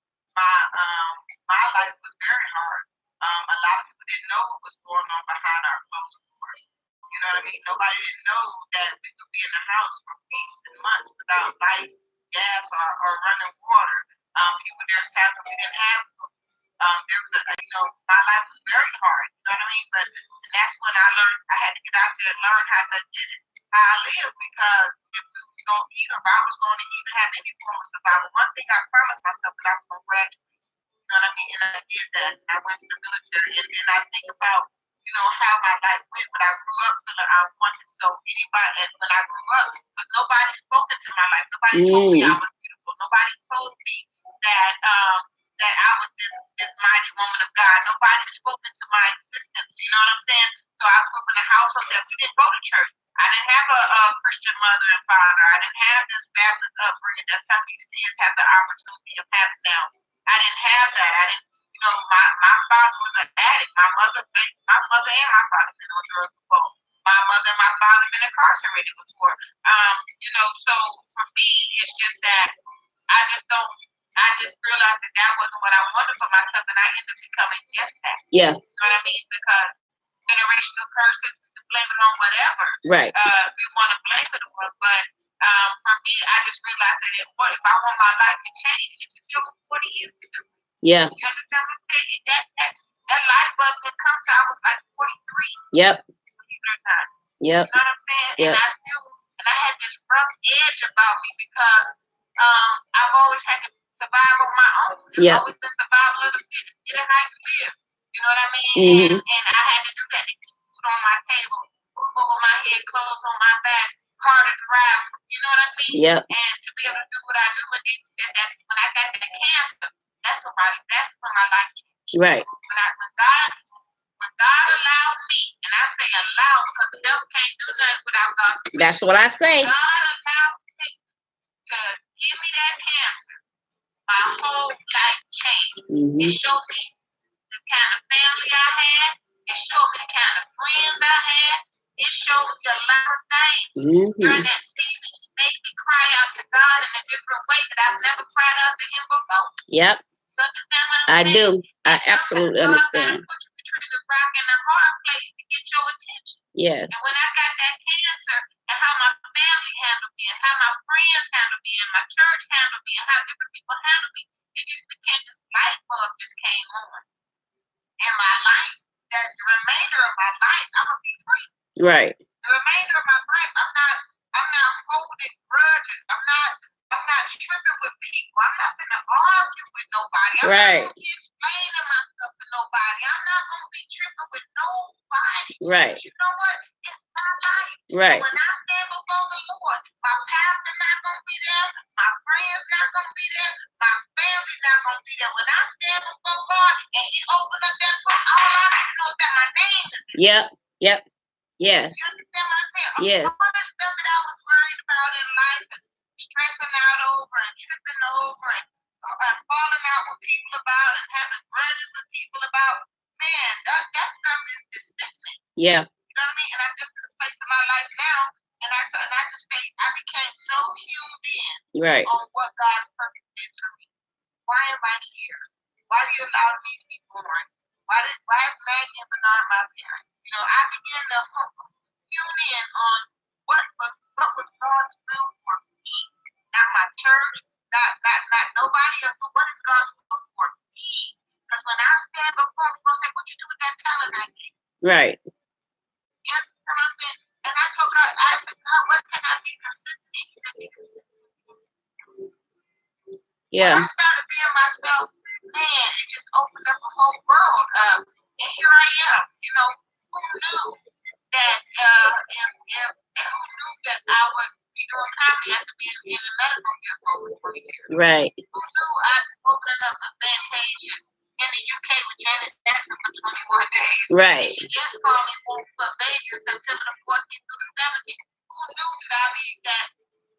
My life was very hard. A lot of people didn't know what was going on behind our closed doors. You know what I mean? Nobody didn't know that we could be in the house for weeks and months without light, gas, or running water. There's times when we didn't have food. There was my life was very hard. You know what I mean? But that's when I learned. I had to get out there and learn how to get it. How I live, because if we was going to eat, or if I was going to even have any form of survival, one thing I promised myself that I was going to graduate. You know what I mean? And I did that. I went to the military, and then I think about, you know, how my life went. But I grew up feeling I wanted. So anybody, and when I grew up, but nobody spoke into my life. Nobody told me I was beautiful. Nobody told me that that I was this mighty woman of God. Nobody spoke into my existence. You know what I'm saying? So I grew up in a household that we didn't go to church. I didn't have a Christian mother and father. I didn't have this Baptist upbringing that some of these kids have the opportunity of having now. I didn't have that. I didn't, you know, my father was an addict. My mother and my father been on drugs before. My mother and my father been incarcerated before. You know, so for me, it's just that I just realized that that wasn't what I wanted for myself, and I ended up becoming just that. Yeah. You know what I mean? Because generational curses, we can blame it on whatever. Right. We want to blame it on, but for me, I just realized that if I want my life to change, it took over 40 years to do. Yeah. You understand what I'm saying? That life bug that comes to, I was like 43. Yep. Believe it or not. Yep. You know what I'm saying? Yep. And I had this rough edge about me, because I've always had to survive on my own. It's always been survival of the fittest. Get it how you live. You know what I mean? Mm-hmm. And I had to do that to keep food on my table, roof over my head, clothes on my back, car to drive. You know what I mean? Yep. And to be able to do what I do, and that's when I got that cancer. That's when my life changed. Right. When God allowed me, and I say allowed because the devil can't do nothing without God's permission. That's what I say. God allowed me to give me that cancer. my whole life changed. Mm-hmm. It showed me the kind of family I had. It showed me the kind of friends I had. It showed me a lot of things. Mm-hmm. During that season, it made me cry out to God in a different way that I've never cried out to Him before. Yep. You understand what I'm I saying? do. I absolutely understand. God put you between the rock and the hard place to get your attention. Yes. And when I got that cancer, and how my family handled me, and how my friends handled me, and my church handled me, and how different people handled me, it just became this light bulb just came on in my life. That the remainder of my life, I'm gonna be free. Right. The remainder of my life, I'm not holding grudges. I'm not tripping with people. I'm not gonna argue with nobody. I'm Right. not gonna be explaining myself to nobody. I'm not gonna be tripping with nobody. Right. You know what? It's my life. Right. When I stand before the Lord, my pastor not gonna be there, my friends not gonna be there, my family not gonna be there. When I stand before God and He open up that book, all I need to know is that my name is there. Yep. Yep. Yes. You understand what I'm saying? Yes. All the stuff that I was worried about in life and stressing out over and tripping over and falling out with people about and having grudges with people about, man, that stuff is sickening. Yeah. You know what I mean? And I'm just in a place in my life now, and I just say I became so humed in Right. on what God's purpose is for me. Why am I here? Why do you allow me to be born? Why is Maggie and Bernard my parents? You know, I began to tune in on what was God's will for me, not my church, not nobody else, but what is God's will for me? Because when I stand before Him, He's gonna say, "What you do with that talent I gave?" Right. You understand what I'm saying? And I told God, I said, God, what can I be consistent in? He said, be consistent. Yeah. When I started being myself, man, it just opened up a whole world. And here I am. You know, who knew that who knew that I would be doing comedy after being in the medical field for over 20 years? Right. Who knew I'd be opening up a Fantasia in the UK with Janet Jackson for 21 days? Right. She just called me for Vegas September the 14th through the 17th. Who knew that I'd be that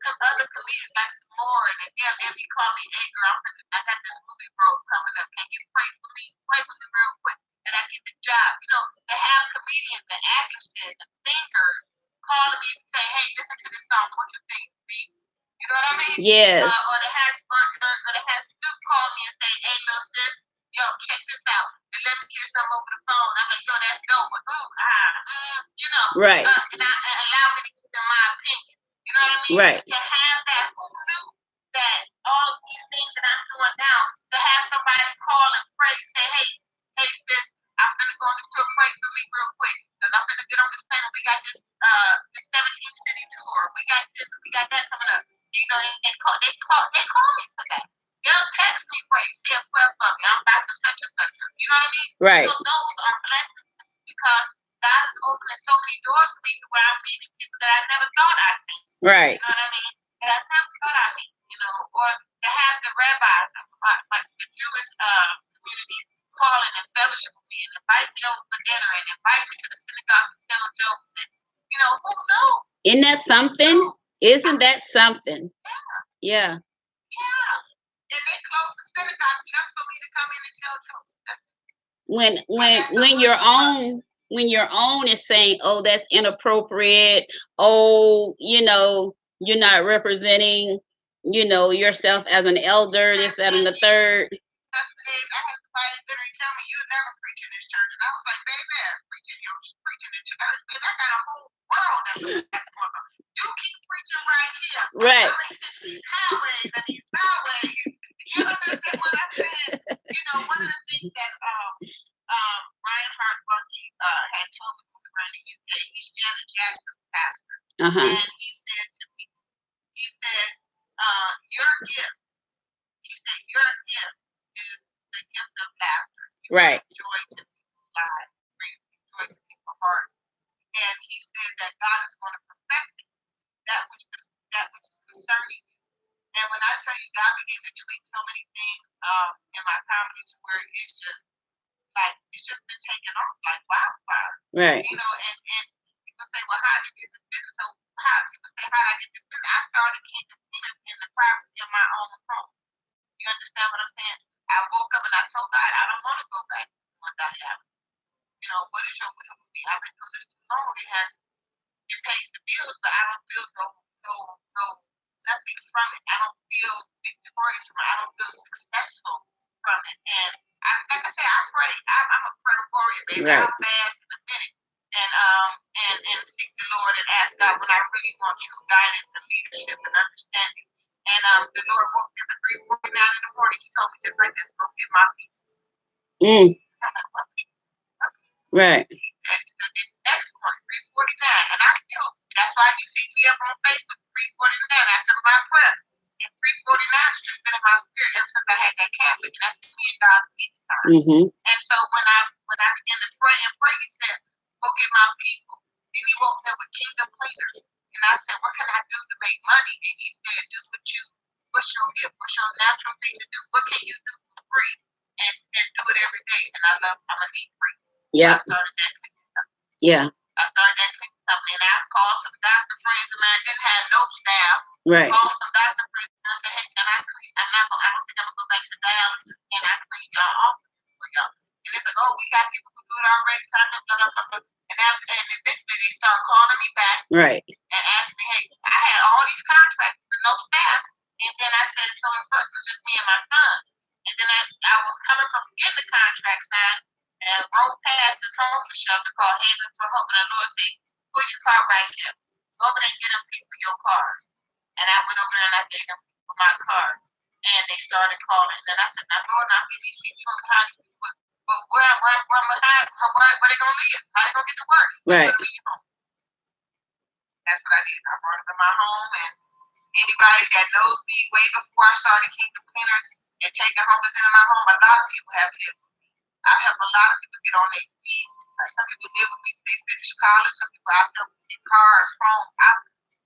other comedians like Samora and they'll be calling me, "Hey girl, I got this movie role coming up. Can you pray for me? Pray for me real quick." And I get the job. You know, to have comedians and actresses and singers calling me and say, "Hey, listen to this song. What you think, B?" You know what I mean? Yes. Or to have Snoop call me and say, "Hey, little sis, yo, check this out. And let me hear something over the phone." I'm like, "Yo, that's dope." But, you know. Right. And allow me to give them my opinion. You know what I mean? Right. To have that, who knew that all of these things that I'm doing now, to have somebody call and pray, say, hey sis, I'm gonna go on this tour, pray for me real quick, because I'm gonna get on this plane and we got this 17 city tour, we got this, we got that coming up. You know, they call me for that. They'll text me, pray, say a prayer for me. I'm about to such and such. You know what I mean? Right. So those are blessings because God is opening so many doors for me to where I'm meeting people that I never thought I'd meet. Right. You know what I mean? That I never thought I'd meet. You know, or to have the rabbis, like the Jewish community, calling and fellowship with me and invite me over for dinner and invite me to the synagogue to tell jokes. And, you know, who knows? Isn't that something? Isn't that something? Yeah. Yeah. Yeah. And they closed the synagogue just for me to come in and tell jokes. When your own is saying, "Oh, that's inappropriate. Oh, you're not representing, yourself as an elder, this, that, and the third." Yesterday, I had somebody literally tell me, "You'll never preach in this church." And I was like, "Baby, I'm preaching in church. Because I got a whole world that's going on. You keep preaching right here. Right. I mean, these highways and these byways." You understand what I'm saying? You know, one of the things that Ryan Hart Bucky had told me when we were in the UK, he's Janet Jackson's pastor. Uh-huh. And he said to me, your gift, your gift is the gift of laughter. You Right. bring joy to people's lives, bring joy to people's hearts. And he said that God is going to perfect that which is concerning you. And when I tell you, God began to tweet so many things in my comedy to where it's just been taken off like wildfire. Right. You know, and people say, "Well, how did you get this business?" So people say, "How did I get this business?" I started in the privacy of my own home. You understand what I'm saying? I woke up and I told God, I don't want to go back to what I have. You know, what is your will for me? I've been doing this too long. It pays the bills, but I don't feel nothing from it. I don't feel victorious from it. I don't feel successful from it. And like I said, I pray. I'm a prayer warrior, baby. Right. I'll fast in a minute and seek the Lord and ask God when I really want true guidance and leadership and understanding. And the Lord woke me up at 3:49 in the morning. He told me just like this, go get my people. Right. And the next morning, 3:49, and I still, that's why you see me up on Facebook, 3:49 after my prayer. And 3:49 has just been in my spirit ever since I had that cancer, and that's me and God's meeting time. And so when I began to pray and pray, he said, go get my people. Then he woke me up with kingdom cleaners. And I said, what can I do to make money? And he said, do what's your gift, what's your natural thing to do? What can you do for free? And do it every day. And I'm a need free. Yeah. I started that cleaning company. Yeah. I started that cleaning company, and I called some doctor friends of mine, didn't have no staff. Right. Called some doctor friends and I said, hey, can I clean? I don't think I'm gonna go back to dialysis. Can I clean y'all office for y'all? And they said, oh, we got people who do it already. Blah, blah, blah, blah, blah. And eventually they started calling me back. Right. And asked me, hey, I had all these contracts with no staff. And then I said, so at first it was just me and my son. And then I was coming from getting the contract signed and rode past this homeless shelter called Haven for Hope. And the Lord said, pull your car right here. Go over there and get them people your car. And I went over there and I gave them people my car. And they started calling. And then I said, now Lord, now get these people from the house. But where they gonna live? How they gonna get to work? Right. That's what I did. I brought them to my home, and anybody that knows me way before I started Kingdom Cleaners and taking homeless into my home, a lot of people have lived with me. I help a lot of people get on their feet. Some people live with me till they finish college. Some people I've helped get cars, phones.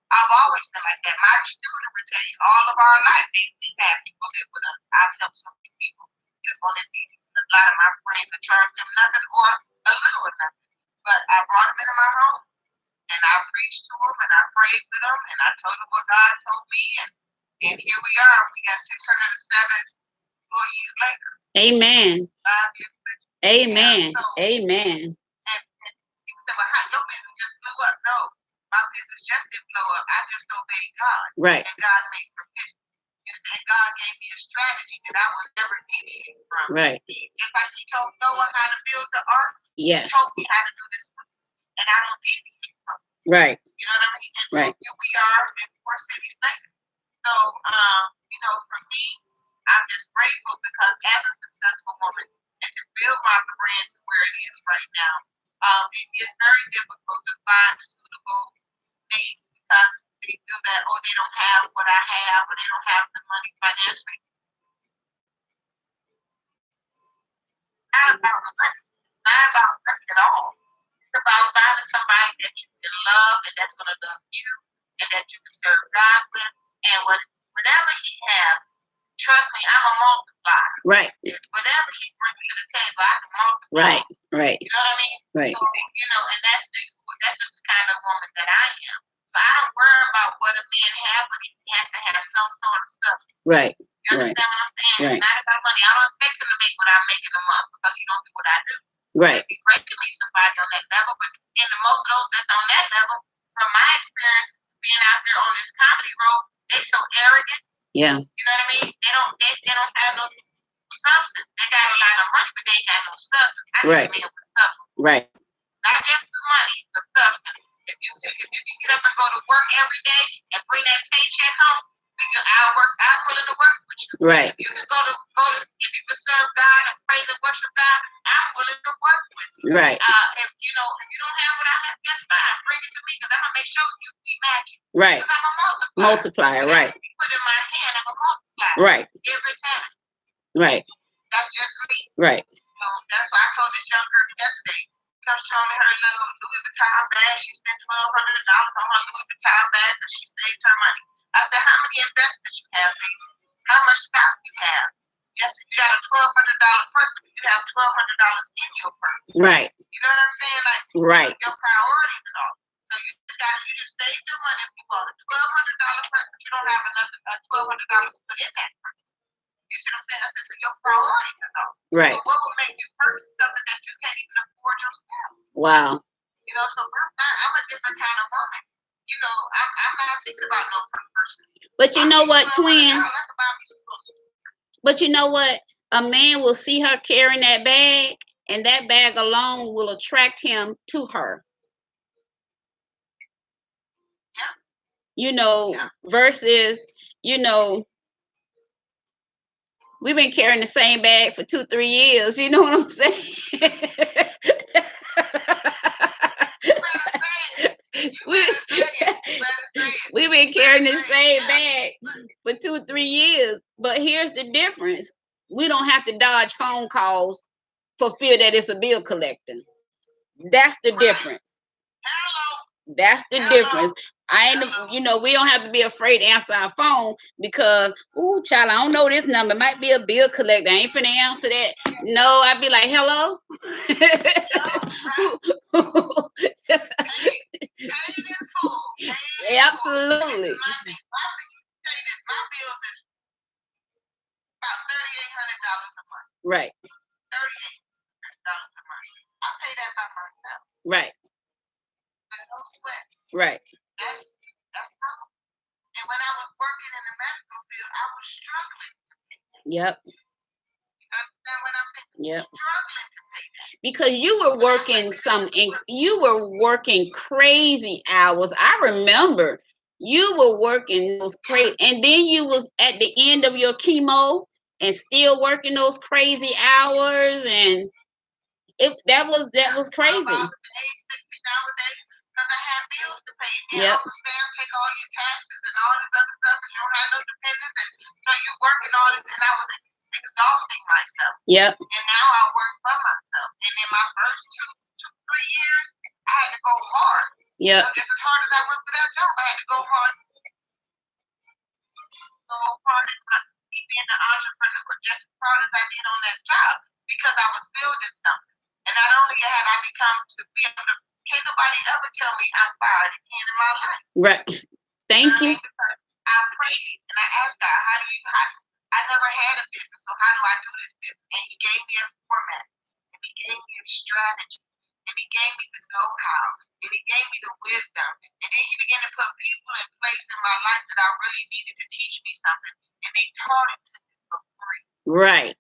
I've always been like that. My children would tell you all of our life they have people live with us. I've helped so many people get on their feet. A lot of my friends have charged them nothing or a little or nothing. But I brought them into my home. And I preached to them, and I prayed with them, and I told them what God told me, and here we are. We got 607 employees later. Amen. 5 years later. Amen. Yeah, so, Amen. And people say, well, how your business just blew up? No, my business just didn't blow up. I just obeyed God. Right. And God made provision. And God gave me a strategy that I was never deviating from. Right. Just like he told Noah how to build the ark, Yes. he told me how to do this. And I don't deviate. Right. You know what I mean? And so right. here we are in 4 cities later. So, you know, for me, I'm just grateful because as a successful woman, and to build my brand to where it is right now, it is very difficult to find suitable mates because they feel that, oh, they don't have what I have, or they don't have the money financially. Not about money. Not about money at all. It's about finding somebody that you can love and that's going to love you and that you can serve God with. And whatever he has, trust me, I'm a multiplier. Right. Whatever he brings to the table, I can multiply. Right. Right. You know what I mean? Right. So, you know, and that's just the kind of woman that I am. So I don't worry about what a man has, but he has to have some sort of stuff. Right. You understand what I'm saying? Right. It's not about money. I don't expect him to make what I'm making a month because he don't do what I do. Right. It'd be great to meet somebody on that level, but in the most of those that's on that level, from my experience being out there on this comedy road, they so arrogant. Yeah. You know what I mean? They don't have no substance. They got a lot of money, but they ain't got no substance. I need a man with substance. Right. Not just the money, the substance. If you can get up and go to work every day and bring that paycheck home, I'm willing to work with you. Right. If you can if you can serve God and praise and worship God, I'm willing to work with you. Right. If you don't have what I have, that's fine. Bring it to me because I'm gonna make sure we match it. Right. Because I'm a multiplier. Right. You put in my hand, I'm a multiplier. Right. Every time. Right. That's just me. Right. That's why I told this young girl yesterday. Come show me her little Louis Vuitton bag. She spent $1,200 on her Louis Vuitton bag because she saved her money. I said, how many investments you have, baby? How much stock you have? Yes, you got a $1,200 purse, but you have $1,200 in your purse. Right. You know what I'm saying? Like, right. Your priorities are. So you just save your money if you bought a $1,200 purse, but you don't have another $1,200 to put in that purse. You see what I'm saying? I said, so your priorities is off. Right. So what would make you purchase something that you can't even afford yourself? Wow. You know, so I'm a different kind of woman. You know, I'm not thinking about no person. But you know what, twin? But you know what? A man will see her carrying that bag, and that bag alone will attract him to her. Yeah. You know, versus, you know, we've been carrying the same bag for 2-3 years. You know what I'm saying? We've been carrying the same bag for 2-3 years. But here's the difference. We don't have to dodge phone calls for fear that it's a bill collector. That's the difference. That's the difference. I ain't, you know, we don't have to be afraid to answer our phone because, ooh, child, I don't know this number. It might be a bill collector. I ain't finna answer that. No, I'd be like, hello. Absolutely. Right. $3,800 a month. I pay that by myself. Right. No sweat. Right. That's how. And when I was working in the medical field, I was struggling. Yep. You understand what I'm saying? Yep. Struggling to pay that. Because you were working crazy hours. I remember you were working those crazy, and then you was at the end of your chemo and still working those crazy hours, and that was crazy. Because I had bills to pay. Yep. Take all your taxes and all this other stuff because you don't have no dependents. And so you're working all this, and I was exhausting myself. Yep. And now I work for myself. And in my first 2-3 years, I had to go hard. Yep. You know, just as hard as I went for that job, I had to go hard. So hard as being an entrepreneur, just as hard as I did on that job, because I was building something. And not only had I become to be able to, can't nobody ever tell me I'm fired again in my life. Right. Thank you. I prayed and I asked God, I never had a business, so how do I do this business? And he gave me a format, and he gave me a strategy, and he gave me the know-how, and he gave me the wisdom. And then he began to put people in place in my life that I really needed to teach me something, and they taught it to me for free. Right.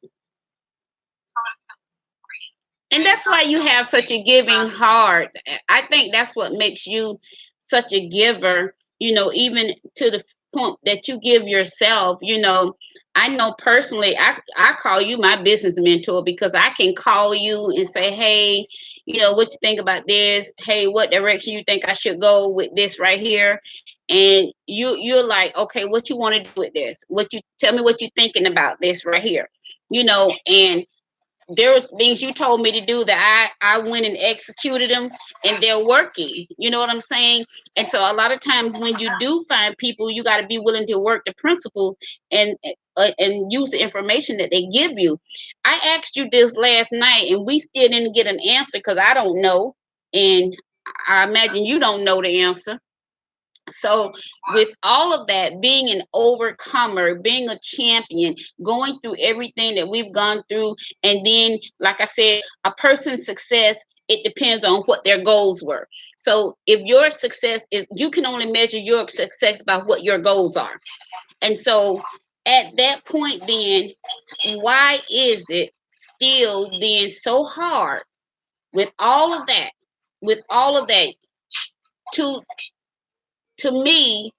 And that's why you have such a giving heart. I think that's what makes you such a giver, you know, even to the point that you give yourself. You know, I know personally, I call you my business mentor because I can call you and say, hey, you know, what you think about this? Hey, what direction you think I should go with this right here? And you're like, okay, what you want to do with this? Tell me what you're thinking about this right here, you know, and there were things you told me to do that I went and executed them, and they're working. You know what I'm saying? And so a lot of times when you do find people, you got to be willing to work the principles and use the information that they give you. I asked you this last night, and we still didn't get an answer because I don't know, and I imagine you don't know the answer. So with all of that, being an overcomer, being a champion, going through everything that we've gone through, and then, like I said, a person's success, it depends on what their goals were. So if your success is, you can only measure your success by what your goals are. And so at that point, then, why is it still then so hard with all of that, to me,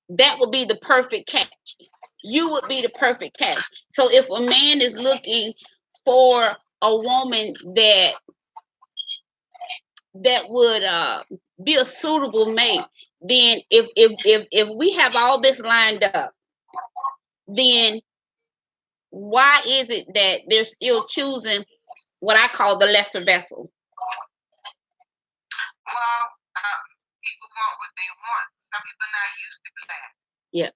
that would be the perfect catch. You would be the perfect catch. So if a man is looking for a woman that would be a suitable mate, then if we have all this lined up, then why is it that they're still choosing what I call the lesser vessel? Well, people want what they want. Some people are not used to class. Yep.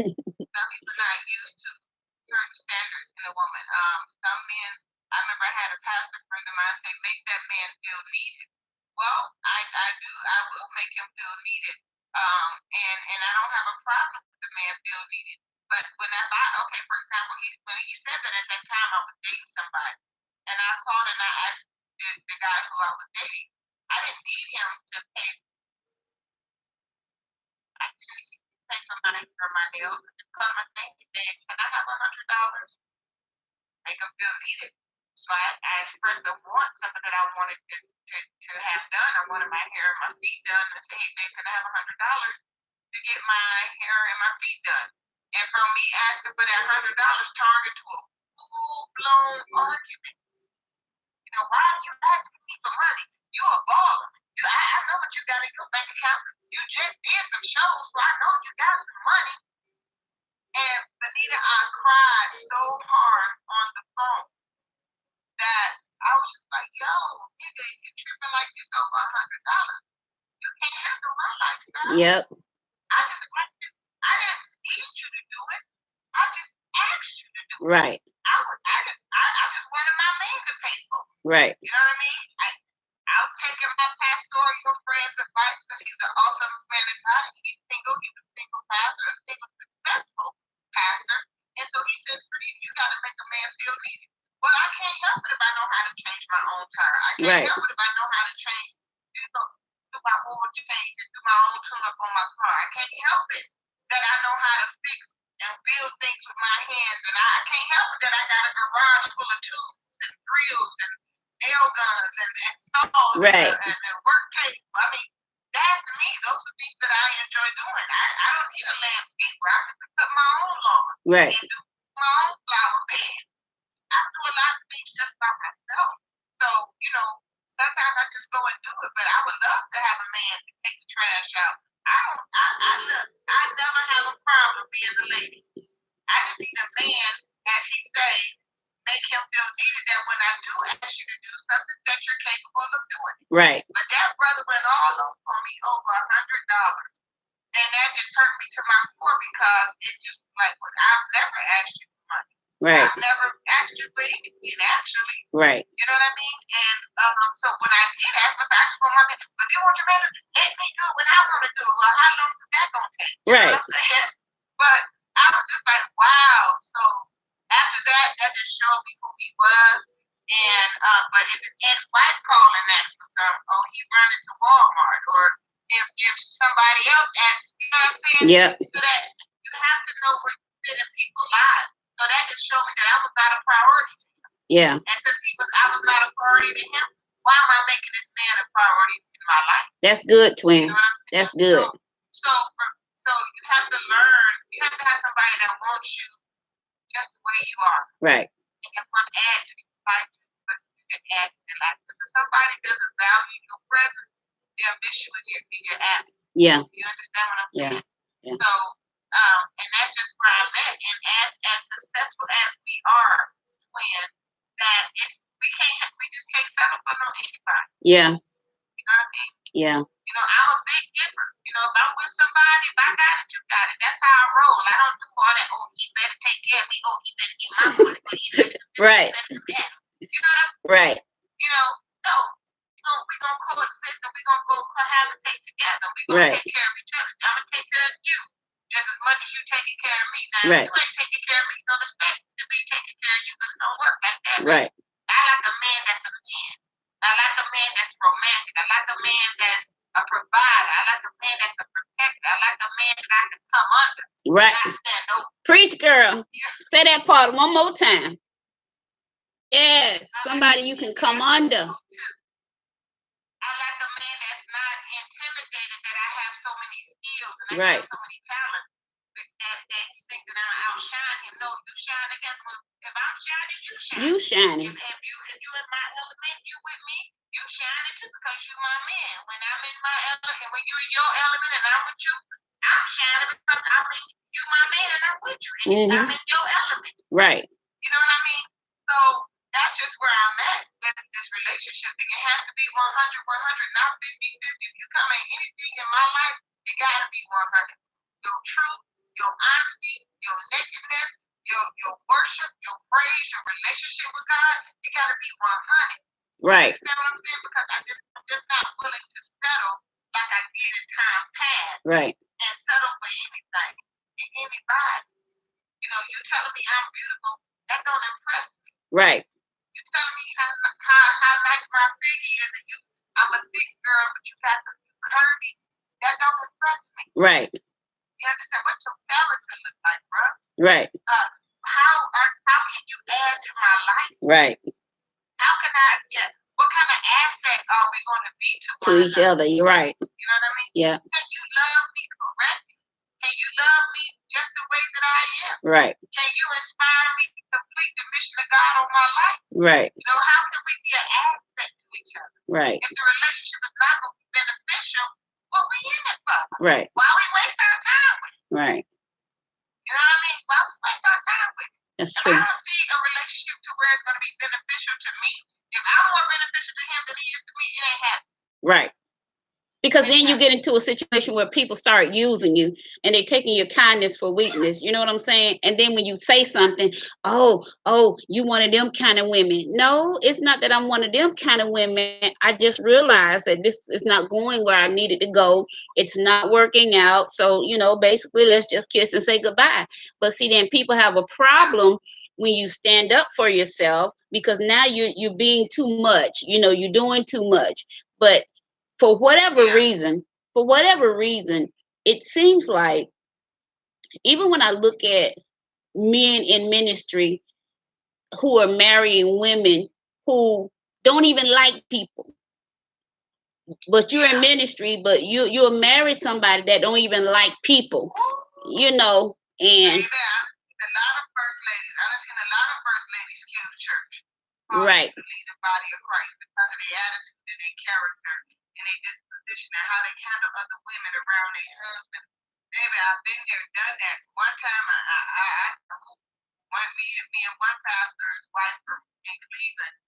Some people are not used to certain standards in a woman. Some men, I remember I had a pastor friend of mine say, make that man feel needed. Well, I do. I will make him feel needed. And I don't have a problem with the man feel needed. But okay, for example, when he said that at that time I was dating somebody, and I called and I asked the guy who I was dating, I didn't need him to pay. I didn't pay for my nails. I just called my thing and said, "Can I have $100?" Make him feel needed. So I expressed the want, something that I wanted to have done. I wanted my hair and my feet done. I said, "Hey, babe, can I have $100 to get my hair and my feet done?" And from me asking for that $100 turned into a full-blown argument. You know, why are you asking me for money? You a baller. I know what you got in your bank account. You just did some shows, so I know you got some money. And Benita, I cried so hard on the phone that I was just like, yo, nigga, you tripping like this over $100. You can't handle my lifestyle. Yep. I didn't need you to do it. I just asked you to do it. Right. I just wanted my man to pay for it. Right. You know what I mean? I was taking my pastoral friend's advice because he's an awesome man of God. He's single. He's a single pastor, a single successful pastor. And so he says, you got to make a man feel needed. Well, I can't help it if I know how to change my own tire. I can't help it if I know how to change, do my oil change and do my own tune-up on my car. I can't help it that I know how to fix and build things with my hands. And I can't help it that I got a garage full of tools and drills and nail guns and saws and work tape. I mean, that's me. Those are things that I enjoy doing. I don't need a landscaper. I can cut my own lawn and do my own flower bed. I do a lot of things just by myself. So, you know, sometimes I just go and do it, but I would love to have a man to take the trash out. I never have a problem being a lady. I just need a man, as he says, make him feel needed, that when I do ask you to do something that you're capable of doing. Right. But that brother went all over me over $100. And that just hurt me to my core because it just like, well, I've never asked you for money. Right. I've never asked you for anything, actually. Right. You know what I mean? And so when I did ask myself, I just want my man, but if you want your man to let me do it when I want to do it, well, how long is that going to take? You know what I'm saying? But I was just like, wow. So after that, that just showed me who he was. And but if his ex-wife called and asked for something, oh, he run into Walmart, or if somebody else asked, you know what I'm saying? Yeah. So that you have to know where you fit in people's lives. So that just showed me that I was not a priority to him. Yeah. And since I was not a priority to him, why am I making this man a priority in my life? That's good, twin. You know what I'm saying? That's good. So you have to learn. You have to have somebody that wants you just the way you are. Right. And can want to add to your life, but you can add to their life. Because if somebody doesn't value your presence, they'll miss you in your absence. Yeah. You understand what I'm saying? Yeah. So, and that's just where I'm at. And as successful as we are, twin, that we just can't settle for no anybody. Yeah. You know what I mean? Yeah. You know, I'm a big giver. You know, if I'm with somebody, if I got it, you got it. That's how I roll. I don't do all that, oh, he better take care of me. Oh, he better get my money. But he better do this, Right. He better do that. You know what I'm saying? Right. You know, no. We're going to coexist and we're going to go cohabitate together. We're going to take care of each other. I'm going to take care of you just as much as you're taking care of me. Now, if you ain't taking care of me, you're going to expect me to be taking care of you because it don't work like that. Right. I like a man that's a man. I like a man that's romantic. I like a man that's a provider. I like a man that's a protector. I like a man that I can come under. Right. Preach, girl. Yeah. Say that part one more time. Yes. Somebody you can come under. I like a man that's not intimidated that I have so many skills and I have so many talents that you think that I'm outshine him. No, you shine together. If I'm shining, you shine. You shining. If you in my element, you with me, you shining too because you my man. When I'm in my element, and when you in your element and I'm with you, I'm shining because you my man and I'm with you. And I'm in your element. Right. You know what I mean? So that's just where I'm at with this relationship thing. It has to be 100, not 50-50. If you come in anything in my life, it got to be 100. Your truth, your honesty, your nakedness, your worship, your praise, your relationship with God, it got to be 100. Right. You understand what I'm saying? Because I'm just not willing to settle like I did in time past. Right. And settle for anything and anybody. You know, you telling me I'm beautiful, that don't impress me. Right. You telling me how nice my figure is, and I'm a thick girl, but you got the curvy. That don't impress me. Right. You understand what your character looks like, bro? Right. How can you add to my life? Right. How can I? Yeah. What kind of asset are we going to be to each other? You're right. You know what I mean? Yeah. Can you love me correctly? Can you love me just the way that I am? Right. Can you inspire me to complete the mission of God on my life? Right. You know, how can we be an asset to each other? Right. If the relationship is not going to be beneficial, what we in it for? Right. Why we waste our time with it? Right. You know what I mean? Why we waste our time with it? That's If true. I don't see a relationship to where it's going to be beneficial to me, if I'm more beneficial to him than he is to me, it ain't happening. Right. Because then you get into a situation where people start using you and they're taking your kindness for weakness. You know what I'm saying? And then when you say something, oh, you one of them kind of women. No, it's not that I'm one of them kind of women. I just realized that this is not going where I needed to go. It's not working out. So, you know, basically let's just kiss and say goodbye. But see, then people have a problem when you stand up for yourself, because now you're being too much. You know, you're doing too much. But for whatever reason, it seems like even when I look at men in ministry who are marrying women who don't even like people, but you're in ministry, but you'll marry somebody that don't even like people, you know, and a lot of first ladies, I've seen a lot of first ladies kill the church. Right. To lead the body of Christ because of their attitude and their character and their disposition and how they handle other women around their husband. Baby, I've been there, done that. One time, me and one pastor's wife in Cleveland,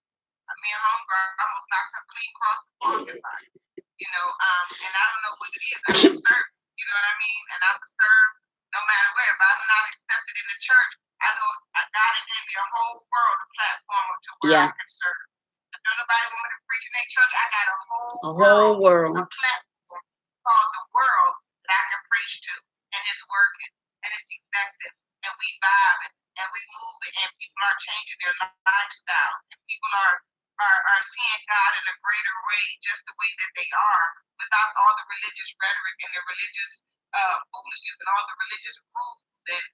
me and homegirl almost knocked her clean across the parking lot. You know, and I don't know what it is. I'm a serve, you know what I mean? And I'm a serve no matter where. If I'm not accepted in the church, I know God has gave me a whole world, a platform to where I can serve. If nobody want me to preach in their church, I got a whole world, a platform called the world that I can preach to. And it's working, and it's effective, and we vibe and we move it, and people are changing their lifestyle, and people are seeing God in a greater way, just the way that they are, without all the religious rhetoric and the religious foolishness and all the religious rules. And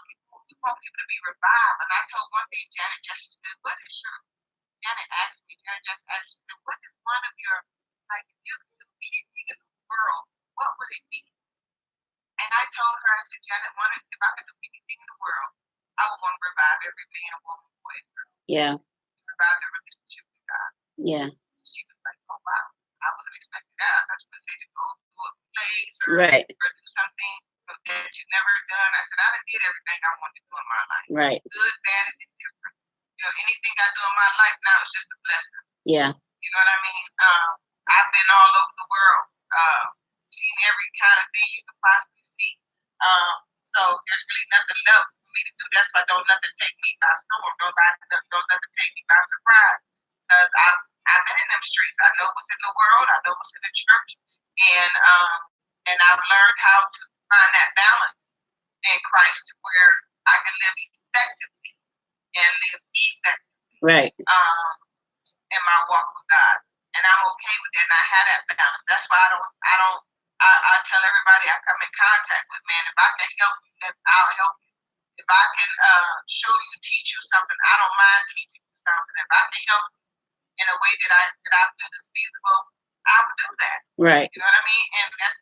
we want people to be revived. And I told one thing Janet Jackson said, Janet asked me, what is one of your, like, if you could do anything in the world, what would it be? And I told her, I said, Janet, if I could do anything in the world, I would want to revive every man, woman, boy, and girl. Yeah. Revive the relationship with God. Yeah. She was like, oh, wow. I wasn't expecting that. I thought you would say to go to a place or do something that you've never done. I said, I done did everything I wanted to do in my life. Right. Good, bad, and indifferent. You know, anything I do in my life now is just a blessing. Yeah. You know what I mean? I've been all over the world, seen every kind of thing you could possibly see. So there's really nothing left for me to do. That's why don't nothing take me by storm. Don't nothing take me by surprise. Because I've been in them streets. I know what's in the world. I know what's in the church. And I've learned how to find that balance in Christ to where I can live effectively and live effectively. Right. In my walk with God. And I'm okay with that, and I have that balance. That's why I tell everybody I come in contact with, man, if I can help you, then I'll help you. If I can show you, teach you something, I don't mind teaching you something. If I can help you in a way that I feel is feasible, I would do that. Right. You know what I mean? And that's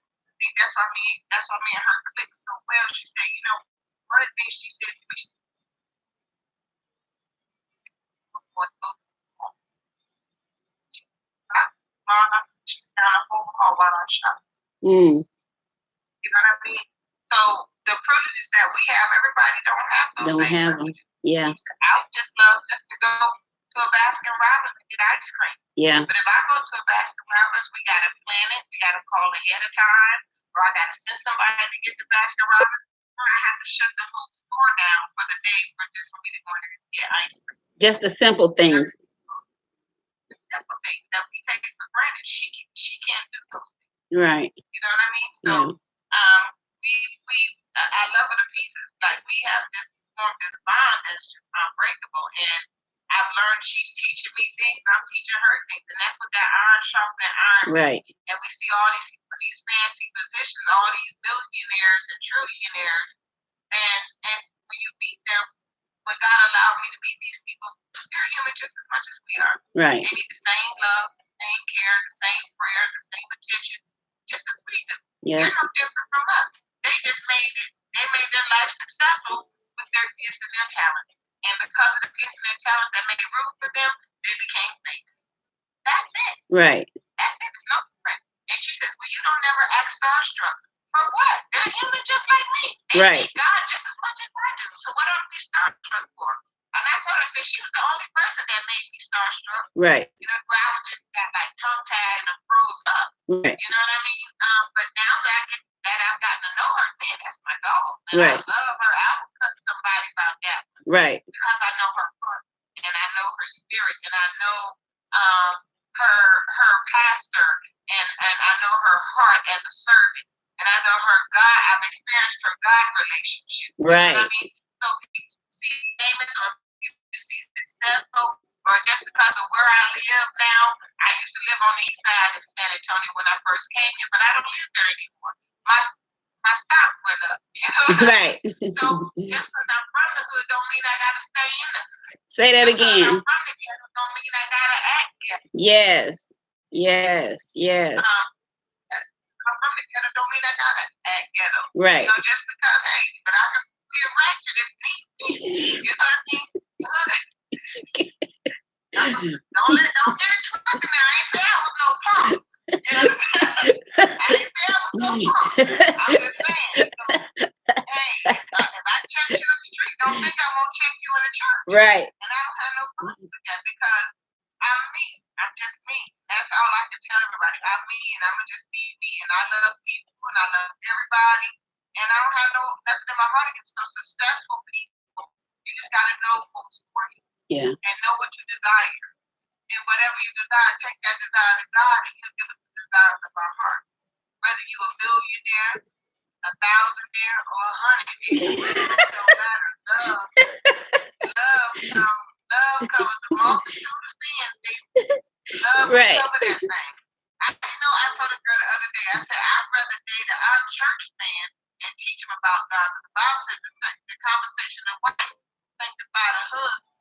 why me and her clicked so well. She said, you know, one of the things she said to me, you know what I mean? So the privileges that we have, everybody don't have those same privileges. Yeah. I would just love just to go to a Baskin Robbins and get ice cream. Yeah. But if I go to a Baskin Robbins, we gotta plan it, we gotta call ahead of time, or I gotta send somebody to get the Baskin Robbins, or I have to shut the whole store down for the day for me to go in there and get ice cream. Just the simple things. The simple things that we take for granted. She can't do those things. Right. You know what I mean? So, I love her to pieces. Like, we have this formed this bond that's just unbreakable. And I've learned she's teaching me things, I'm teaching her things. And that's what that iron sharpening iron. Right. And we see all these people in these fancy positions, all these millionaires and trillionaires. And when you meet them, when God allowed me to meet these people, they're human just as much as we are. Right. They need the same love, the same care, the same prayer, the same attention, just as we do. Yeah. They're no different from us. They just they made their life successful with their gifts and their talents. And because of the gifts and their talents that made room for them, they became famous. That's it. Right. That's it. It's no different. And she says, well, you don't never act starstruck. For what? They're human just like me. They Right. need God just as much as I do. So what are we starstruck for? And I told her, I said, she was the only person that made me starstruck. Right. You know, where I was just got like tongue tied and froze up. Right. You know what I mean? But now that I've gotten to know her, man, that's my dog. And Right. I love her. I will cut somebody about that. Right. Because I know her heart and I know her spirit and I know her pastor and I know her heart as a servant. And I know her God, I've experienced her God relationship. Right. You know what I mean? So people see famous or people see successful, or just because of where I live now. I used to live on the east side of San Antonio when I first came here, but I don't live there anymore. My stock went up. You know what Right. I mean? So just because I'm from the hood don't mean I gotta stay in the hood. Say that again. I'm from the ghetto don't mean I gotta act ghetto. Yes. Yes. Yes. I'm from the ghetto don't mean I gotta act ghetto. Right. You know, just because, hey, but I can be a ratchet if need be. You know what I mean? Don't get it twisted now. I ain't say I was no punk. You know what I mean? I didn't say I was no punk. I'm just saying. Hey, if I check you in the street, don't think I'm gonna check you in the church. Right. And I don't have no problem with that because I'm me. I'm just me. That's all I can tell everybody. I'm me and I'm gonna just be me. And I love people and I love everybody. And I don't have nothing in my heart against no successful people. You just gotta know who's for you. Yeah. And know what you desire. And whatever you desire, take that desire to God and He'll give us the desires of our heart. Whether you a millionaire, 1,000-aire, or 100-aire, it don't matter. Love covers the multitude of sins, baby. Love will cover that thing. I told a girl the other day, I said, I'd rather date an unchurched man and teach him about God. The Bible says the conversation of wife sanctified a husband.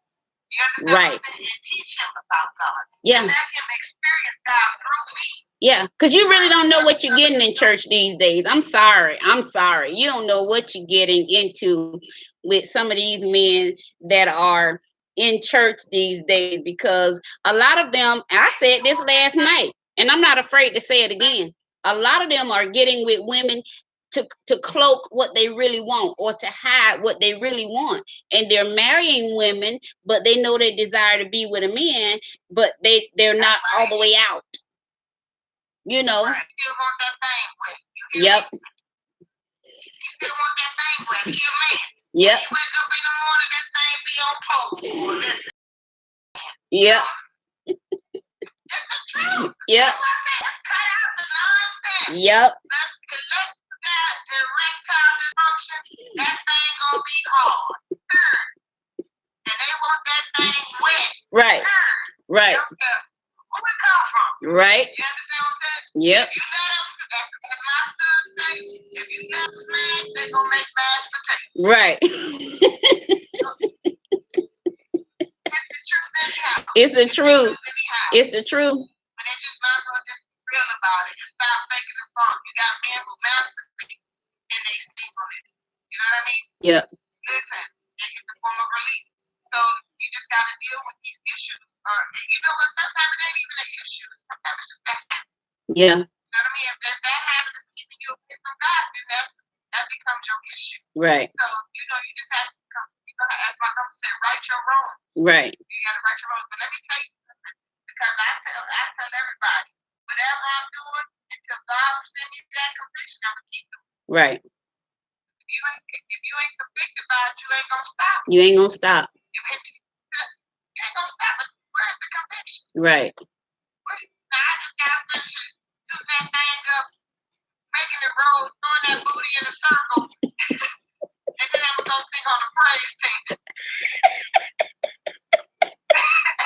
You understand what I'm saying? And teach him about God. Yeah. And let him experience God through me. Yeah, because you really don't know what you're getting in church these days. I'm sorry. You don't know what you're getting into with some of these men that are in church these days, because a lot of them, I said this last night, and I'm not afraid to say it again, a lot of them are getting with women to cloak what they really want or to hide what they really want. And they're marrying women, but they know they desire to be with a man, but they're not all the way out. You know. Right. You still want that thing wet. Yep. You still want that thing wet. He a man. Yep. You wake up in the morning, that thing be on pole. Listen. Yep. It's the truth. Yep. Let's cut out the nonsense. Yep. Let's got erectile dysfunction. That thing gonna be hard. And they want that thing wet. Right. Right. Where we come from? Right. You understand what I'm saying? Yep. If you let them, as my son say, if you let them smash, they gonna make mashed potatoes. Right. It's the truth anyhow. It's the truth. But they just might as well just be real about it and stop faking the funk. You got men who masturbate and they sleep on it. You know what I mean? Yep. Listen, it's a form of relief. So you just gotta deal with these issues. Or you know what? Sometimes it ain't even an issue. Sometimes it's just that habit. Yeah. You know what I mean? If that habit is keeping you away from God, then that becomes your issue. Right. So you just have to come. As my grandma said, right your wrongs. Right. You gotta right your wrongs. But let me tell you something, because I tell everybody, whatever I'm doing, until God send me that conviction, I'm gonna keep doing. Right. If you ain't convicted by it, you ain't gonna stop. You ain't gonna stop. You ain't gonna stop it. Where's the conviction? Right. Now I just got finished shooting that thing up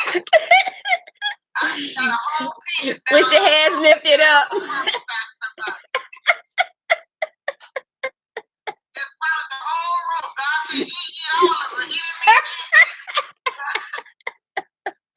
I got a whole penis. With your hands lifted up. Just swallowed the whole room. God said, eat all of it. He didn't mean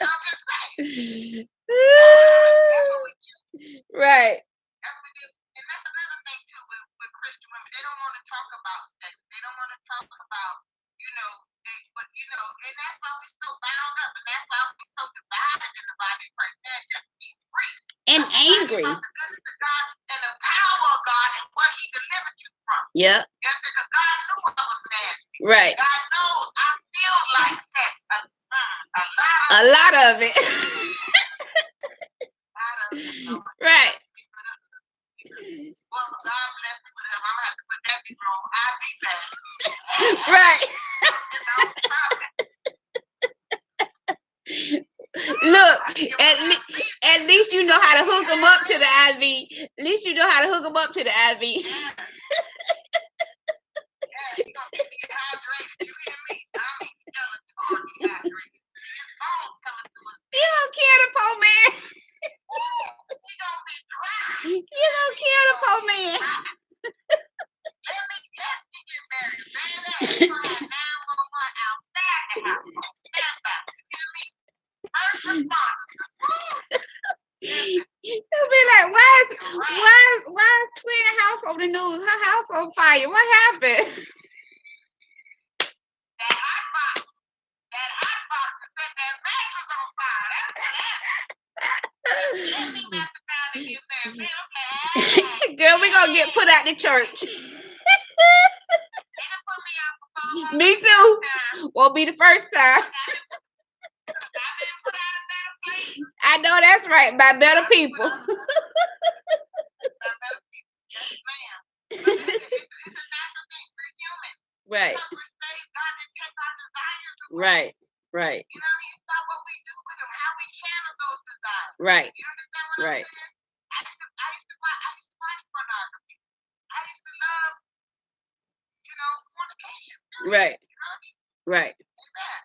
I'm just saying. That's what we do. Right. That's what we do. And that's another thing too with Christian women. They don't want to talk about sex. They don't want to talk about, and that's why we're so bound up, and that's why we're so divided in the body of Christ. They're just be free. And angry. About the goodness of God and the power of God and what He delivered you from. Yep. Because God knew I was nasty. Right. God knows I feel like sex. A lot of it. Right. Well, God bless me with him. I'm gonna have to put that people on IV fast. Right. Look, at least you know how to hook them up to the IV. At least you know how to hook them up to the IV. Yeah, you're gonna get dehydrated. You hear me? I'm skeleton dehydrated. His bones coming through. You gonna kill the poor man. He gonna be dry. You gonna kill the poor man. Let me get married, baby. You gonna have 911 outside the house. Stand by. You hear me? First responders. You'll be like, why is Twin house on the news? Her house on fire. What happened? That hot box that set that mattress on fire. That's what happened. Let me mess around and get married. Man, Girl, we gonna get put out the church. they done put me out before. Me too. Won't be the first time. I've been put out of better place. I know that's right. By better people. Yes, ma'am. But it's a natural thing. We're human. Right. Because we're saved, God didn't take our desires away. Right. Right. You know what I mean? It's not what we do with them, how we channel those desires. Right. You understand what Right. I'm saying? I used to watch pornography. I used to love, fornication. Right. You know what I mean? Right. Amen.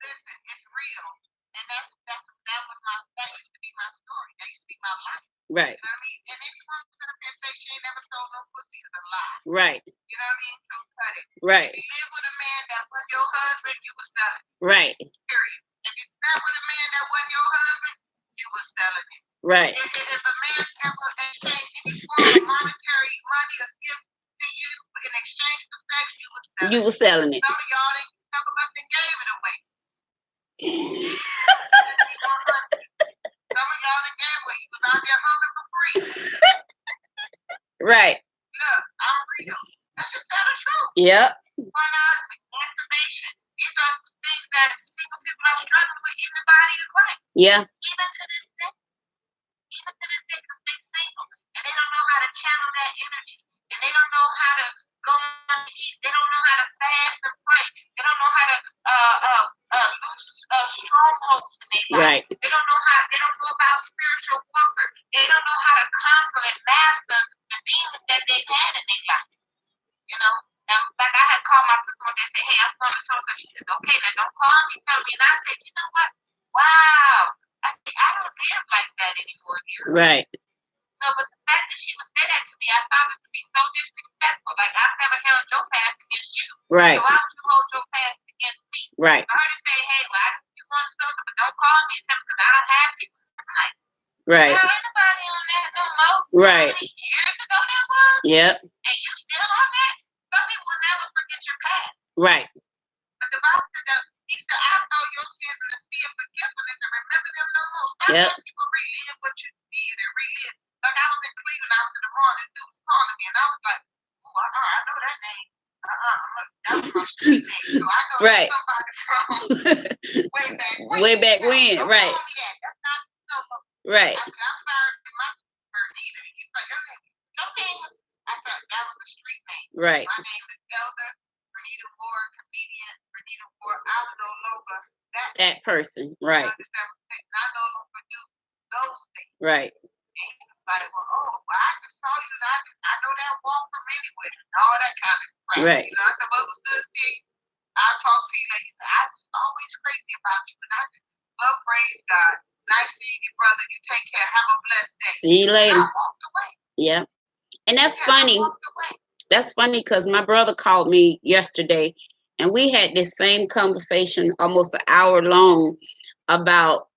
Listen, it's real. And that used to be my story. That used to be my life. Right. You know what I mean? And anyone who's up here say she ain't never sold no pussy is a lie. Right. You know what I mean? So cut it. Right. If you live with a man that wasn't your husband, you was selling it. Right. Period. If you slept with a man that wasn't your husband, you was selling it. Right. If a man ever exchanged any form of monetary money or gifts to you in exchange for sex, you was selling it. You were selling it. Some of y'all didn't gave it away. Some of y'all done gave away. You was out there hungry for free. Right. Look, I'm real. Let's just tell the truth. Yep. Pornography, masturbation. These are things that single people are struggling with in the body of Christ. Yeah. Even to this day. Even to this day, because they're single. And they don't know how to channel that energy. And they don't know how to go on to eat. They don't know how to fast and pray. They don't know how to loose strongholds in their life. Right. They don't know about spiritual warfare. They don't know how to conquer and master the demons that they've had in their life. You know? And like I had called my sister one day and said, hey, I'm going to so-and-so. She said, okay, now don't call me, tell me. And I said, you know what? Wow. I don't live like that anymore here. Right. No, but the fact that she would say that to me, I found it to be so disrespectful. Like, I've never held your past against you. Right. So why would you hold your past against me? Right. I heard her say, hey, well, I know you want to so but don't call me and tell me because I don't have to. I'm like, Right. girl, ain't nobody on that no more. Right. How many years ago that was? Yep. And you still on that? Some people will never forget your past. Right. But the Bible said, he said, I throw your sins in the sea of forgetfulness and remember them no more. Stop letting people relive what you did and relive. Like I was in Cleveland, I was in the mall, this dude was calling me, and I was like, oh, I know that name. That was my street name. So I know Right. somebody from way back when. Way back when, Don't right. call me that. That's not no more. Right. I said, I'm sorry, my either. He's like, your name was, I said, that was a street name. Right. My name is Elder Renita Ward, comedian Renita Ward. I'm no longer that person. Right. I no longer do those things. Right. And he was like, well, I just saw you and I know that walk from anywhere and all that kind of crap. Right. You know, I said, well, it was good to see you. I'll talk to you later. He said, I was always crazy about you and I just Well, praise God. Nice seeing you, brother. You take care. Have a blessed day. See you later. I walked away. Yeah. And that's Yeah, funny. I walked away. That's funny because my brother called me yesterday and we had this same conversation almost an hour long about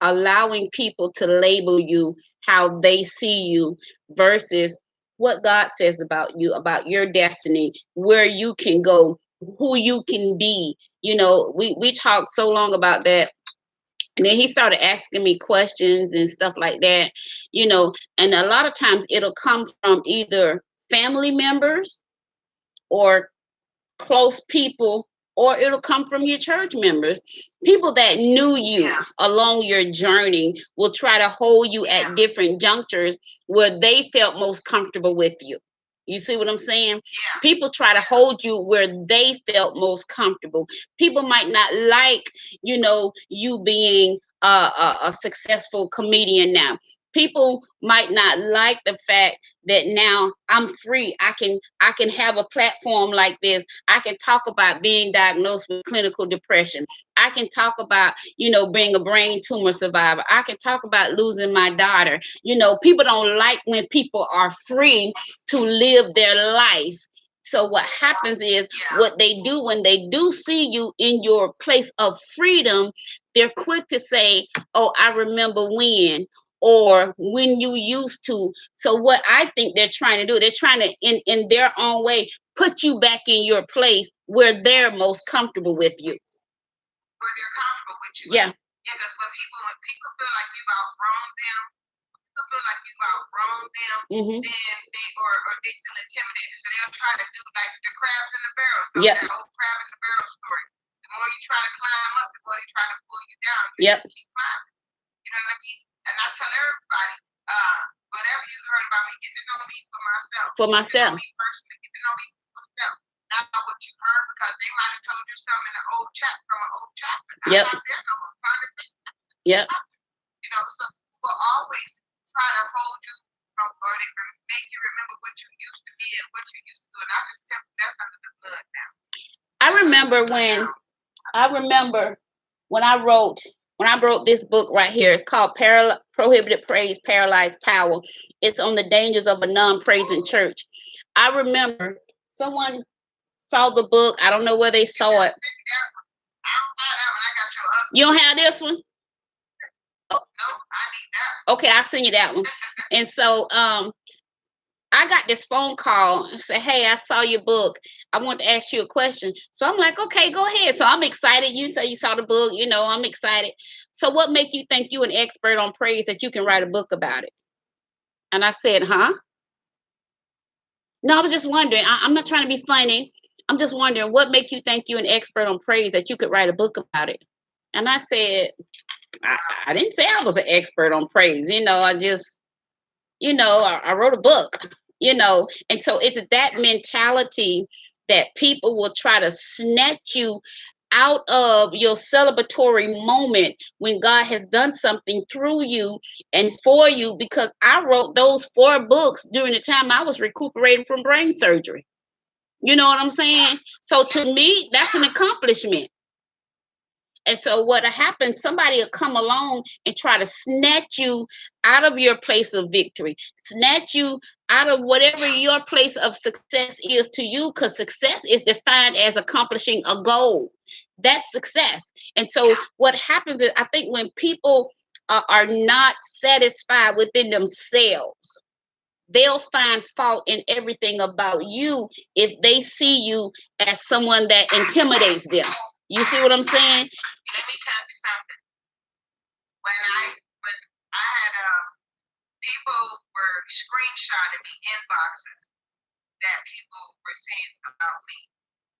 allowing people to label you how they see you versus what God says about you, about your destiny, where you can go, who you can be. You know, we talked so long about that. And then he started asking me questions and stuff like that, you know, and a lot of times it'll come from either family members or close people, or it'll come from your church members. People that knew you along your journey will try to hold you at different junctures where they felt most comfortable with you. You see what I'm saying? People try to hold you where they felt most comfortable. People might not like, you know, you being a successful comedian now. People might not like the fact that now I'm free. I can have a platform like this. I can talk about being diagnosed with clinical depression. I can talk about, you know, being a brain tumor survivor. I can talk about losing my daughter. You know, people don't like when people are free to live their life. So what happens is what they do when they do see you in your place of freedom, they're quick to say, oh, I remember when, or when you used to. So what I think they're trying to do, they're trying to, in their own way, put you back in your place where they're most comfortable with you. Where they're comfortable with you. Yeah. Yeah, because when people feel like you've outgrown them, then they feel intimidated. So they'll try to do like the crabs in the barrel. So that old crab in the barrel story. The more you try to climb up, the more they try to pull you down. You just keep climbing. You know what I mean? And I tell everybody, whatever you heard about me, get to know me for myself. For myself. Get to know me personally. Get to know me for myself. Not what you heard, because they might have told you something in an old chapter from an old chapter. I'm not there no more. Yep. You know, so people always try to hold you from, or they make you remember what you used to be and what you used to do. And I just tell you that's under the blood now. I remember when I wrote this book right here. It's called Prohibited Praise, Paralyzed Power. It's on the dangers of a non-praising church. I remember someone saw the book. I don't know where they saw it. You don't have this one? No, I need that. Okay, I'll send you that one. And so I got this phone call and said, hey, I saw your book. I want to ask you a question. So I'm like, okay, go ahead. So I'm excited. You say you saw the book, you know, I'm excited. So what make you think you an expert on praise that you can write a book about it? And I said, huh? No, I was just wondering. I'm not trying to be funny. I'm just wondering what make you think you an expert on praise that you could write a book about it? And I said, I didn't say I was an expert on praise. You know, I just, you know, I wrote a book, you know, and so it's that mentality that people will try to snatch you out of your celebratory moment when God has done something through you and for you, because I wrote those 4 books during the time I was recuperating from brain surgery. You know what I'm saying? So to me, that's an accomplishment. And so what happens, somebody will come along and try to snatch you out of your place of victory, snatch you out of whatever your place of success is to you, because success is defined as accomplishing a goal. That's success. And so what happens is, I think when people are not satisfied within themselves, they'll find fault in everything about you if they see you as someone that intimidates them. You see what I'm saying? Let me tell you something. When I had people were screenshotting me inboxes that people were saying about me,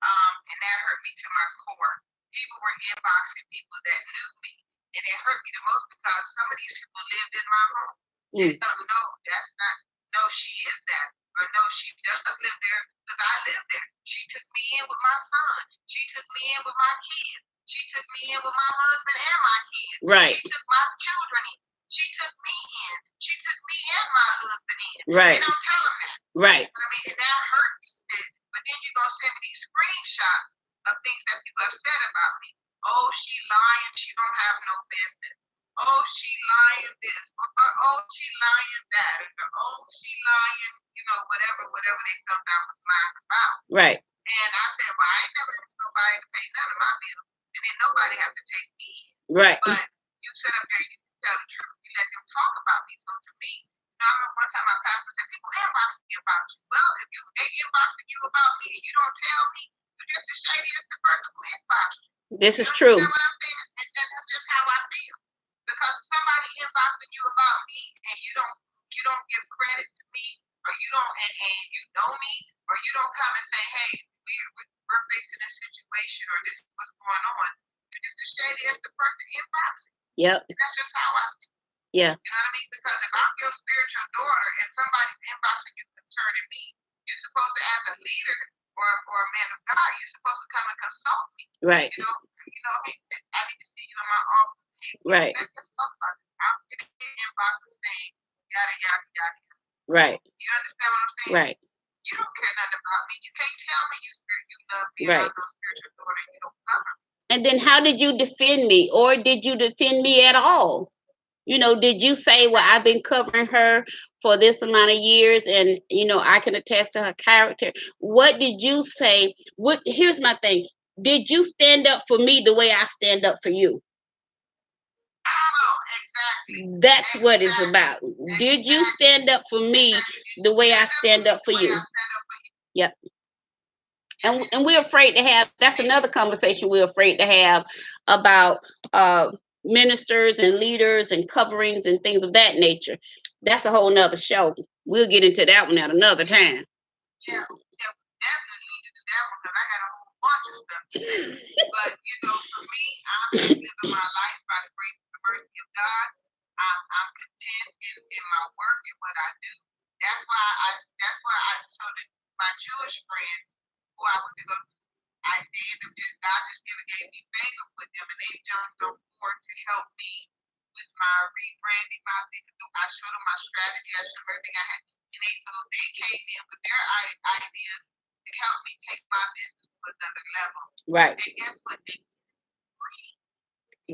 and that hurt me to my core. People were inboxing people that knew me, and it hurt me the most because some of these people lived in my home. They don't know that's not. No, she is that, or no, she does live there because I live there. She took me in with my son. She took me in with my kids. She took me in with my husband and my kids. Right. She took my children in. She took me in. She took me and my husband in. Right. And I'm telling them. Right. I mean, and that hurt me. But then you're going to send me these screenshots of things that people have said about me. Oh, she lying. She don't have no no business. Oh, she lying this, or oh, she lying that, or oh, she lying, whatever they felt I was lying about. Right. And I said, well, I ain't never asked nobody to pay none of my bills, and then nobody have to take me. Right. But you sit up there, you tell the truth, you let them talk about me. So to me, I remember one time my pastor said, people inbox me about you. Well, if they inboxing you about me and you don't tell me, you're just as shady as the person who inboxed you. This is true. You know what I'm saying? And that's just how I feel. Because if somebody inboxing you about me and you don't give credit to me, or you don't, and you know me, or you don't come and say, hey, we're fixing this situation, or this is what's going on, you're just as shady as the person inboxing. Yep. And that's just how I see it. Yeah. You know what I mean? Because if I'm your spiritual daughter and somebody's inboxing you concerning me, you're supposed to, as a leader or a man of God, you're supposed to come and consult me. Right. Hey, I need to see you in my office. Hey, right. Let's talk about this. I'm getting inbox saying yada yada yada. Right. You understand what I'm saying? Right. You don't care nothing about me. You can't tell me you love me. Right. I'm no spiritual daughter. You don't cover me. And then how did you defend me, or did you defend me at all? Did you say, well, I've been covering her for this amount of years and, I can attest to her character? What did you say? Here's my thing. Did you stand up for me the way I stand up for you? Exactly. That's what it's about. Exactly. Did you stand up for me the way I stand up for you? Yep. And we're afraid to have, that's another conversation we're afraid to have about ministers and leaders and coverings and things of that nature. That's a whole nother show. We'll get into that one at another time. Yeah, definitely need to do that one because I got a whole bunch of stuff to say. But, for me, I'm just living my life by the grace and the mercy of God. I'm content in my work and what I do. That's why so that my Jewish friends who I went to go to, God just gave me favor with them, and they jumped on board to help me with my rebranding, I showed them my strategy, I showed them everything I had, and they came in with their ideas to help me take my business to another level. Right. And guess what? They free.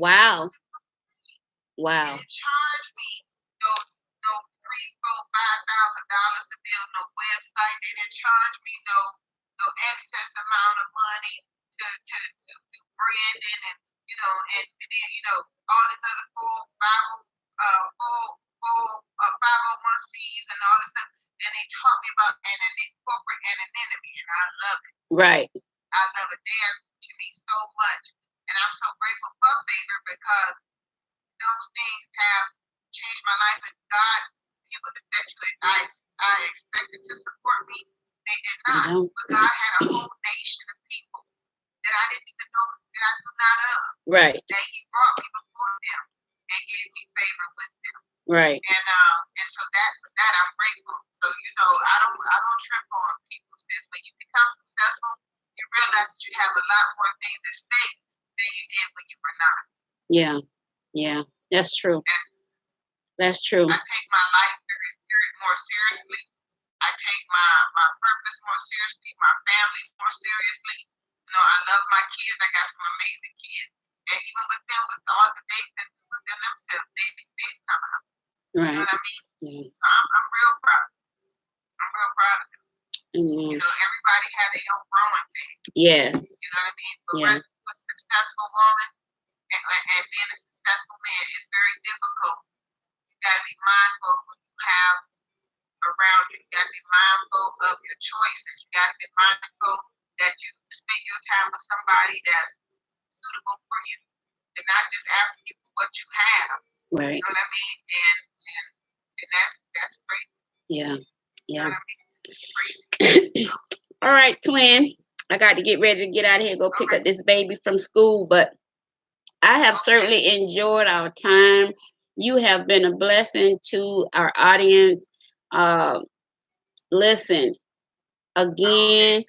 Wow. Wow. They didn't charge me no $3,000, $4,000, $5,000 to build no website. They didn't charge me no excess amount of money to do branding and then all this other full 501Cs and all this stuff. And they taught me about corporate anonymity, and I love it. Right. I love it. They are to me so much, and I'm so grateful for favor because those things have changed my life. And God, people that I expected to support me, they did not. But God had a whole nation of people that I didn't even know that I knew not of. Right. That He brought me before them and gave me favor with them. Right. And so that I'm grateful. So I don't trip on people. Says when you become successful, you realize that you have a lot more things at stake than you did when you were not. Yeah. Yeah. That's true. That's true. I take my life more seriously. I take my purpose more seriously, my family more seriously. I love my kids. I got some amazing kids. And even with them, with all the dates and with them themselves, they come out. Right. You know what I mean? Yeah. So I'm real proud. I'm real proud of them. Mm-hmm. Everybody had their own growing thing. Yes. You know what I mean? But yeah. A successful woman and being a successful man is very difficult. You got to be mindful of who you have around you. You got to be mindful of your choices. You got to be mindful that you spend your time with somebody that's suitable for you and not just after you for what you have. Right. You know what I mean? And that's great. Yeah. Yeah. You know what I mean? All right, twin. I got to get ready to get out of here, go pick up this baby from school, but I have certainly enjoyed our time. You have been a blessing to our audience. Listen, again,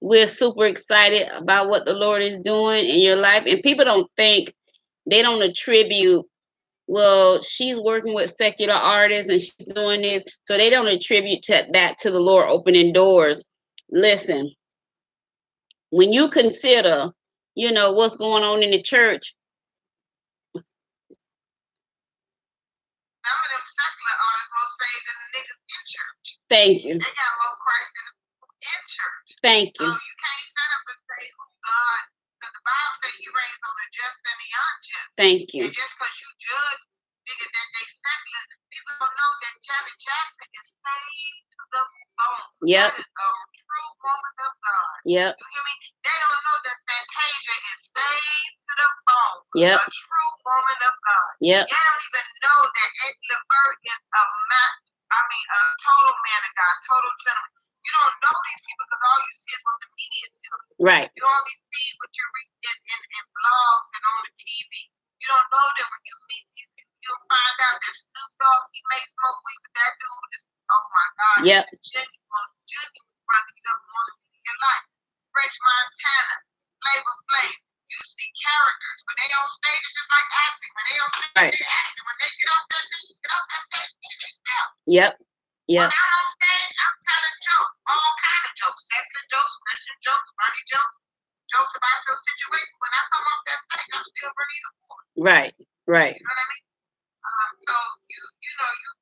we're super excited about what the Lord is doing in your life. And people they don't attribute, well, she's working with secular artists and she's doing this. So they don't attribute that to the Lord opening doors. Listen, when you consider, what's going on in the church, church. Thank you. They got more Christ than the people in church. Thank you. So you can't set up and say who God, because the Bible says He reigns on the just and the unjust. Thank you. And just because you judge niggas that they secular, people don't know that Janet Jackson is saved to the bone. Yep. That is a true woman of God. Yep. You hear me? They don't know that Fantasia is saved to the bone. Yep. A true woman of God. Yep. They don't even know that Eddie LeVert is a total man of God, total gentleman. You don't know these people because all you see is what the media tells you. Right. You only see what you read in blogs and on the TV. You don't know that when you meet these people, you'll find out that Snoop Dogg, he may smoke weed, but that dude is, oh my God, Yep. he's the most genuine brother you ever want to see in your life. French Montana, Flavor Flav. You see characters. When they on stage, it's just like acting. When they on stage, right. they're acting. When they get off that stage, they style. Yep. Yep. When I'm on stage, I'm telling jokes, all kind of jokes, secular jokes, Christian jokes, funny jokes, jokes about your situation. When I come off that stage, I'm still ready to war. Right. Right. You know what I mean? So you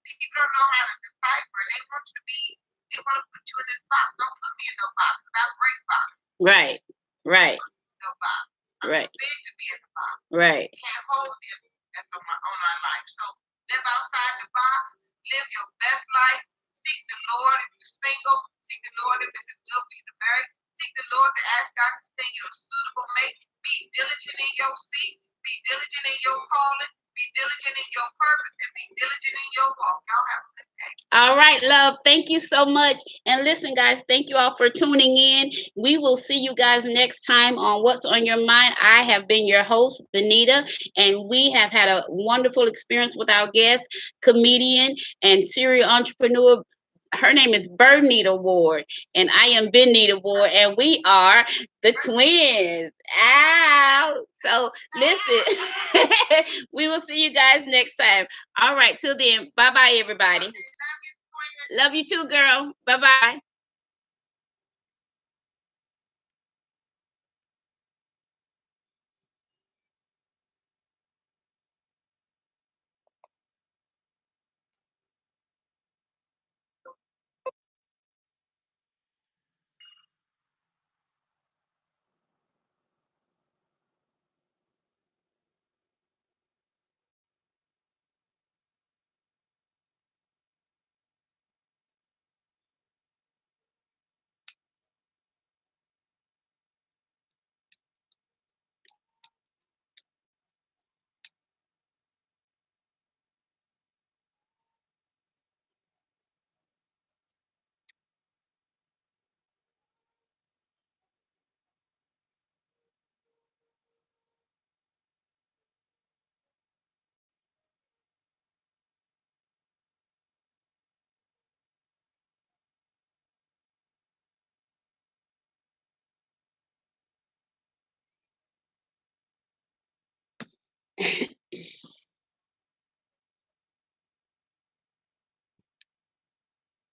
people don't know how to decipher. They want to put you in this box. Don't put me in no box. I break box. Right. Right. No box. I'm right. too big to be in the box. Right. Can't hold it. That's on our life. So live outside the box. Live your best life. Seek the Lord if you're single. Seek the Lord if it's still be the married. Seek the Lord to ask God to send you a suitable mate. Be diligent in your seat. Be diligent in your calling. Be diligent in your purpose. And be diligent in your walk. Y'all have a good day. All right, love. Thank you so much. And listen, guys, thank you all for tuning in. We will see you guys next time on What's on Your Mind. I have been your host, Benita, and we have had a wonderful experience with our guest, comedian and serial entrepreneur. Her name is Bernita Ward, and I am Benita Ward, and we are the twins. Ow! So listen, we will see you guys next time. All right, till then, bye-bye, everybody. Love you too, girl. Bye-bye.